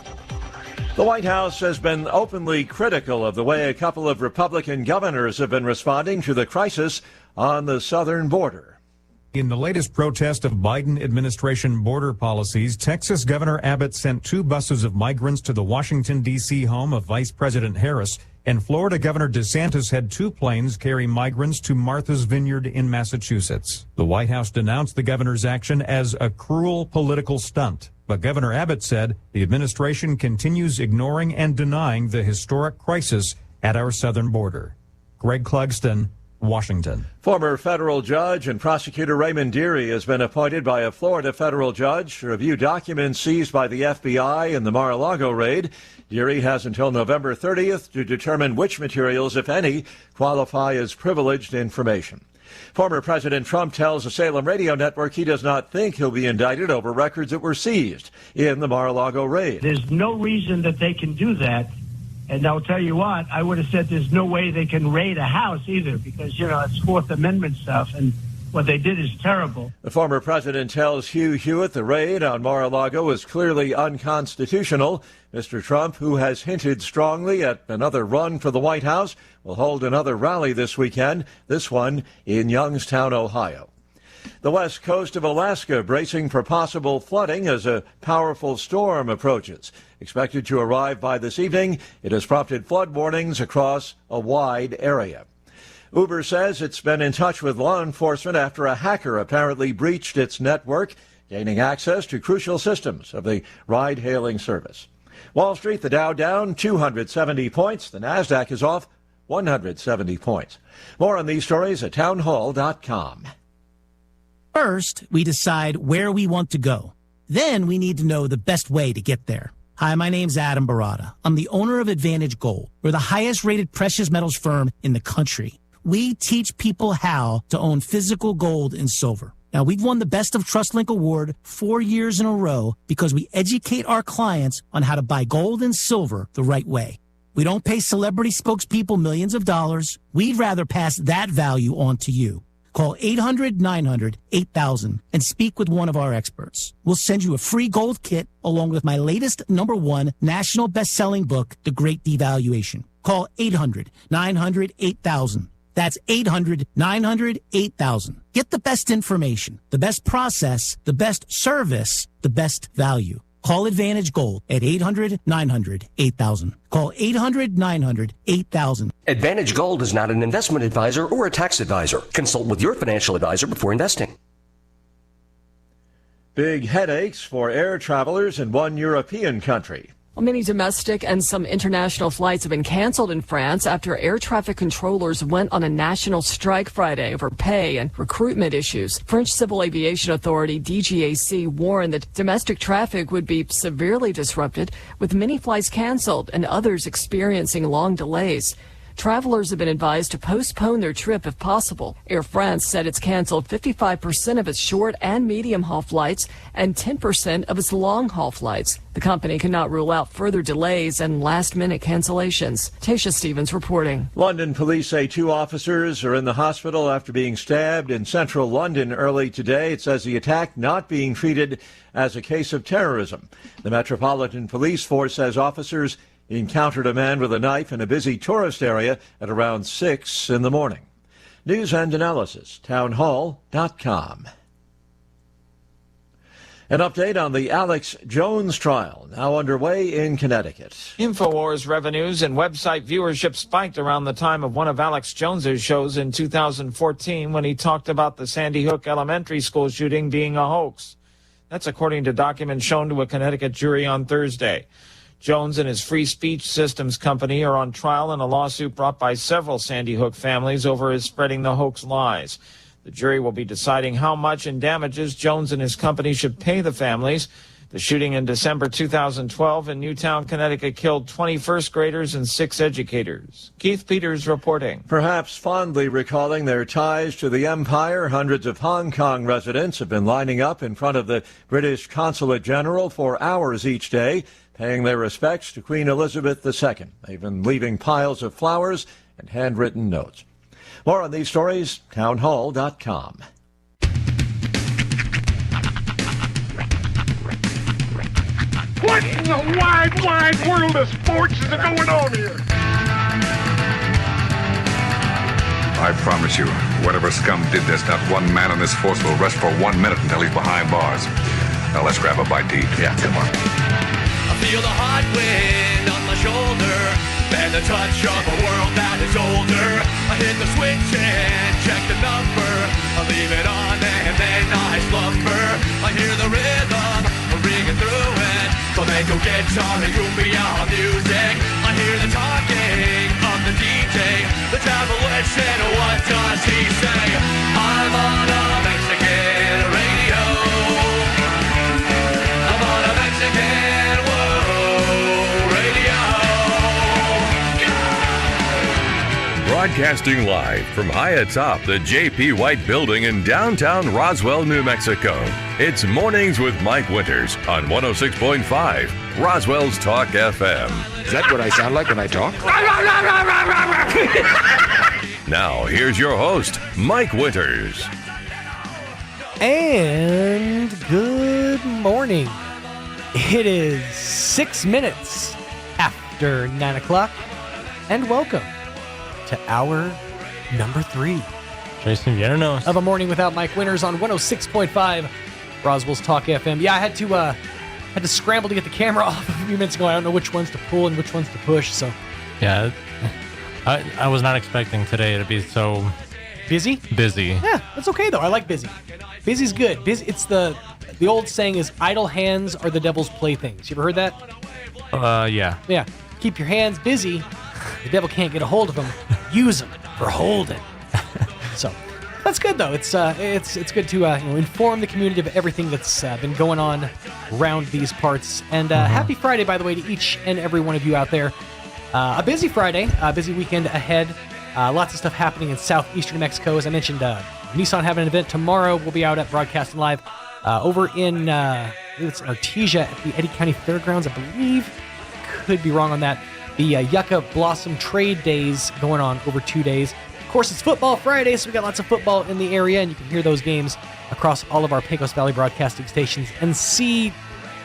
The White House has been openly critical of the way a couple of Republican governors have been responding to the crisis on the southern border. In the latest protest of Biden administration border policies, Texas Governor Abbott sent 2 buses of migrants to the Washington, D.C. home of Vice President Harris, and Florida Governor DeSantis had 2 planes carry migrants to Martha's Vineyard in Massachusetts. The White House denounced the governor's action as a cruel political stunt. But Governor Abbott said the administration continues ignoring and denying the historic crisis at our southern border. Greg Clugston, Washington. Former federal judge and prosecutor Raymond Deary has been appointed by a Florida federal judge to review documents seized by the FBI in the Mar-a-Lago raid. Deary has until November 30th to determine which materials, if any, qualify as privileged information. Former President Trump tells the Salem radio network he does not think he'll be indicted over records that were seized in the Mar-a-Lago raid. There's no reason that they can do that. And I'll tell you what, I would have said there's no way they can raid a house either because, it's Fourth Amendment stuff. And what they did is terrible. The former president tells Hugh Hewitt the raid on Mar-a-Lago was clearly unconstitutional. Mr. Trump, who has hinted strongly at another run for the White House, will hold another rally this weekend, this one in Youngstown, Ohio. The west coast of Alaska bracing for possible flooding as a powerful storm approaches. Expected to arrive by this evening, it has prompted flood warnings across a wide area. Uber says it's been in touch with law enforcement after a hacker apparently breached its network, gaining access to crucial systems of the ride-hailing service. Wall Street, the Dow down 270 points. The Nasdaq is off 170 points. More on these stories at townhall.com. First, we decide where we want to go. Then we need to know the best way to get there. Hi, my name's Adam Barada. I'm the owner of Advantage Gold. We're the highest rated precious metals firm in the country. We teach people how to own physical gold and silver. Now, we've won the Best of TrustLink Award 4 years in a row because we educate our clients on how to buy gold and silver the right way. We don't pay celebrity spokespeople millions of dollars. We'd rather pass that value on to you. Call 800-900-8000 and speak with one of our experts. We'll send you a free gold kit along with my latest #1 national best-selling book, The Great Devaluation. Call 800-900-8000. That's 800-900-8000. Get the best information, the best process, the best service, the best value. Call Advantage Gold at 800-900-8000. Call 800-900-8000. Advantage Gold is not an investment advisor or a tax advisor. Consult with your financial advisor before investing. Big headaches for air travelers in one European country. Well, many domestic and some international flights have been canceled in France after air traffic controllers went on a national strike Friday over pay and recruitment issues. French Civil Aviation Authority, DGAC, warned that domestic traffic would be severely disrupted, with many flights canceled and others experiencing long delays. Travelers have been advised to postpone their trip if possible. Air France said it's canceled 55% of its short and medium haul flights and 10% of its long haul flights. The company cannot rule out further delays and last-minute cancellations. Tasha Stevens reporting. London police say 2 officers are in the hospital after being stabbed in central London early today. It says the attack not being treated as a case of terrorism. The Metropolitan Police Force says officers encountered a man with a knife in a busy tourist area at around 6 in the morning. News and analysis, townhall.com. An update on the Alex Jones trial, now underway in Connecticut. InfoWars revenues and website viewership spiked around the time of one of Alex Jones's shows in 2014 when he talked about the Sandy Hook Elementary School shooting being a hoax. That's according to documents shown to a Connecticut jury on Thursday. Jones and his Free Speech Systems company are on trial in a lawsuit brought by several Sandy Hook families over his spreading the hoax lies. The jury will be deciding how much in damages Jones and his company should pay the families. The shooting in December 2012 in Newtown, Connecticut killed 20 first graders and 6 educators. Keith Peters reporting. Perhaps fondly recalling their ties to the empire, hundreds of Hong Kong residents have been lining up in front of the British Consulate General for hours each day, paying their respects to Queen Elizabeth II. They've been leaving piles of flowers and handwritten notes. More on these stories, townhall.com. What in the wide, wide world of sports is going on here? I promise you, whatever scum did this, not one man in this force will rest for 1 minute until he's behind bars. Now let's grab a bite to eat. Yeah, come on. I feel the hot wind on my shoulder and the touch of a world that is older. I hit the switch and check the number. I leave it on and then I slumber. I hear the rhythm ringing through it. Flamenco guitar and cumbia music. I hear the talking of the DJ. The Travelician, what does he say? I'm on a Mexican radio. I'm on a Mexican radio. Broadcasting live from high atop the J.P. White Building in downtown Roswell, New Mexico. It's Mornings with Mike Winters on 106.5 Roswell's Talk FM. Is that what I sound like when I talk? Now, here's your host, Mike Winters. And good morning. It is 6 minutes after 9 o'clock, and welcome to hour number 3. Jason Vienna of A Morning Without Mike Winters on 106.5 Roswell's Talk FM. Yeah, I had to scramble to get the camera off a few minutes ago. I don't know which ones to pull and which ones to push, so. Yeah, I was not expecting today to be so busy. Yeah, that's okay though. I like busy. Busy's good. Busy. It's the old saying is idle hands are the devil's playthings. You ever heard that? Yeah. Yeah. Keep your hands busy. The devil can't get a hold of them. Use them for holding. So that's good though. It's good to inform the community of everything that's been going on around these parts. And happy Friday, by the way, to each and every one of you out there. A busy Friday, a busy weekend ahead. Lots of stuff happening in southeastern New Mexico. As I mentioned, Nissan having an event tomorrow. We'll be out at Broadcasting Live over in it's Artesia at the Eddy County Fairgrounds, I believe. Could be wrong on that. The Yucca Blossom Trade Days going on over 2 days. Of course, it's Football Friday, so we got lots of football in the area, and you can hear those games across all of our Pecos Valley broadcasting stations and see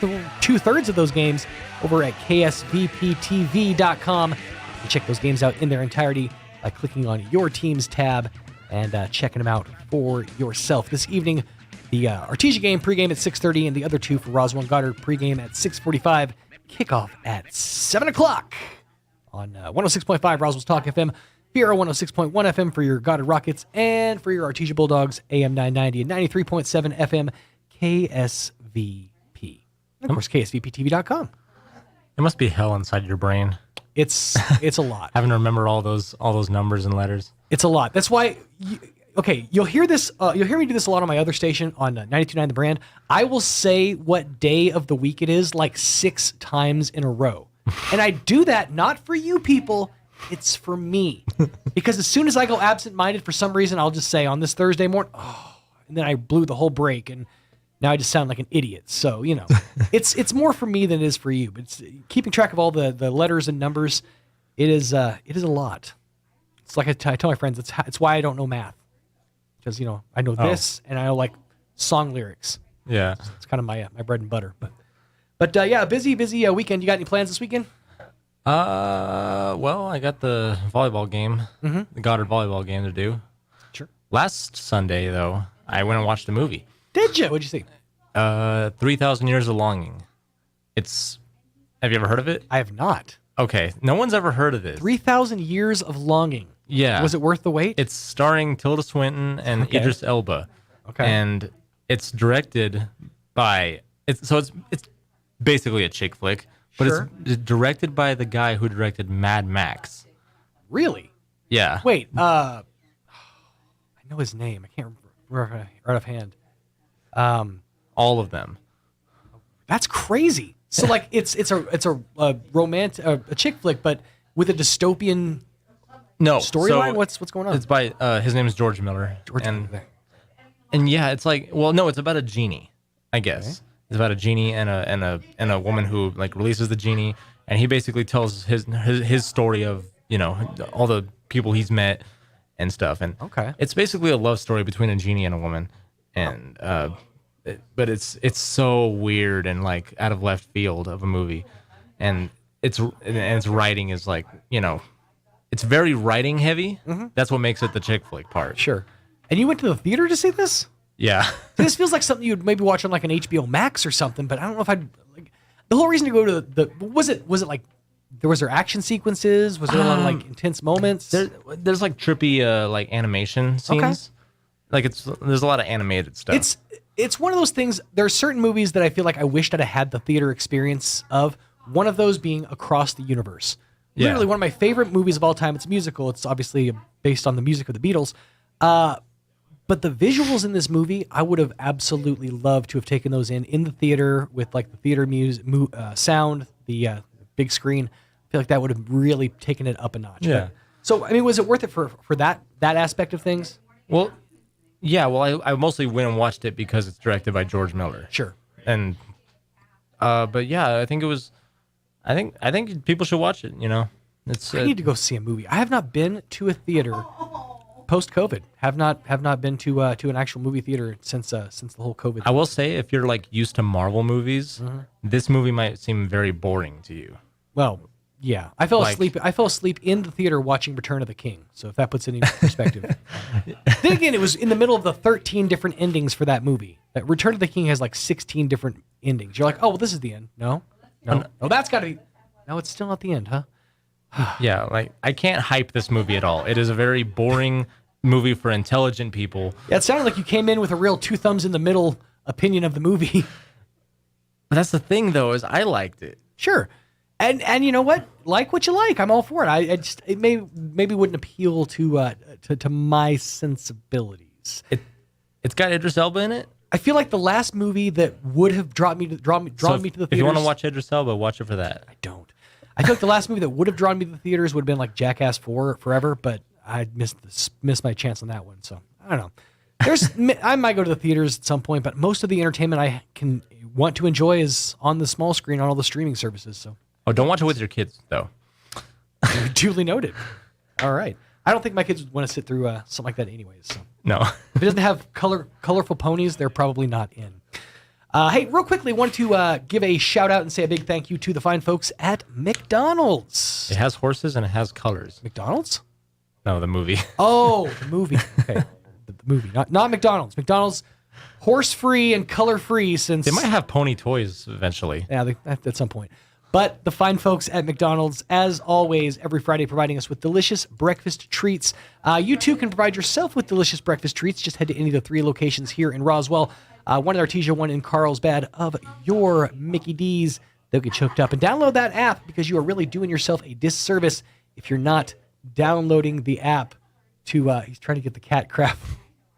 2/3 of those games over at ksvptv.com. You can check those games out in their entirety by clicking on your team's tab and checking them out for yourself. This evening, the Artesia game pregame at 6:30 and the other two for Roswell and Goddard pregame at 6:45. Kickoff at 7 o'clock on 106.5 Roswell's Talk FM, Bureau 106.1 FM for your Goddard Rockets, and for your Artesia Bulldogs, AM 990 and 93.7 FM, KSVP. And of course, KSVPTV.com. It must be hell inside your brain. It's a lot. Having to remember all those numbers and letters. It's a lot. That's why. You'll hear this. You'll hear me do this a lot on my other station on 92.9 The Brand. I will say what day of the week it is like 6 times in a row, and I do that not for you people. it's for me. Because as soon as I go absent-minded for some reason, I'll just say on this Thursday morning, and then I blew the whole break, and now I just sound like an idiot. So, it's more for me than it is for you. But it's, keeping track of all the letters and numbers, it is a lot. It's like I tell my friends, it's why I don't know math. Because, I know this, and I know, like, song lyrics. Yeah. It's kind of my bread and butter. But yeah, busy weekend. You got any plans this weekend? Well, I got the volleyball game, the Goddard volleyball game to do. Sure. Last Sunday, though, I went and watched a movie. Did you? What'd you see? 3,000 Years of Longing. Have you ever heard of it? I have not. Okay, no one's ever heard of this. 3,000 Years of Longing. Yeah. Was it worth the wait? It's starring Tilda Swinton and Idris Elba. Okay. And it's directed by it's basically a chick flick, but it's directed by the guy who directed Mad Max. Really? Yeah. Wait, I know his name. I can't remember right offhand. All of them. That's crazy. So like it's a romantic a chick flick, but with a dystopian storyline. So what's going on? It's by his name is George Miller. And yeah, it's like it's about a genie, I guess. Okay. It's about a genie and a woman who like releases the genie, and he basically tells his story of all the people he's met and stuff. And it's basically a love story between a genie and a woman, and but it's so weird and like out of left field of a movie, and its writing is like it's very writing heavy. That's what makes it the chick flick part. Sure. And you went to the theater to see this? Yeah. This feels like something you'd maybe watch on like an HBO Max or something, but I don't know if I'd like the whole reason to go to was it like was there action sequences? Was there a lot of like intense moments? There's like trippy like animation scenes. Like there's a lot of animated stuff. It's one of those things. There are certain movies that I feel like I wished I'd had the theater experience of. One of those being Across the Universe. Yeah. Literally one of my favorite movies of all time. It's a musical. It's obviously based on the music of the Beatles. But the visuals in this movie, I would have absolutely loved to have taken those in the theater with like the theater sound, the big screen. I feel like that would have really taken it up a notch. Yeah. So, I mean, was it worth it for that aspect of things? Well, yeah. Well, I mostly went and watched it because it's directed by George Miller. Sure. And, but yeah, I think it was. I think people should watch it. I need to go see a movie. I have not been to a theater post-COVID. Have not been to an actual movie theater since the whole COVID thing. I will say, if you're like used to Marvel movies, this movie might seem very boring to you. Well, yeah, I fell asleep in the theater watching Return of the King. So if that puts it in perspective. Then again, it was in the middle of the 13 different endings for that movie. That Return of the King has like 16 different endings. You're like, oh well, this is the end. No, that's got to be. No, it's still not the end, huh? Yeah, like I can't hype this movie at all. It is a very boring movie for intelligent people. Yeah, it sounded like you came in with a real two thumbs in the middle opinion of the movie. But that's the thing, though, is I liked it. Sure, and you know what? Like what you like. I'm all for it. It maybe wouldn't appeal to my sensibilities. It's got Idris Elba in it. I feel like the last movie that would have drawn me to the theaters. If you want to watch Idris Elba, watch it for that. I don't. I feel like the last movie that would have drawn me to the theaters would have been like Jackass 4 Forever, but I missed my chance on that one. So I don't know. I might go to the theaters at some point, but most of the entertainment I can want to enjoy is on the small screen on all the streaming services. So don't watch it with your kids though. Duly noted. All right. I don't think my kids would want to sit through something like that anyways. So. No. If it doesn't have colorful ponies, they're probably not in. Hey, real quickly, want to give a shout out and say a big thank you to the fine folks at McDonald's. It has horses and it has colors. McDonald's? No, the movie. Oh, the movie. Okay, the movie, not McDonald's. McDonald's, horse-free and color-free since... They might have pony toys eventually. Yeah, at some point. But the fine folks at McDonald's, as always, every Friday providing us with delicious breakfast treats. You too can provide yourself with delicious breakfast treats. Just head to any of the 3 locations here in Roswell. One in Artesia, one in Carlsbad of your Mickey D's. They'll get choked up. And download that app because you are really doing yourself a disservice if you're not downloading the app to... he's trying to get the cat crap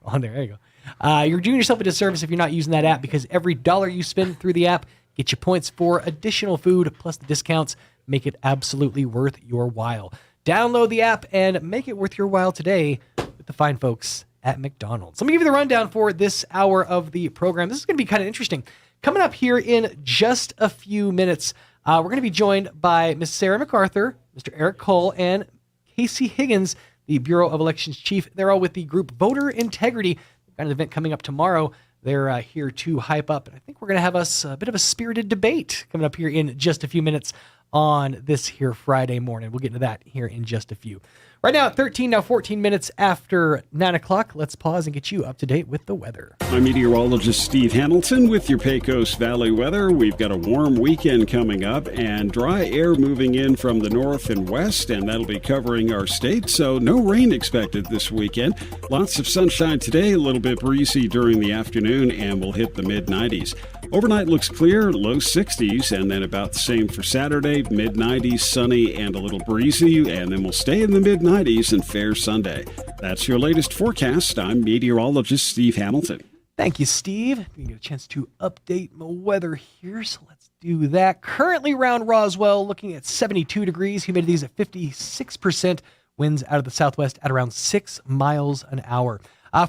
on there. There you go. You're doing yourself a disservice if you're not using that app because every dollar you spend through the app get you points for additional food, plus the discounts make it absolutely worth your while. Download the app and make it worth your while today with the fine folks at McDonald's. Let me give you the rundown for this hour of the program. This is going to be kind of interesting. Coming up here in just a few minutes, we're going to be joined by Miss Sarah MacArthur, Mr. Eric Cole, and Casey Higgins, the Bureau of Elections Chief. They're all with the group Voter Integrity. We've got an event coming up tomorrow. They're here to hype up, and I think we're going to have us a bit of a spirited debate coming up here in just a few minutes on this here Friday morning. We'll get into that here in just a few. Right now at 14 minutes after 9 o'clock, let's pause and get you up to date with the weather. I'm meteorologist Steve Hamilton with your Pecos Valley weather. We've got a warm weekend coming up and dry air moving in from the north and west, and that'll be covering our state, so no rain expected this weekend. Lots of sunshine today, a little bit breezy during the afternoon, and we'll hit the mid-90s. Overnight looks clear, low 60s, and then about the same for Saturday, mid-90s, sunny and a little breezy, and then we'll stay in the mid-90s and fair Sunday. That's your latest forecast. I'm meteorologist Steve Hamilton. Thank you, Steve. We get a chance to update my weather here, so let's do that. Currently around Roswell, looking at 72 degrees, humidity's at 56%, winds out of the southwest at around 6 miles an hour.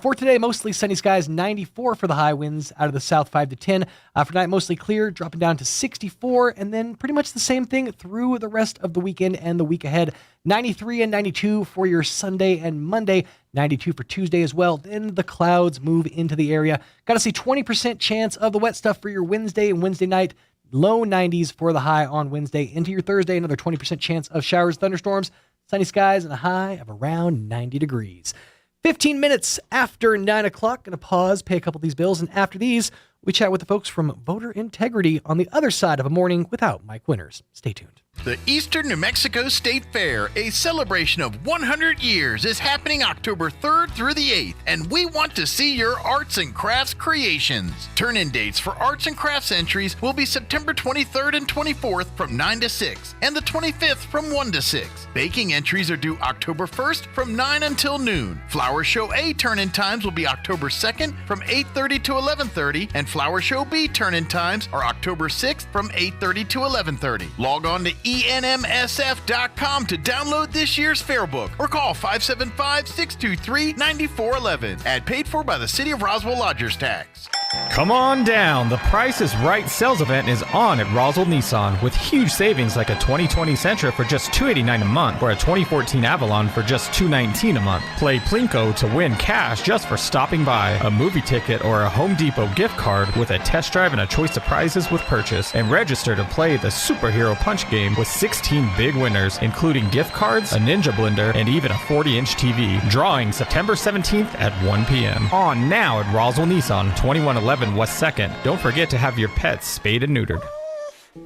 For today, mostly sunny skies, 94 for the high, winds out of the south 5 to 10. For tonight, mostly clear, dropping down to 64, and then pretty much the same thing through the rest of the weekend and the week ahead. 93 and 92 for your Sunday and Monday, 92 for Tuesday as well. Then the clouds move into the area. Got to see 20% chance of the wet stuff for your Wednesday and Wednesday night. Low 90s for the high on Wednesday. Into your Thursday, another 20% chance of showers, thunderstorms, sunny skies, and a high of around 90 degrees. 15 minutes after 9 o'clock, going to pause, pay a couple of these bills, and after these, we chat with the folks from Voter Integrity on the other side of a morning without Mike Winters. Stay tuned. The Eastern New Mexico State Fair, a celebration of 100 years, is happening October 3rd through the 8th, and we want to see your arts and crafts creations. Turn-in dates for arts and crafts entries will be September 23rd and 24th from 9 to 6, and the 25th from 1 to 6. Baking entries are due October 1st from 9 until noon. Flower Show A turn-in times will be October 2nd from 8:30 to 11:30, and Flower Show B turn-in times are October 6th from 8:30 to 11:30. Log on to enmsf.com to download this year's fair book or call 575-623-9411. Ad paid for by the City of Roswell Lodgers Tax. Come on down. The Price is Right sales event is on at Roswell Nissan with huge savings like a 2020 Sentra for just $289 a month or a 2014 Avalon for just $219 a month. Play Plinko to win cash just for stopping by, a movie ticket or a Home Depot gift card with a test drive and a choice of prizes with purchase, and register to play the Superhero Punch game with 16 big winners, including gift cards, a Ninja Blender, and even a 40-inch TV. Drawing September 17th at 1 p.m. On now at Roswell Nissan, 2111 West 2nd. Don't forget to have your pets spayed and neutered.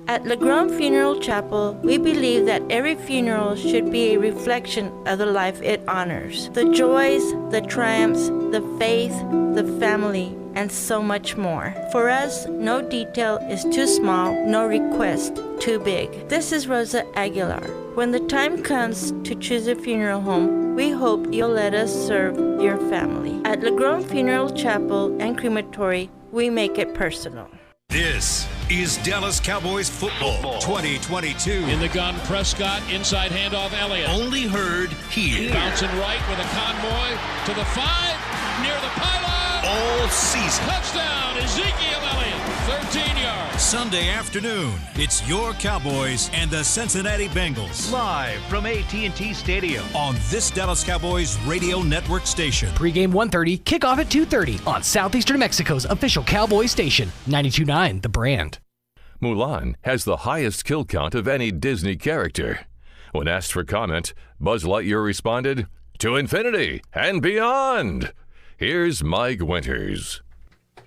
At LeGrand Funeral Chapel, we believe that every funeral should be a reflection of the life it honors. The joys, the triumphs, the faith, the family, and so much more. For us, no detail is too small, no request too big. This is Rosa Aguilar. When the time comes to choose a funeral home, we hope you'll let us serve your family. At LeGrand Funeral Chapel and Crematory, we make it personal. This is Dallas Cowboys football 2022. In the gun, Prescott, inside handoff, Elliott. Only heard here. Bouncing right with a Convoy to the 5, near the pylon. All season. Touchdown, Ezekiel Elliott, 13 yards. Sunday afternoon, it's your Cowboys and the Cincinnati Bengals. Live from AT&T Stadium. On this Dallas Cowboys radio network station. Pre-game 1:30, kickoff at 2:30 on Southeastern New Mexico's official Cowboy station, 92.9 The Brand. Mulan has the highest kill count of any Disney character. When asked for comment, Buzz Lightyear responded, "To infinity and beyond." Here's Mike Winters.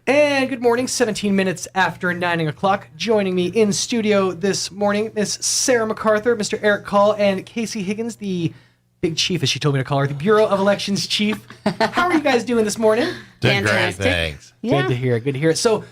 And good morning, 17 minutes after 9 o'clock. Joining me in studio this morning, Miss Sarah MacArthur, Mr. Eric Call, and Casey Higgins, the big chief, as she told me to call her, the Bureau of Elections chief. How are you guys doing this morning? Doing great, thanks. Good to hear it, good to hear it. So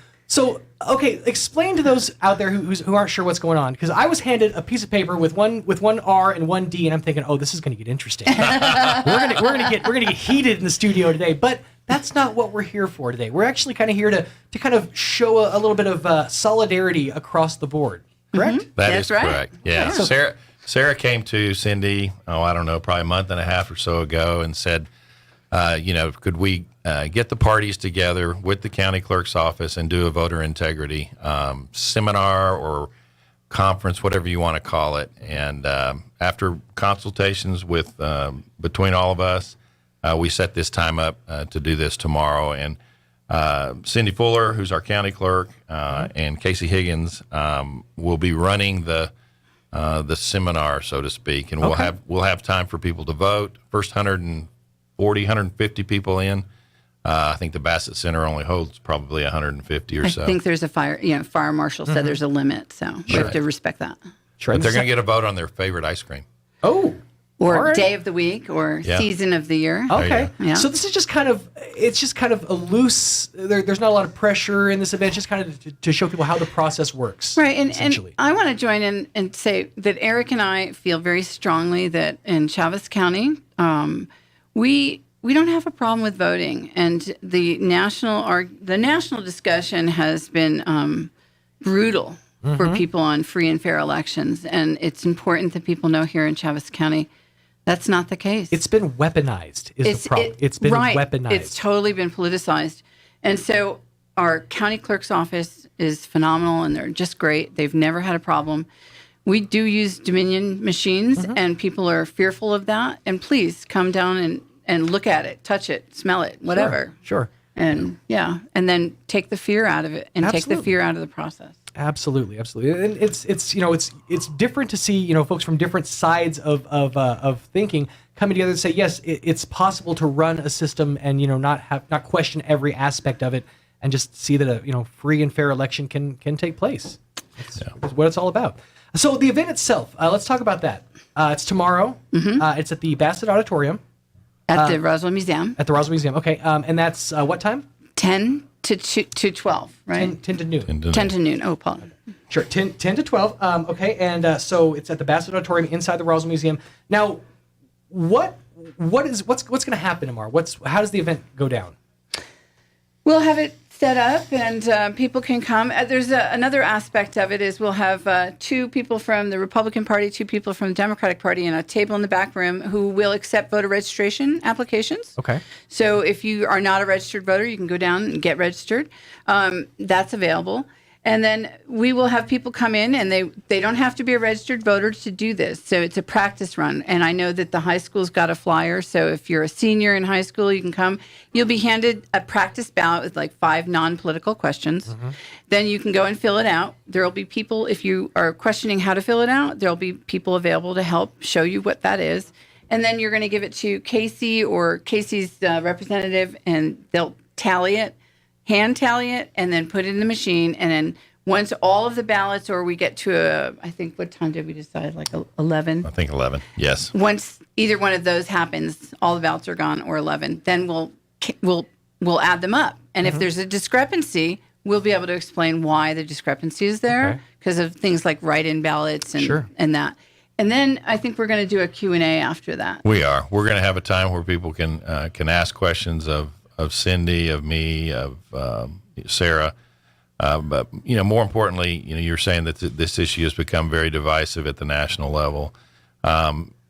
okay, explain to those out there who aren't sure what's going on, because I was handed a piece of paper with one R and one D, and I'm thinking, oh, this is going to get interesting. we're gonna get heated in the studio today, but that's not what we're here for today. We're actually kind of here to kind of show a little bit of solidarity across the board. Correct? That is correct. Yeah. So, Sarah came to Cindy, I don't know, probably a month and a half or so ago and said, could we get the parties together with the county clerk's office and do a voter integrity seminar or conference, whatever you want to call it. And after consultations with between all of us, we set this time up to do this tomorrow. And Cindy Fuller, who's our county clerk, and Casey Higgins will be running the seminar, so to speak. And we'll have time for people to vote. First 150 people in. I think the Bassett Center only holds probably 150 or so. I think there's a fire marshal said there's a limit, so we have to respect that. Sure. But they're going to get a vote on their favorite ice cream. Oh. Or day of the week or season of the year. Okay. Yeah. So this is just kind of a loose, there's not a lot of pressure in this event, just kind of to show people how the process works. Right. And I want to join in and say that Eric and I feel very strongly that in Chaves County, we don't have a problem with voting, and the national discussion has been brutal for people on free and fair elections, and it's important that people know here in Chaves County that's not the case. It's been weaponized. Is the problem? It's been weaponized. It's totally been politicized, and so our county clerk's office is phenomenal, and they're just great. They've never had a problem. We do use Dominion machines, and people are fearful of that. And please come down and look at it, touch it, smell it, whatever. Sure. And and then take the fear out of it and take the fear out of the process. Absolutely. And it's different to see folks from different sides of thinking coming together and say yes, it's possible to run a system and not question every aspect of it and just see that a free and fair election can take place. That's what it's all about. So the event itself, let's talk about that. It's tomorrow. It's at the Bassett Auditorium. At the Roswell Museum. At the Roswell Museum. Okay. And that's what time? 10 to 12, right? 10 to noon. 10 to noon. Oh, Paul. Sure. 10 to 12. Okay. And so it's at the Bassett Auditorium inside the Roswell Museum. Now, what's going to happen tomorrow? How does the event go down? We'll have it set up and people can come. There's another aspect of it is we'll have 2 people from the Republican Party, 2 people from the Democratic Party, and a table in the back room who will accept voter registration applications. Okay. So if you are not a registered voter, you can go down and get registered. That's available. And then we will have people come in, and they don't have to be a registered voter to do this. So it's a practice run. And I know that the high school's got a flyer. So if you're a senior in high school, you can come. You'll be handed a practice ballot with like 5 non-political questions. Then you can go and fill it out. There will be people, if you are questioning how to fill it out, there'll be people available to help show you what that is. And then you're going to give it to Casey or Casey's representative, and they'll tally it. Hand tally it, and then put it in the machine. And then once all of the ballots, or we get to I think, what time did we decide? Like 11? I think 11, yes. Once either one of those happens, all the ballots are gone, or 11, then we'll add them up. And if there's a discrepancy, we'll be able to explain why the discrepancy is there because of things like write-in ballots and that. And then I think we're going to do a Q&A after that. We are. We're going to have a time where people can ask questions of Cindy, of me, of Sarah, but more importantly, you're saying that this issue has become very divisive at the national level.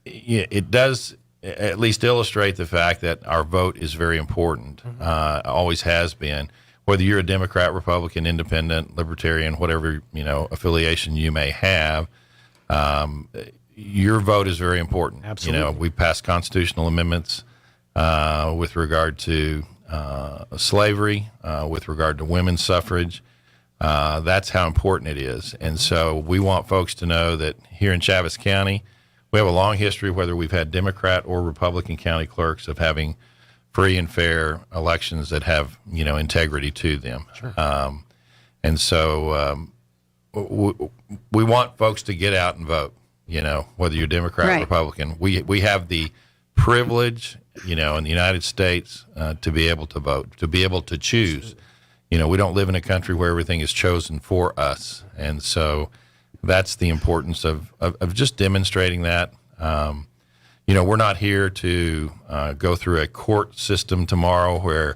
It does at least illustrate the fact that our vote is very important. Always has been. Whether you're a Democrat, Republican, Independent, Libertarian, whatever affiliation you may have, your vote is very important. Absolutely. We passed constitutional amendments with regard to slavery, with regard to women's suffrage. That's how important it is. And so we want folks to know that here in Chaves County, we have a long history, whether we've had Democrat or Republican county clerks, of having free and fair elections that have, integrity to them. Sure. And so we want folks to get out and vote, whether you're Democrat or Republican. We have the privilege, in the United States to be able to vote, to be able to choose. We don't live in a country where everything is chosen for us. And so that's the importance of just demonstrating that. We're not here to go through a court system tomorrow where,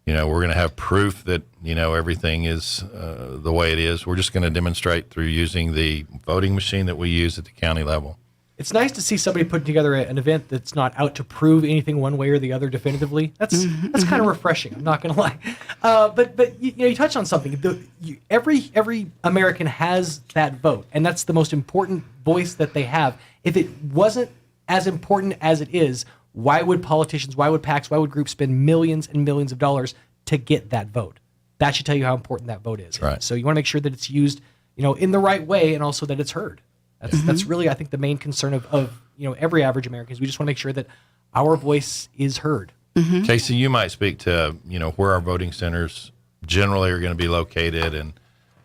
we're going to have proof that, everything is the way it is. We're just going to demonstrate through using the voting machine that we use at the county level. it's nice to see somebody put together an event that's not out to prove anything one way or the other definitively. That's kind of refreshing. I'm not going to lie. But you touched on something. Every American has that vote, and that's the most important voice that they have. If it wasn't as important as it is, why would politicians, why would PACs, why would groups spend millions and millions of dollars to get that vote? That should tell you how important that vote is. Right. So you want to make sure that it's used, in the right way, and also that it's heard. That's really, I think, the main concern of every average American is we just want to make sure that our voice is heard. Casey, you might speak to where our voting centers generally are going to be located, and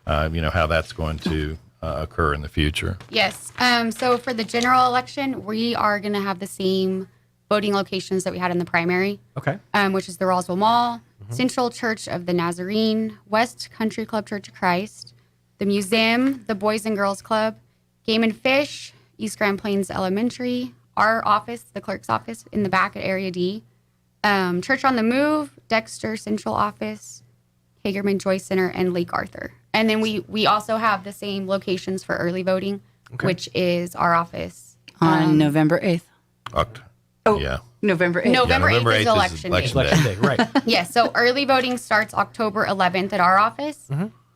how that's going to occur in the future. Yes. So for the general election, we are going to have the same voting locations that we had in the primary. Okay. Which is the Roswell Mall, Central Church of the Nazarene, West Country Club Church of Christ, the museum, the Boys and Girls Club, Game and Fish, East Grand Plains Elementary, our office, the clerk's office in the back at Area D, Church on the Move, Dexter Central Office, Hagerman Joy Center, and Lake Arthur. And then we also have the same locations for early voting, which is our office. On November 8th. Yeah. November 8th. November 8th is election day. Election day, right. Yeah, so early voting starts October 11th at our office.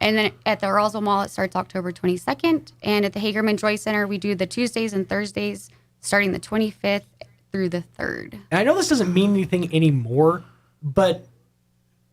And then at the Roswell Mall, it starts October 22nd. And at the Hagerman Joy Center, we do the Tuesdays and Thursdays starting the 25th through the 3rd. And I know this doesn't mean anything anymore, but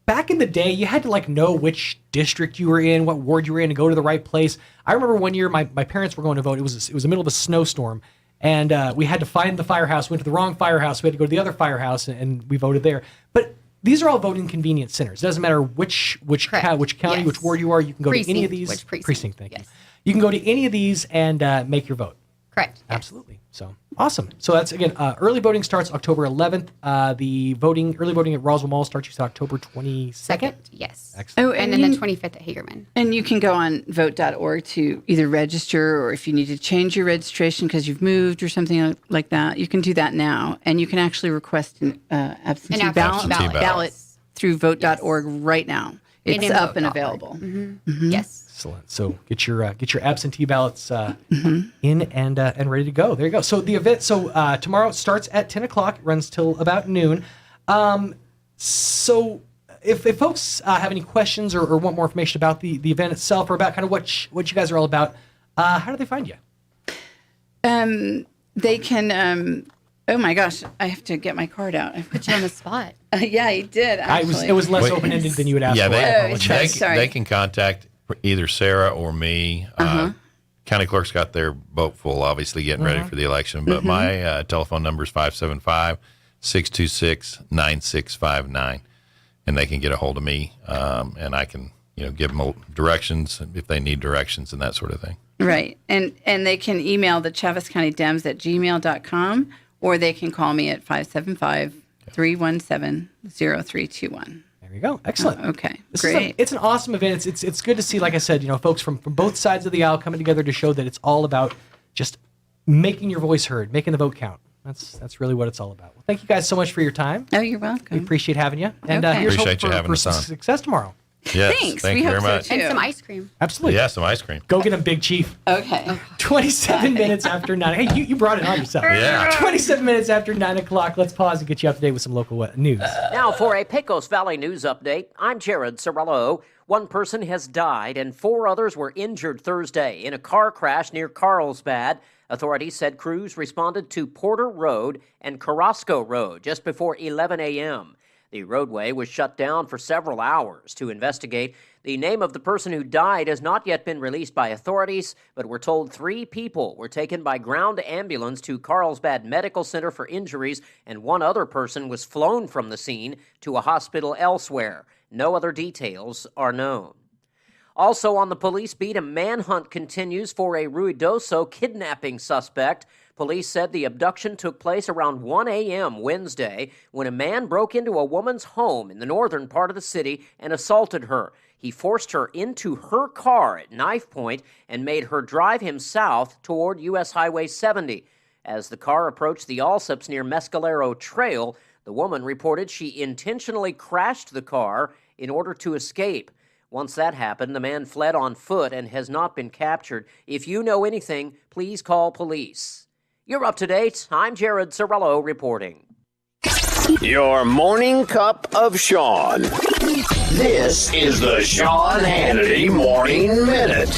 back in the day, you had to know which district you were in, what ward you were in, to go to the right place. I remember one year my parents were going to vote. It was the middle of a snowstorm, and we had to find the firehouse. We went to the wrong firehouse. We had to go to the other firehouse, and we voted there. But these are all voting convenience centers. It doesn't matter which county, which ward you are. You can go to any of these. Which precinct? Thank you. You can go to any of these and make your vote. Correct. Absolutely. So awesome. So that's, again, early voting starts October 11th. The early voting at Roswell Mall starts, you said, October 22nd? Yes. Excellent. Oh, and then the 25th at Hagerman. And you can go on vote.org to either register, or if you need to change your registration because you've moved or something like that, you can do that now. And you can actually request an absentee ballot through vote.org right now. It's up and available. Yes. Excellent. So get your absentee ballots in and ready to go. There you go. So the event. So tomorrow starts at 10 o'clock. It runs till about noon. So if folks have any questions or want more information about the event itself, or about kind of what you guys are all about, how do they find you? They can. Oh my gosh! I have to get my card out. I put you on the spot. Yeah, you did. Actually. It was less open-ended than you would ask. Yeah, they can contact either Sarah or me. County clerk's got their boat full, obviously getting ready for the election. But my telephone number is 575-626-9659, and they can get a hold of me, and I can give them directions if they need directions and that sort of thing. Right, and they can email the Chaves County Dems at gmail.com, or they can call me at 575-317-0321. There you go. Excellent. Okay, great. It's an awesome event. It's good to see, like I said, folks from both sides of the aisle coming together to show that it's all about just making your voice heard, making the vote count. That's really what it's all about. Well, thank you guys so much for your time. Oh, you're welcome. We appreciate having you. And here's appreciate hope you having us for on. success tomorrow. Yes, Thanks. thank you very much. And some ice cream. Absolutely. Yeah, some ice cream. Go get them, Big Chief. Okay. 27 minutes after 9. Hey, you brought it on yourself. Yeah. 27 minutes after 9 o'clock. Let's pause and get you up to date with some local news. Now for a Pecos Valley news update, I'm Jared Sorello. One person has died and 4 others were injured Thursday in a car crash near Carlsbad. Authorities said crews responded to Porter Road and Carrasco Road just before 11 a.m. The roadway was shut down for several hours to investigate. The name of the person who died has not yet been released by authorities, but we're told 3 people were taken by ground ambulance to Carlsbad Medical Center for injuries, and 1 other person was flown from the scene to a hospital elsewhere. No other details are known. Also on the police beat, a manhunt continues for a Ruidoso kidnapping suspect. Police said the abduction took place around 1 a.m. Wednesday when a man broke into a woman's home in the northern part of the city and assaulted her. He forced her into her car at knife point and made her drive him south toward U.S. Highway 70. As the car approached the Allsups near Mescalero Trail, the woman reported she intentionally crashed the car in order to escape. Once that happened, the man fled on foot and has not been captured. If you know anything, please call police. You're up to date. I'm Jared Sorello reporting. Your morning cup of Sean. This is the Sean Hannity Morning Minute.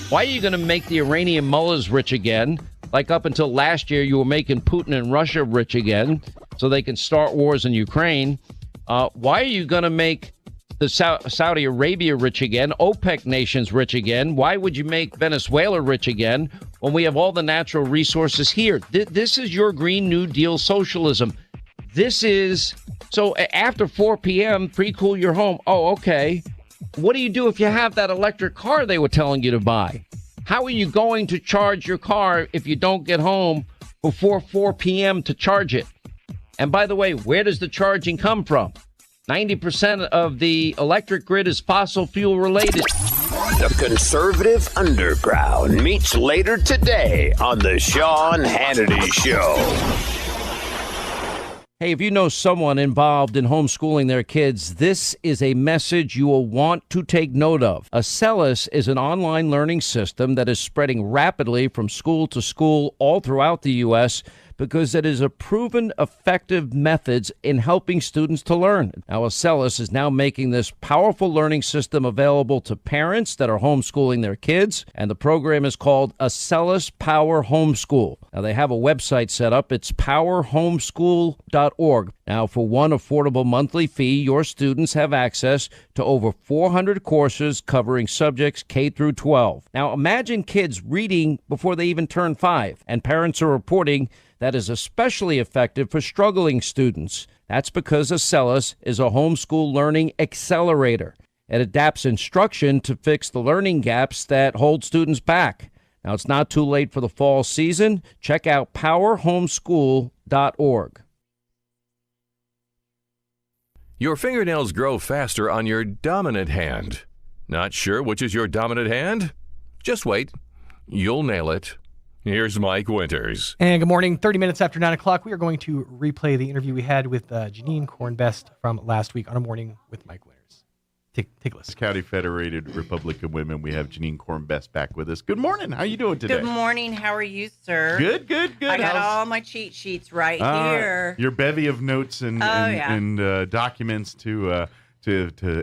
Why are you going to make the Iranian mullahs rich again? Like up until last year, you were making Putin and Russia rich again so they can start wars in Ukraine. Why are you going to make the Saudi Arabia rich again, OPEC nations rich again? Why would you make Venezuela rich again when we have all the natural resources here? This is your Green New Deal socialism. This is, so after 4 p.m., pre-cool your home. Oh, okay. What do you do if you have that electric car they were telling you to buy? How are you going to charge your car if you don't get home before 4 p.m. to charge it? And by the way, where does the charging come from? 90% of the electric grid is fossil fuel related. The conservative underground meets later today on the Sean Hannity Show. Hey, if you know someone involved in homeschooling their kids, this is a message you will want to take note of. Acellus is an online learning system that is spreading rapidly from school to school all throughout the U.S. because it is a proven effective methods in helping students to learn. Now, Acellus is now making this powerful learning system available to parents that are homeschooling their kids, and the program is called Acellus Power Homeschool. Now, they have a website set up. It's powerhomeschool.org. Now, for one affordable monthly fee, your students have access to over 400 courses covering subjects K through 12. Now, imagine kids reading before they even turn 5, and parents are reporting that is especially effective for struggling students. That's because Acellus is a homeschool learning accelerator. It adapts instruction to fix the learning gaps that hold students back. Now, it's not too late for the fall season. Check out powerhomeschool.org. Your fingernails grow faster on your dominant hand. Not sure which is your dominant hand? Just wait. You'll nail it. Here's Mike Winters. And good morning. 30 minutes after 9 o'clock, we are going to replay the interview we had with Janine Cornbest from last week on A Morning with Mike Winters. Take a listen. County Federated Republican Women. We have Janine Cornbest back with us. Good morning. How you doing today? Good morning. How are you, sir? Good. I got all my cheat sheets right here. Your bevy of notes and documents to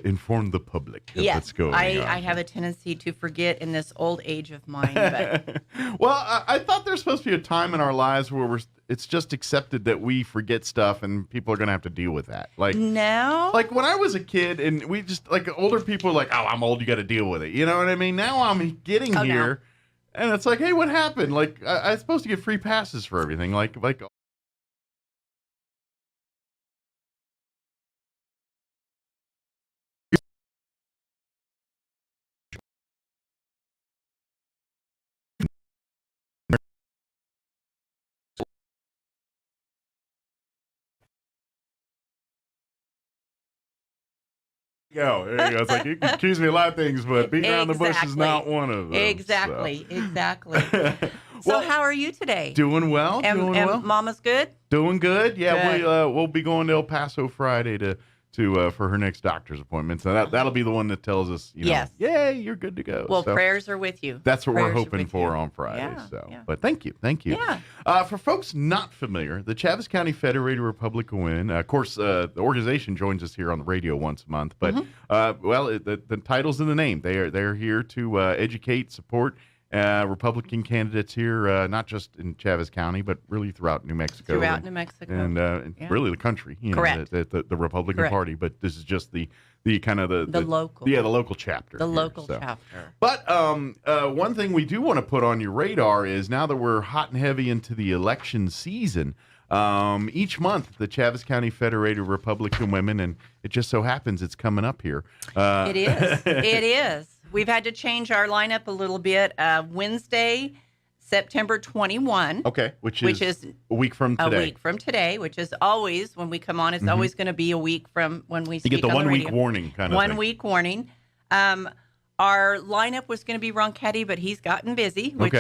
inform the public of what's going on. I have a tendency to forget in this old age of mine. But. Well, I thought there's supposed to be a time in our lives where it's just accepted that we forget stuff and people are going to have to deal with that. Like now? Like when I was a kid and we just, like older people are like, oh, I'm old, you got to deal with it. You know what I mean? Now I'm getting here and it's like, hey, what happened? Like I'm supposed to get free passes for everything. Like go. There you go. It's like you can accuse me of a lot of things, but beating around the bush is not one of them. Exactly. So how are you today? Doing well. And Mama's good? Doing good. Yeah, we'll be going to El Paso Friday to for her next doctor's appointment. So that'll be the one that tells us, yes, yay, you're good to go. Well, so prayers are with you. That's what we're hoping for on Friday. But thank you. Yeah. For folks not familiar, the Chaves County Federated Republican Women, of course, the organization joins us here on the radio once a month. But the title's in the name. They're here to educate, support Republican candidates here, not just in Chaves County, but really throughout New Mexico. And really the country. Correct. The Republican Party. But this is just the kind of the local. Yeah, the local chapter. The local chapter. But one thing we do want to put on your radar is now that we're hot and heavy into the election season, each month the Chaves County Federated Republican Women, and it just so happens it's coming up here. It is. It is. We've had to change our lineup a little bit. Wednesday, September 21. Okay, which is a week from today. A week from today, which is always, when we come on, it's always going to be a week from when we speak on the radio. You get the 1 week warning kind of thing. 1 week warning. Our lineup was going to be Ronchetti, but he's gotten busy. Which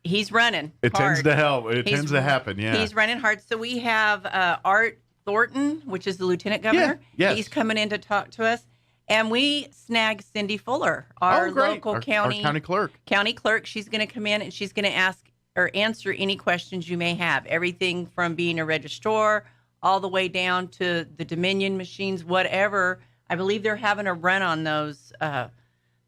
he's running It hard. Tends to help. It tends to happen, yeah. He's running hard. So we have Art Thornton, which is the lieutenant governor. Yeah, yes. He's coming in to talk to us. And we snagged Cindy Fuller, our local county clerk. County clerk. She's going to come in and she's going to or answer any questions you may have. Everything from being a registrar all the way down to the Dominion machines, whatever. I believe they're having a run on those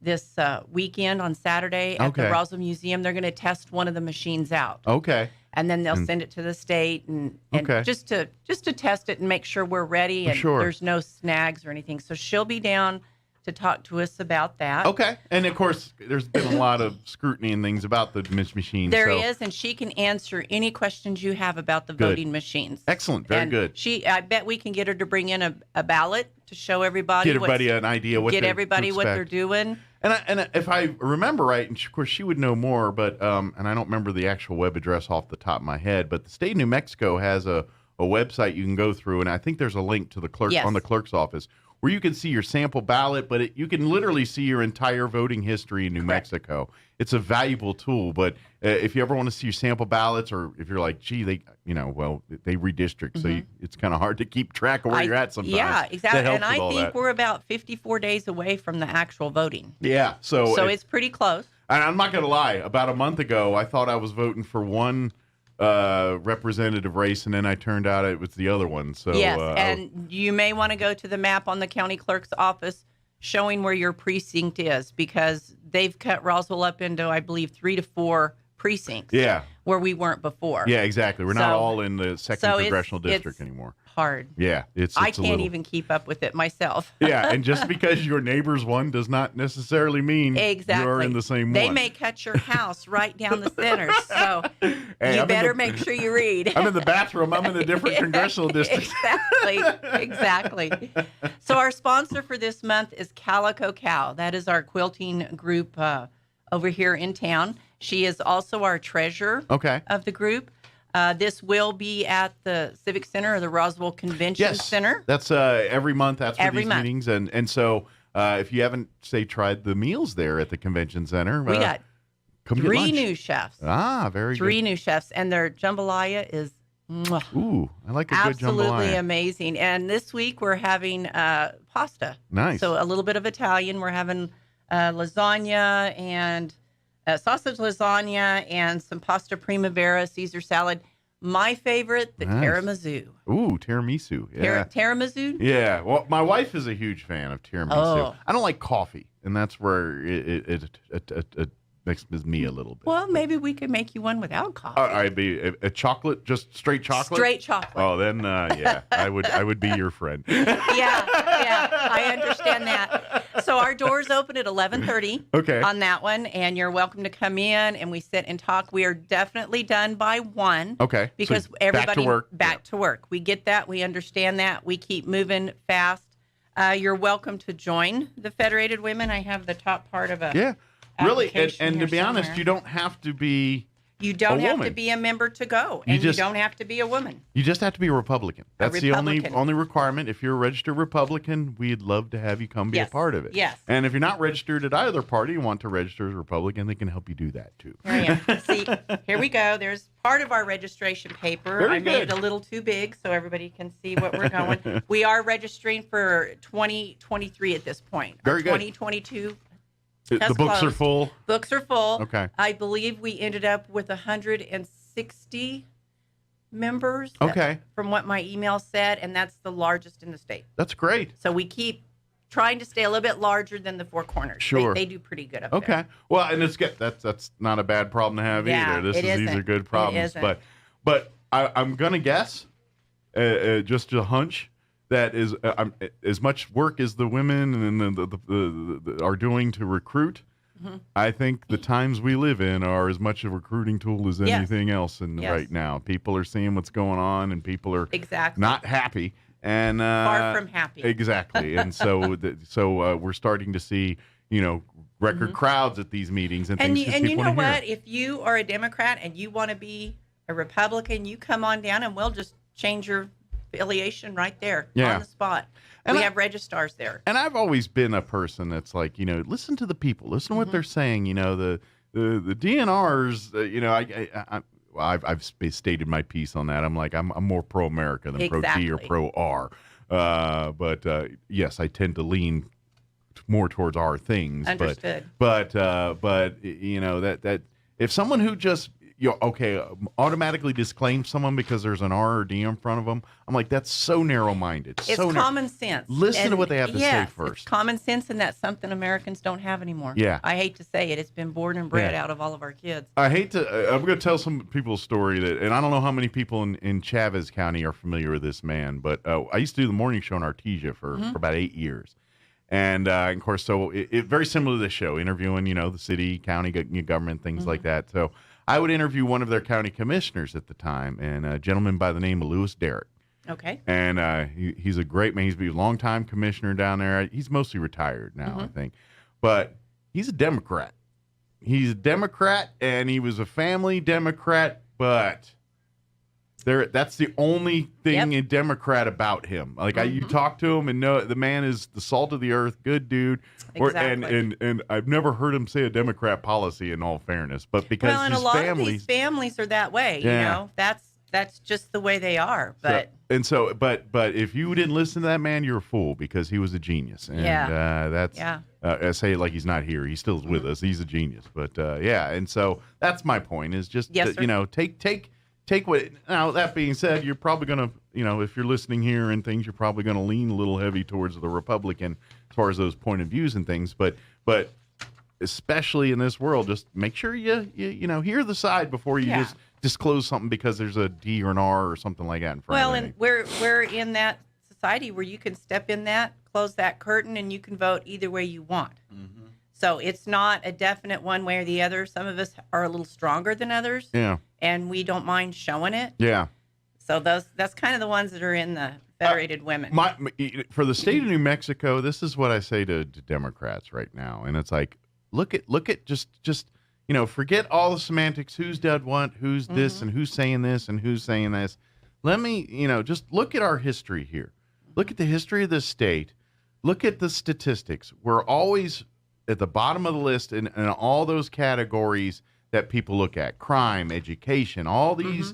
this weekend on Saturday at the Roswell Museum. They're going to test one of the machines out. Okay. And then they'll send it to the state and just to test it and make sure we're ready and there's no snags or anything. So she'll be down to talk to us about that. Okay. And of course, there's been a lot of scrutiny and things about the machines. There is, and she can answer any questions you have about the voting machines. Excellent. Very good. I bet we can get her to bring in a ballot to show everybody. Get everybody an idea what everybody what they're doing. And if I remember right, and of course she would know more, but and I don't remember the actual web address off the top of my head, but the state of New Mexico has a website you can go through, and I think there's a link to the clerk on the clerk's office where you can see your sample ballot, but you can literally see your entire voting history in New Mexico. It's a valuable tool, but if you ever want to see your sample ballots, or if you're like, gee, they redistrict, so it's kind of hard to keep track of where you're at sometimes. Yeah, exactly. And I think we're about 54 days away from the actual voting. Yeah, so it's pretty close. And I'm not going to lie, about a month ago, I thought I was voting for one representative race, and then I turned out it was the other one. So yes, and you may want to go to the map on the county clerk's office showing where your precinct is, because they've cut Roswell up into, I believe, 3 to 4 precincts. Yeah. Where we weren't before. Yeah, exactly. We're not all in the second congressional district anymore. Hard. Yeah, I can't even keep up with it myself. Yeah, and just because your neighbor's one does not necessarily mean you're in the same one. They may cut your house right down the center, so you better make sure you read. I'm in the bathroom. I'm in a different congressional district. Exactly. So our sponsor for this month is Calico Cow. That is our quilting group over here in town. She is also our treasurer of the group. This will be at the Civic Center or the Roswell Convention Center. That's every month. That's for these meetings. And so if you haven't, tried the meals there at the Convention Center. We got 3 new chefs. Ah, very good. 3 new chefs. And their jambalaya is ooh, I like a good jambalaya. Absolutely amazing. And this week we're having pasta. Nice. So a little bit of Italian. We're having lasagna and sausage lasagna and some pasta primavera, Caesar salad. My favorite, the tiramisu. Ooh, tiramisu. Yeah. Tiramisu? Yeah. Well, my wife is a huge fan of tiramisu. Oh. I don't like coffee, and that's where it makes me a little bit. Well, maybe we could make you one without coffee. I'd be a chocolate, just straight chocolate? Straight chocolate. Oh, then, yeah, I would be your friend. Yeah, I understand that. So our doors open at 11:30 on that one, and you're welcome to come in, and we sit and talk. We are definitely done by 1. Okay. Because so everybody back to work. We get that. We understand that. We keep moving fast. You're welcome to join the Federated Women. I have the top part of a really, and to be honest, you don't have to be. You don't have woman. to be a member to go, and you don't have to be a woman. You just have to be a Republican. That's the only requirement. If you're a registered Republican, we'd love to have you come be a part of it. Yes. And if you're not registered at either party, you want to register as a Republican, they can help you do that too. Here I am. See, here we go. There's part of our registration paper. I made it a little too big so everybody can see what we're going. We are registering for 2023 at this point. Very good. 2022. The books are full? Books are full. Okay. I believe we ended up with 160 members. From what my email said, and that's the largest in the state. That's great. So we keep trying to stay a little bit larger than the 4 corners. Sure. They do pretty good up there. Well, and it's good. That's not a bad problem to have either. These are good problems. But I'm gonna guess, just a hunch, that is as much work as the women and the are doing to recruit. I think the times we live in are as much a recruiting tool as anything else. And right now, people are seeing what's going on, and people are not happy and far from happy. Exactly. And so we're starting to see record crowds at these meetings and things. And you know what? If you are a Democrat and you want to be a Republican, you come on down, and we'll just change your affiliation right there on the spot. And we have registrars there. And I've always been a person that's like, listen to the people, listen to what they're saying. The DNRs, I've stated my piece on that. I'm like, I'm more pro-America than pro-D or pro-R. But yes, I tend to lean more towards our things. Understood. But that if someone who just automatically disclaim someone because there's an R or D in front of them. I'm like, that's so narrow-minded. It's common sense. Listen to what they have to say first. It's common sense, and that's something Americans don't have anymore. Yeah. I hate to say it. It's been born and bred out of all of our kids. I'm going to tell some people's story and I don't know how many people in Chavez County are familiar with this man, but I used to do the morning show in Artesia for about 8 years. And of course, so it very similar to this show, interviewing, the city, county, government, things like that. So I would interview one of their county commissioners at the time, and a gentleman by the name of Lewis Derrick. Okay. And he's a great man. He's been a long-time commissioner down there. He's mostly retired now, I think. But he's a Democrat. He's a Democrat, and he was a family Democrat, but that's the only thing in Democrat about him. Like you talk to him and know the man is the salt of the earth, good dude. Exactly. And I've never heard him say a Democrat policy in all fairness, but because and a lot of these families are that way, that's just the way they are. But but if you didn't listen to that man, you're a fool because he was a genius. And I say it like he's not here. He still is with us. He's a genius. But and so that's my point is just take what. Now that being said, you're probably going to, if you're listening here and things, you're probably going to lean a little heavy towards the Republican as far as those point of views and things. But especially in this world, just make sure you hear the side before you just disclose something because there's a D or an R or something like that in front of it. Well, and we're in that society where you can step in that, close that curtain, and you can vote either way you want. So it's not a definite one way or the other. Some of us are a little stronger than others. Yeah. And we don't mind showing it. Yeah. So that's kind of the ones that are in the Federated Women. For the state of New Mexico, this is what I say to Democrats right now. And it's like, look at just forget all the semantics. Who's done what, who's this, and who's saying this, and who's saying this. Let me, just look at our history here. Look at the history of this state. Look at the statistics. We're always at the bottom of the list in all those categories that people look at: crime, education, all these,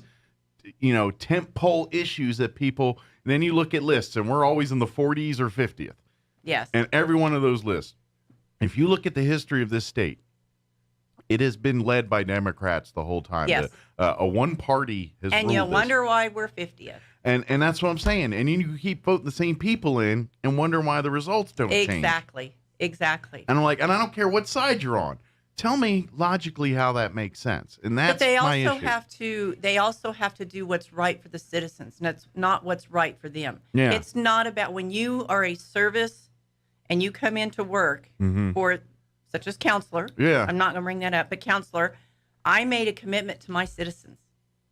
tent pole issues that people. And then you look at lists, and we're always in the 40s or 50th. Yes. And every one of those lists, if you look at the history of this state, it has been led by Democrats the whole time. Yes. A one party has and ruled you this. wonder why we're 50th. And that's what I'm saying. And you keep voting the same people in and wonder why the results don't change. Exactly. And I'm like, and I don't care what side you're on. Tell me logically how that makes sense. And that's but they my also issue. They also have to do what's right for the citizens, and that's not what's right for them. Yeah. It's not about when you are a service and you come into work for such as counselor. Yeah. I'm not going to bring that up, but counselor, I made a commitment to my citizens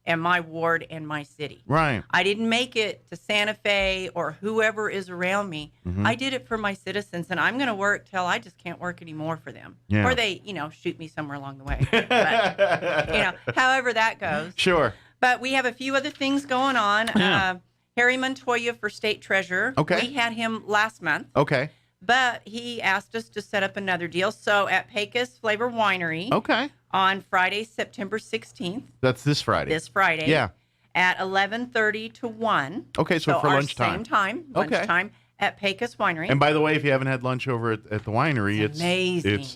and my ward and my city. Right. I didn't make it to Santa Fe or whoever is around me. I did it for my citizens, and I'm going to work till I just can't work anymore for them. Yeah. Or they, shoot me somewhere along the way. But, however that goes. Sure. But we have a few other things going on. Yeah. Harry Montoya for state treasurer. Okay. We had him last month. Okay. But he asked us to set up another deal. So at Pecos Flavor Winery. Okay. On Friday, September 16th. That's this Friday. This Friday. Yeah. At 11:30 to 1. Okay, so for our lunchtime. Same time. Okay. Lunchtime at Pecos Winery. And by the way, if you haven't had lunch over at the winery, it's amazing.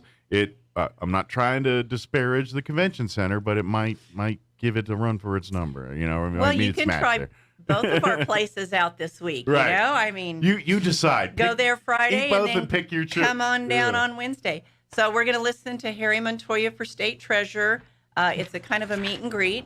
I'm not trying to disparage the convention center, but it might give it a run for its number. Well, you can try both of our places out this week. Right. I mean, you decide. Go there Friday eat both and then pick your trip. Come on down on Wednesday. So we're going to listen to Harry Montoya for state treasurer. It's a kind of a meet and greet.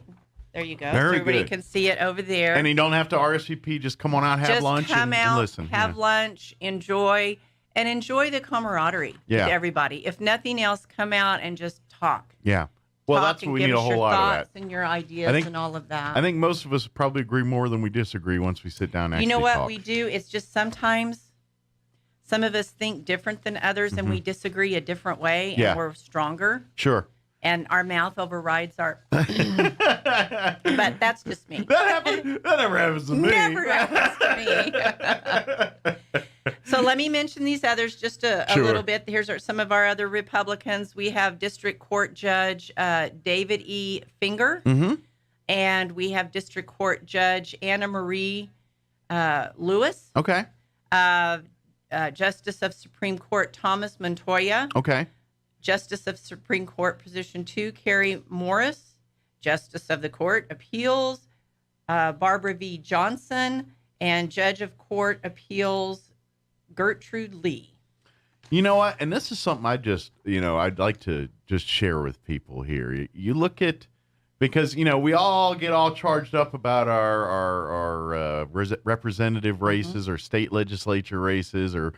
There you go. Very so everybody good. can see it over there. And you don't have to RSVP. Just come on out, have Just lunch, come and out, listen. have lunch, enjoy the camaraderie with everybody. If nothing else, come out and just talk. Yeah. Well, Talk that's and what we give need a us whole your lot of thoughts that. and your ideas and all of that. I think most of us probably agree more than we disagree once we sit down and actually You know what talk. we do? It's just sometimes some of us think different than others and we disagree a different way and we're stronger. Sure. And our mouth overrides our... But that's just me. That never happens to me. Never happens to me. So let me mention these others just a little bit. Here's some of our other Republicans. We have District Court Judge David E. Finger. And we have District Court Judge Anna Marie Lewis. Okay. Justice of Supreme Court Thomas Montoya. Okay. Justice of Supreme Court Position 2, Carrie Morris. Justice of the Court Appeals, Barbara V. Johnson, and Judge of Court Appeals, Gertrude Lee. You know what? And this is something I'd like to just share with people here. You look at, because, we all get all charged up about our representative races or state legislature races or,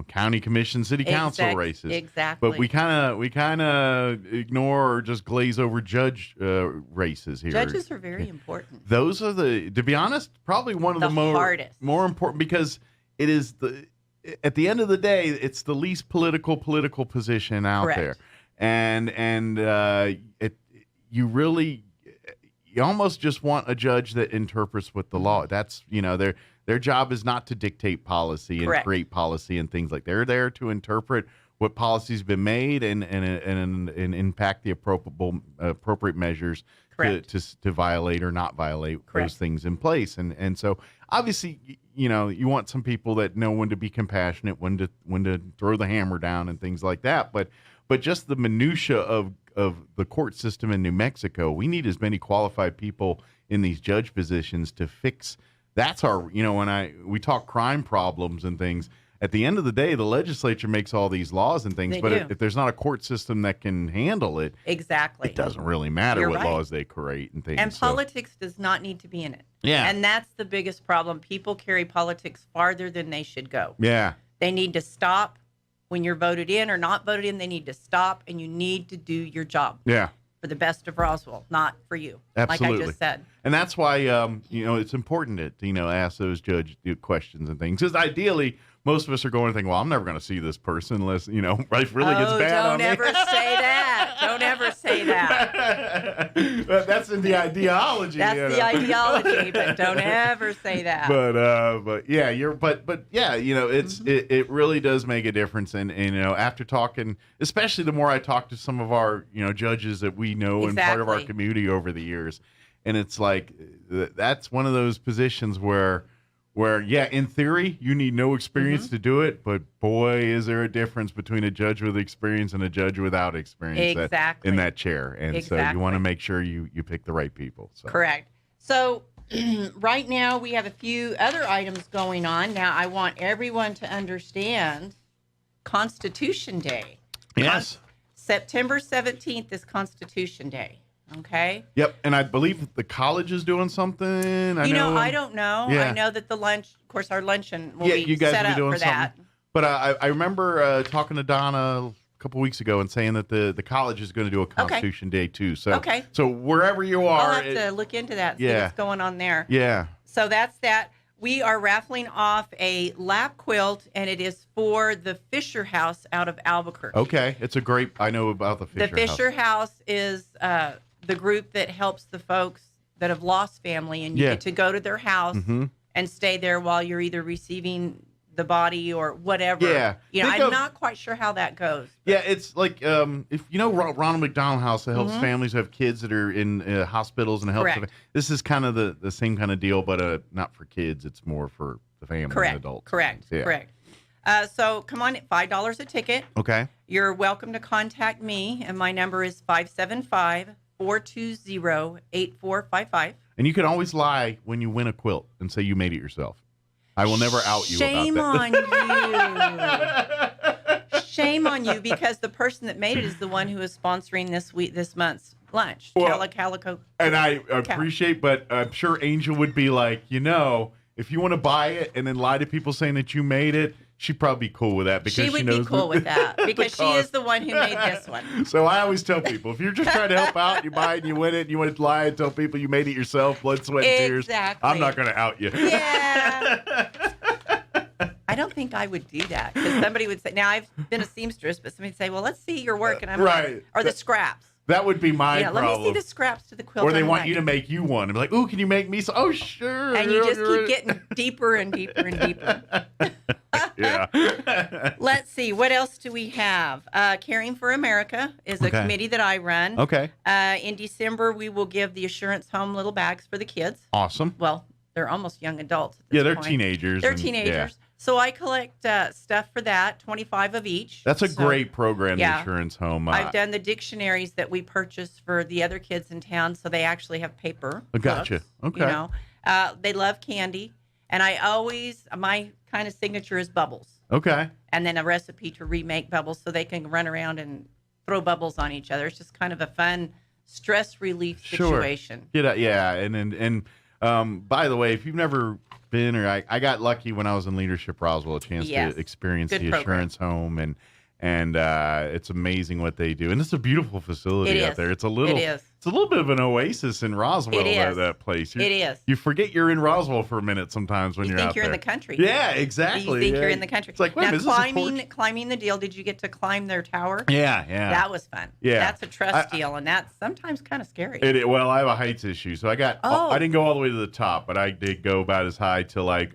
county commission, city council races. Exactly. But we kind of ignore or just glaze over judge races here. Judges are very important. Those are to be honest, probably one of the hardest. more important, because it is at the end of the day, it's the least political position out Correct. there. And you almost just want a judge that interprets what the law. That's, their job is not to dictate policy and Correct. create policy and things like that. They're there to interpret what policy's been made and impact the appropriate measures to violate or not violate Correct. those things in place. And so obviously, you want some people that know when to be compassionate, when to throw the hammer down and things like that. But just the minutia of the court system in New Mexico, we need as many qualified people in these judge positions to fix. That's our, when we talk crime problems and things, at the end of the day, the legislature makes all these laws and things, but if there's not a court system that can handle it, exactly, it doesn't really matter You're what right. laws they create and things. And So- politics does not need to be in it. Yeah. And that's the biggest problem. People carry politics farther than they should go. Yeah. They need to stop when you're voted in or not voted in. They need to stop, and you need to do your job. Yeah. For the best of Roswell, not for you. Absolutely. Like I just said. And that's why, it's important to, ask those judge questions and things. Because ideally, most of us are going to think, well, I'm never going to see this person unless, life really gets bad on me. Don't ever say that. Don't ever say that. That's in the ideology. That's the ideology, but don't ever say that. But yeah, it really does make a difference. And after talking, especially the more I talk to some of our, judges that we know and part of our Exactly. community over the years, and it's like, that's one of those positions where in theory, you need no experience to do it, but boy, is there a difference between a judge with experience and a judge without experience Exactly. in that chair. And so you Exactly. want to make sure you pick the right people. So. Correct. So right now we have a few other items going on. Now I want everyone to understand Constitution Day. Yes. September 17th is Constitution Day. Okay. Yep, and I believe the college is doing something. I don't know. Yeah. I know that the lunch, of course, our luncheon will be you guys set will be up doing for that. something. But I remember talking to Donna a couple weeks ago and saying that the college is going to do a Constitution Day too. So Okay. So wherever you are, I'll have to look into that. See yeah. what's going on there. Yeah. So that's that. We are raffling off a lap quilt, and it is for the Fisher House out of Albuquerque. Okay, it's a great. I know about the Fisher. The Fisher House is the group that helps the folks that have lost family, and you Yeah. get to go to their house Mhm. and stay there while you're either receiving the body or whatever. Yeah. I'm Think of- not quite sure how that goes. Yeah, it's like if Ronald McDonald House that helps Mhm. families who have kids that are in hospitals and helps. Correct. This is kind of the same kind of deal, but not for kids. It's more for the family Correct. and adults. Correct. Yeah. Correct. So come on, $5 a ticket. Okay. You're welcome to contact me, and my number is 575-420-8455. And you can always lie when you win a quilt and say you made it yourself. I will never out you Shame about on you. Shame on you, because the person that made it is the one who is sponsoring this month's lunch. Well, Calico. And I appreciate, but I'm sure Angel would be like, if you want to buy it and then lie to people saying that you made it, she'd probably be cool with that because She would knows be cool with that because she is the one who made this one. So I always tell people, if you're just trying to help out, you buy it and you win it, and you want to lie and tell people you made it yourself, blood, sweat, and tears. Exactly. I'm not going to out you. Yeah. I don't think I would do that, because somebody would say, now I've been a seamstress, but somebody would say, well, let's see your work. And I'm right. like, or the scraps. That would be my Yeah, problem. let me see the scraps to the quilt. Or they I'm want like- you to make you one. And be like, ooh, can you make me? Oh, sure. And you just keep getting deeper and deeper and deeper. Yeah. Let's see. What else do we have? Caring for America is a Okay. committee that I run. Okay. In December, we will give the Assurance Home little bags for the kids. Awesome. Well, they're almost young adults. At this Yeah, they're point. teenagers. They're and- teenagers. So I collect stuff for that, 25 of each. That's a great program, yeah. the Insurance Home. I've done the dictionaries that we purchased for the other kids in town, so they actually have paper. Gotcha. Books, Okay. They love candy, and my kind of signature is bubbles. Okay. And then a recipe to remake bubbles so they can run around and throw bubbles on each other. It's just kind of a fun stress relief situation. Yeah. And by the way, if you've never been, or I got lucky when I was in Leadership Roswell, a chance to experience Good the program. Insurance Home, and it's amazing what they do. And it's a beautiful facility out there. It's a little bit of an oasis in Roswell. That place. It is. You forget you're in Roswell for a minute sometimes when you're out there. You think you're in the country. Yeah, exactly. You think you're in the country. It's like, wait, now is this a porch? climbing the deal. Did you get to climb their tower? Yeah. That was fun. Yeah. That's a trust deal, and that's sometimes kind of scary. Well, I have a heights issue, so I didn't go all the way to the top, but I did go about as high till it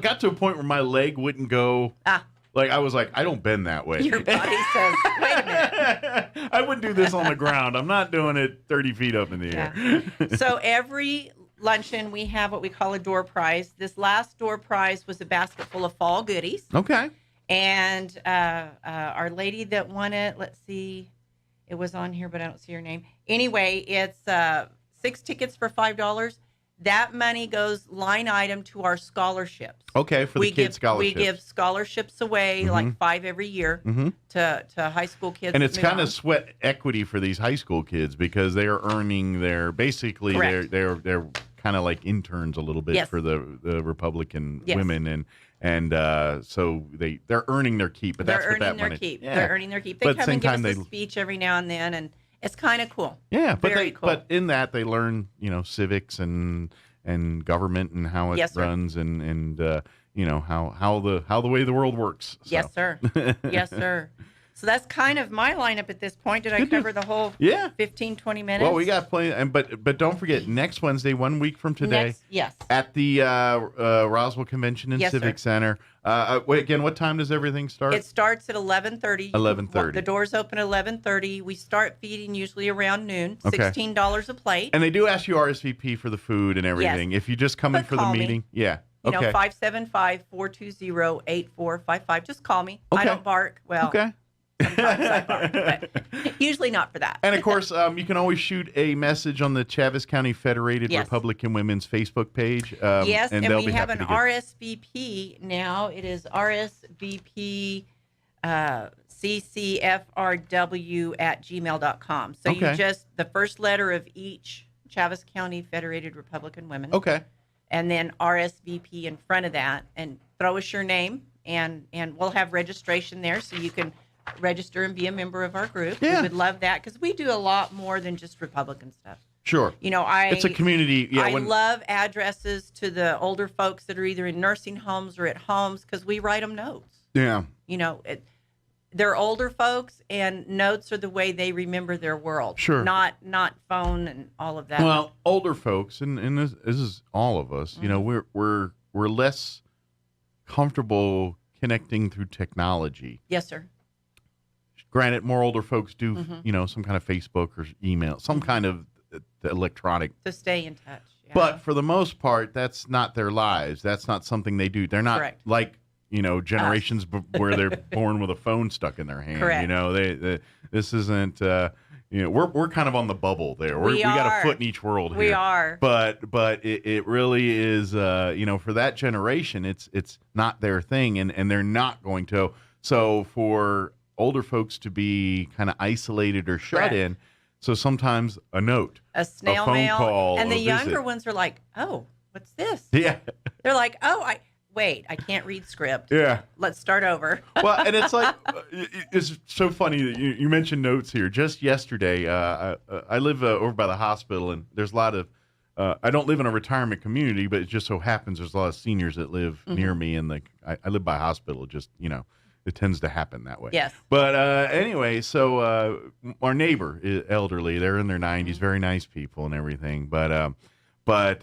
got to a point where my leg wouldn't go. Like I was like, I don't bend that way. Your body says, wait a minute. I wouldn't do this on the ground. I'm not doing it 30 feet up in the air. So every luncheon we have what we call a door prize. This last door prize was a basket full of fall goodies. Okay. And our lady that won it, let's see, it was on here, but I don't see her name. Anyway, it's 6 tickets for $5. That money goes line item to our scholarships. Okay, for the kids' scholarships. We give scholarships away, like 5 every year, to high school kids. And it's kind of sweat equity for these high school kids because they are earning they're kind of like interns a little bit for the Republican women, and so they're earning their keep. But they're earning their keep. Yeah. They're earning their keep. They come and give us a speech every now and then, and it's kind of cool. Yeah, but Very cool. But in that they learn, civics and government and how it runs and how the way the world works. So. Yes, sir. Yes, sir. So that's kind of my lineup at this point. Did I cover the whole 15, 20 minutes? Well, we got plenty. But don't forget, next Wednesday, 1 week from today, at the Roswell Convention and Civic Center. Again, what time does everything start? It starts at 11:30. 11:30. The doors open at 11:30. We start feeding usually around noon. $16 a plate. And they do ask you RSVP for the food and everything. If you just come in for the meeting, You know, 575-420-8455. Just call me. I don't bark. Well, sometimes I bark, but usually not for that. And of course, you can always shoot a message on the Chaves County Federated Republican Women's Facebook page. Yes, and we have an RSVP. RSVP now. It is RSVP ccfrw@gmail.com. So you just, the first letter of each Chaves County Federated Republican Women. Okay. And then RSVP in front of that, and throw us your name, and we'll have registration there so you can register and be a member of our group. We would love that because we do a lot more than just Republican stuff. Sure. It's a community. I love addresses to the older folks that are either in nursing homes or at homes because we write them notes. Yeah. They're older folks, and notes are the way they remember their world. Sure. Not phone and all of that. Well, older folks, and this is all of us. We're less comfortable connecting through technology. Yes, sir. Granted, more older folks do, some kind of Facebook or email, some kind of electronic. To stay in touch. Yeah. But for the most part, that's not their lives. That's not something they do. They're not like, generations where they're born with a phone stuck in their hand. Correct. This isn't, we're kind of on the bubble there. We got a foot in each world here. We are. But it really is, for that generation, it's not their thing, and they're not going to. So for older folks to be kind of isolated or shut in. So sometimes a note, a snail phone mail, call, and the a younger visit. ones are like, "Oh, what's this?" Yeah, they're like, "Oh, I can't read script. Yeah, let's start over." Well, and it's like it's so funny that you mentioned notes here. Just yesterday, I live over by the hospital, and there's a lot of. I don't live in a retirement community, but it just so happens there's a lot of seniors that live near me, and I live by a hospital. Just it tends to happen that way. Yes. But anyway, so our neighbor is elderly. They're in their 90s, very nice people and everything. But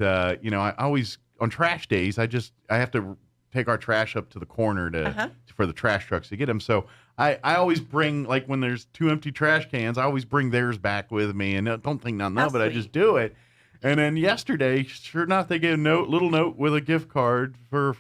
I always on trash days, I have to take our trash up to the corner for the trash trucks to get them. So I always bring, like when there's 2 empty trash cans, I always bring theirs back with me, and don't think nothing of it. I just do it. And then yesterday, sure enough, they gave a little note with a gift card for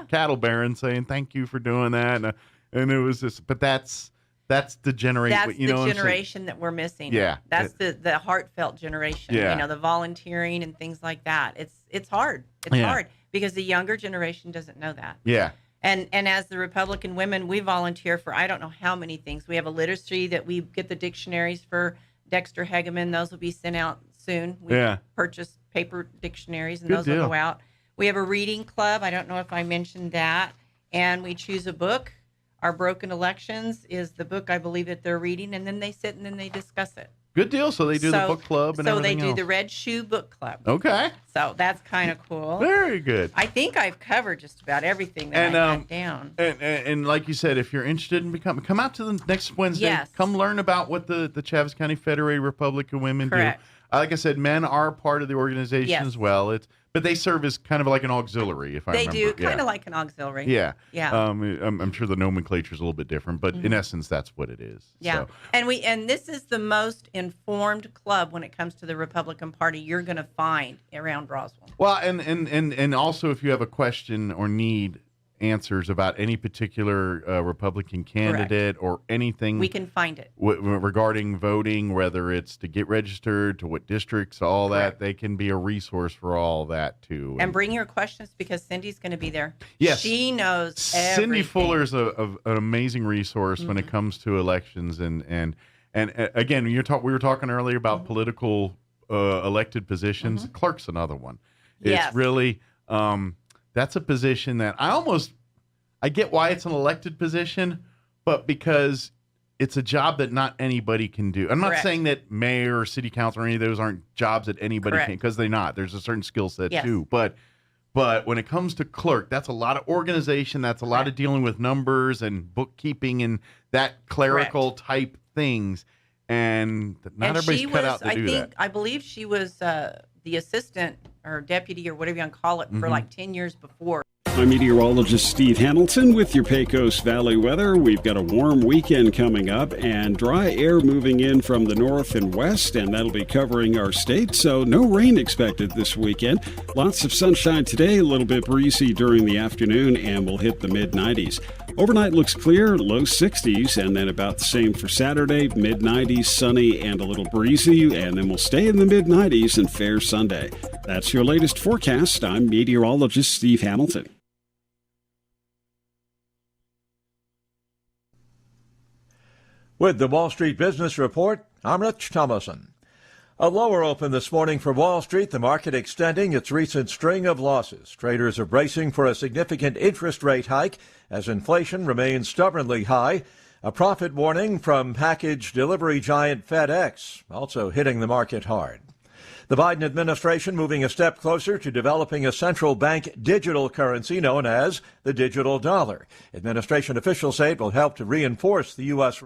Cattle Baron saying thank you for doing that. And it was just, but that's the generation. That's the generation that we're missing. Yeah. That's the heartfelt generation. Yeah. The volunteering and things like that. It's hard. It's hard because the younger generation doesn't know that. Yeah. And as the Republican women, we volunteer for I don't know how many things. We have a literacy that we get the dictionaries for Dexter Hegeman. Those will be sent out soon. We purchased paper dictionaries, and those will go out. We have a reading club. I don't know if I mentioned that. And we choose a book. Our Broken Elections is the book I believe that they're reading, and then they sit and then they discuss it. Good deal. So they do the book club and everything So they do else. the Red Shoe Book Club. Okay. So that's kind of cool. Very good. I think I've covered just about everything that I had down. And like you said, if you're interested in come out to the next Wednesday. Yes. Come learn about what the Chaves County Federated Republic of Women Correct. do. Like I said, men are part of the organization as well. But they serve as kind of like an auxiliary, if I remember. They do, kind of like an auxiliary. Yeah. Yeah. I'm sure the nomenclature is a little bit different, but in essence, that's what it is. Yeah. So. And this is the most informed club when it comes to the Republican Party you're going to find around Roswell. Well, and also if you have a question or need answers about any particular Republican candidate or anything, we can find it regarding voting, whether it's to get registered, to what districts, all that, they can be a resource for all that too. And bring your questions because Cindy's going to we there. Yes, she knows Cindy everything. Fuller's an amazing resource when it comes to elections, and again, we were talking earlier about political elected positions. Clerk's another one. It's really that's a position that I get why it's an elected position, but because it's a job that not anybody can do. I'm not saying that mayor or city council or any of those aren't jobs that anybody can, because they're not. There's a certain skill set too. But when it comes to clerk, that's a lot of organization. That's a lot of dealing with numbers and bookkeeping and that clerical type things. And not everybody's cut out to do that. I believe she was the assistant or deputy or whatever you want to call it for like 10 years before. I'm meteorologist Steve Hamilton with your Pecos Valley weather. We've got a warm weekend coming up and dry air moving in from the north and west, and that'll be covering our state, so no rain expected this weekend. Lots of sunshine today, a little bit breezy during the afternoon, and we'll hit the mid-90s. Overnight looks clear, low 60s, and then about the same for Saturday, mid-90s, sunny and a little breezy, and then we'll stay in the mid-90s and fair Sunday. That's your latest forecast. I'm meteorologist Steve Hamilton. With the Wall Street Business Report, I'm Rich Thomason. A lower open this morning for Wall Street, the market extending its recent string of losses. Traders are bracing for a significant interest rate hike as inflation remains stubbornly high. A profit warning from package delivery giant FedEx, also hitting the market hard. The Biden administration moving a step closer to developing a central bank digital currency known as the digital dollar. Administration officials say it will help to reinforce the U.S.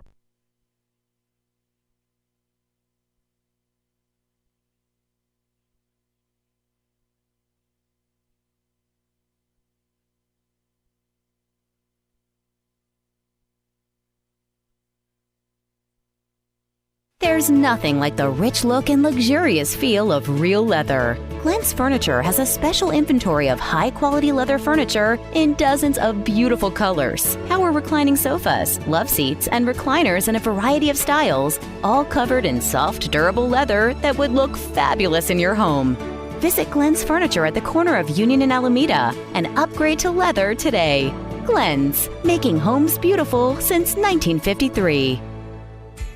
There's nothing like the rich look and luxurious feel of real leather. Glenn's Furniture has a special inventory of high-quality leather furniture in dozens of beautiful colors. Power reclining sofas, love seats, and recliners in a variety of styles, all covered in soft, durable leather that would look fabulous in your home. Visit Glenn's Furniture at the corner of Union and Alameda and upgrade to leather today. Glenn's, making homes beautiful since 1953.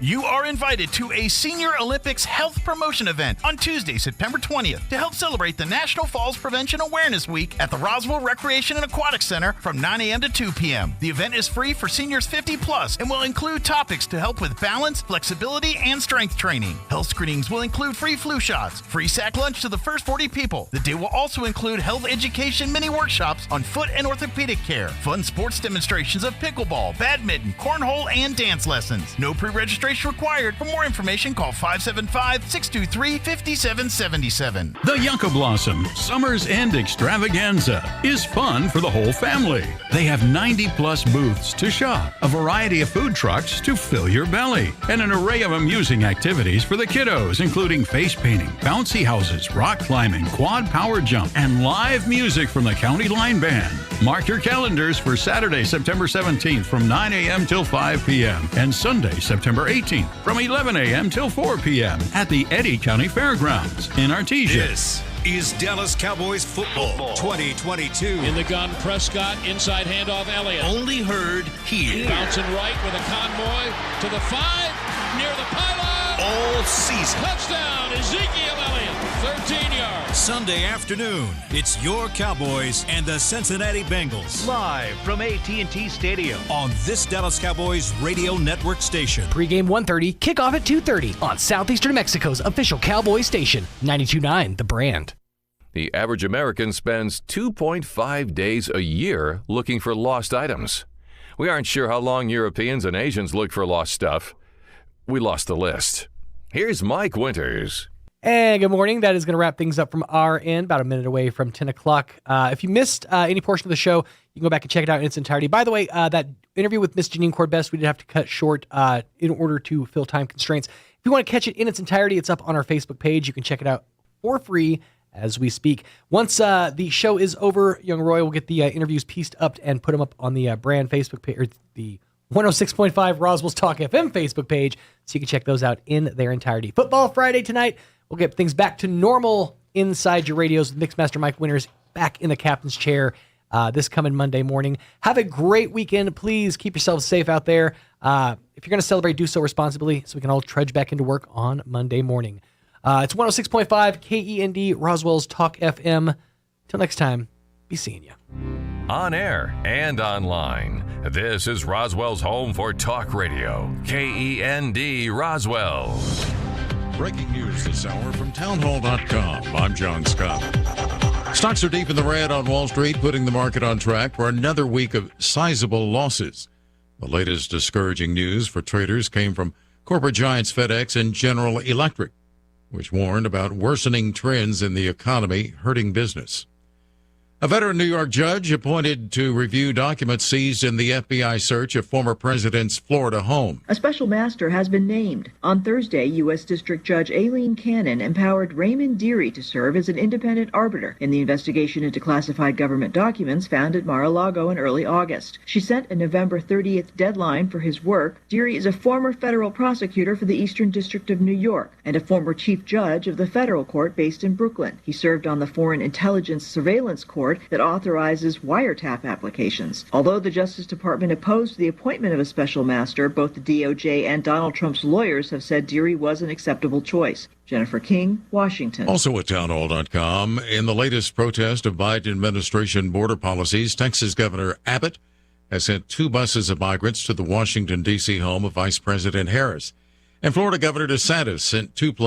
You are invited to a Senior Olympics health promotion event on Tuesday, September 20th to help celebrate the National Falls Prevention Awareness Week at the Roswell Recreation and Aquatic Center from 9 a.m. to 2 p.m. The event is free for seniors 50 plus and will include topics to help with balance, flexibility, and strength training. Health screenings will include free flu shots, free sack lunch to the first 40 people. The day will also include health education mini workshops on foot and orthopedic care, fun sports demonstrations of pickleball, badminton, cornhole, and dance lessons. No pre-registration registration required. For more information, call 575-623-5777. The Yucca Blossom Summer's End Extravaganza is fun for the whole family. They have 90-plus booths to shop, a variety of food trucks to fill your belly, and an array of amusing activities for the kiddos, including face painting, bouncy houses, rock climbing, quad power jump, and live music from the County Line Band. Mark your calendars for Saturday, September 17th from 9 a.m. till 5 p.m. and Sunday, September 18th from 11 a.m. till 4 p.m. at the Eddy County Fairgrounds in Artesia. This is Dallas Cowboys football 2022. In the gun, Prescott, inside handoff, Elliott. Only heard here. Bouncing right with a convoy to the 5, near the pylon. All season. Touchdown, Ezekiel Elliott, 13 yards. Sunday afternoon, it's your Cowboys and the Cincinnati Bengals. Live from AT&T Stadium. On this Dallas Cowboys radio network station. Pregame 1:30, kickoff at 2:30 on Southeastern Mexico's official Cowboy station, 92.9 The Brand. The average American spends 2.5 days a year looking for lost items. We aren't sure how long Europeans and Asians look for lost stuff. We lost the list. Here's Mike Winters. And good morning. That is going to wrap things up from our end, about a minute away from 10 o'clock. If you missed any portion of the show, you can go back and check it out in its entirety. By the way, that interview with Miss Janine Corbest, we did have to cut short in order to fill time constraints. If you want to catch it in its entirety, it's up on our Facebook page. You can check it out for free as we speak. Once the show is over, Young Roy will get the interviews pieced up and put them up on the Brand Facebook page, or the 106.5 Roswell's Talk FM Facebook page, so you can check those out in their entirety. Football Friday tonight. We'll get things back to normal inside your radios with Mixmaster Mike Winters back in the captain's chair this coming Monday morning. Have a great weekend. Please keep yourselves safe out there. If you're going to celebrate, do so responsibly so we can all trudge back into work on Monday morning. It's 106.5 KEND Roswell's Talk FM. Till next time, be seeing you. On air and online, this is Roswell's home for talk radio, KEND Roswell. Breaking news this hour from townhall.com. I'm John Scott. Stocks are deep in the red on Wall Street, putting the market on track for another week of sizable losses. The latest discouraging news for traders came from corporate giants FedEx and General Electric, which warned about worsening trends in the economy hurting business. A veteran New York judge appointed to review documents seized in the FBI search of former president's Florida home. A special master has been named. On Thursday, U.S. District Judge Aileen Cannon empowered Raymond Deary to serve as an independent arbiter in the investigation into classified government documents found at Mar-a-Lago in early August. She set a November 30th deadline for his work. Deary is a former federal prosecutor for the Eastern District of New York and a former chief judge of the federal court based in Brooklyn. He served on the Foreign Intelligence Surveillance Court that authorizes wiretap applications. Although the Justice Department opposed the appointment of a special master, both the DOJ and Donald Trump's lawyers have said Deary was an acceptable choice. Jennifer King, Washington. Also at townhall.com, in the latest protest of Biden administration border policies, Texas Governor Abbott has sent 2 buses of migrants to the Washington, D.C. home of Vice President Harris. And Florida Governor DeSantis sent 2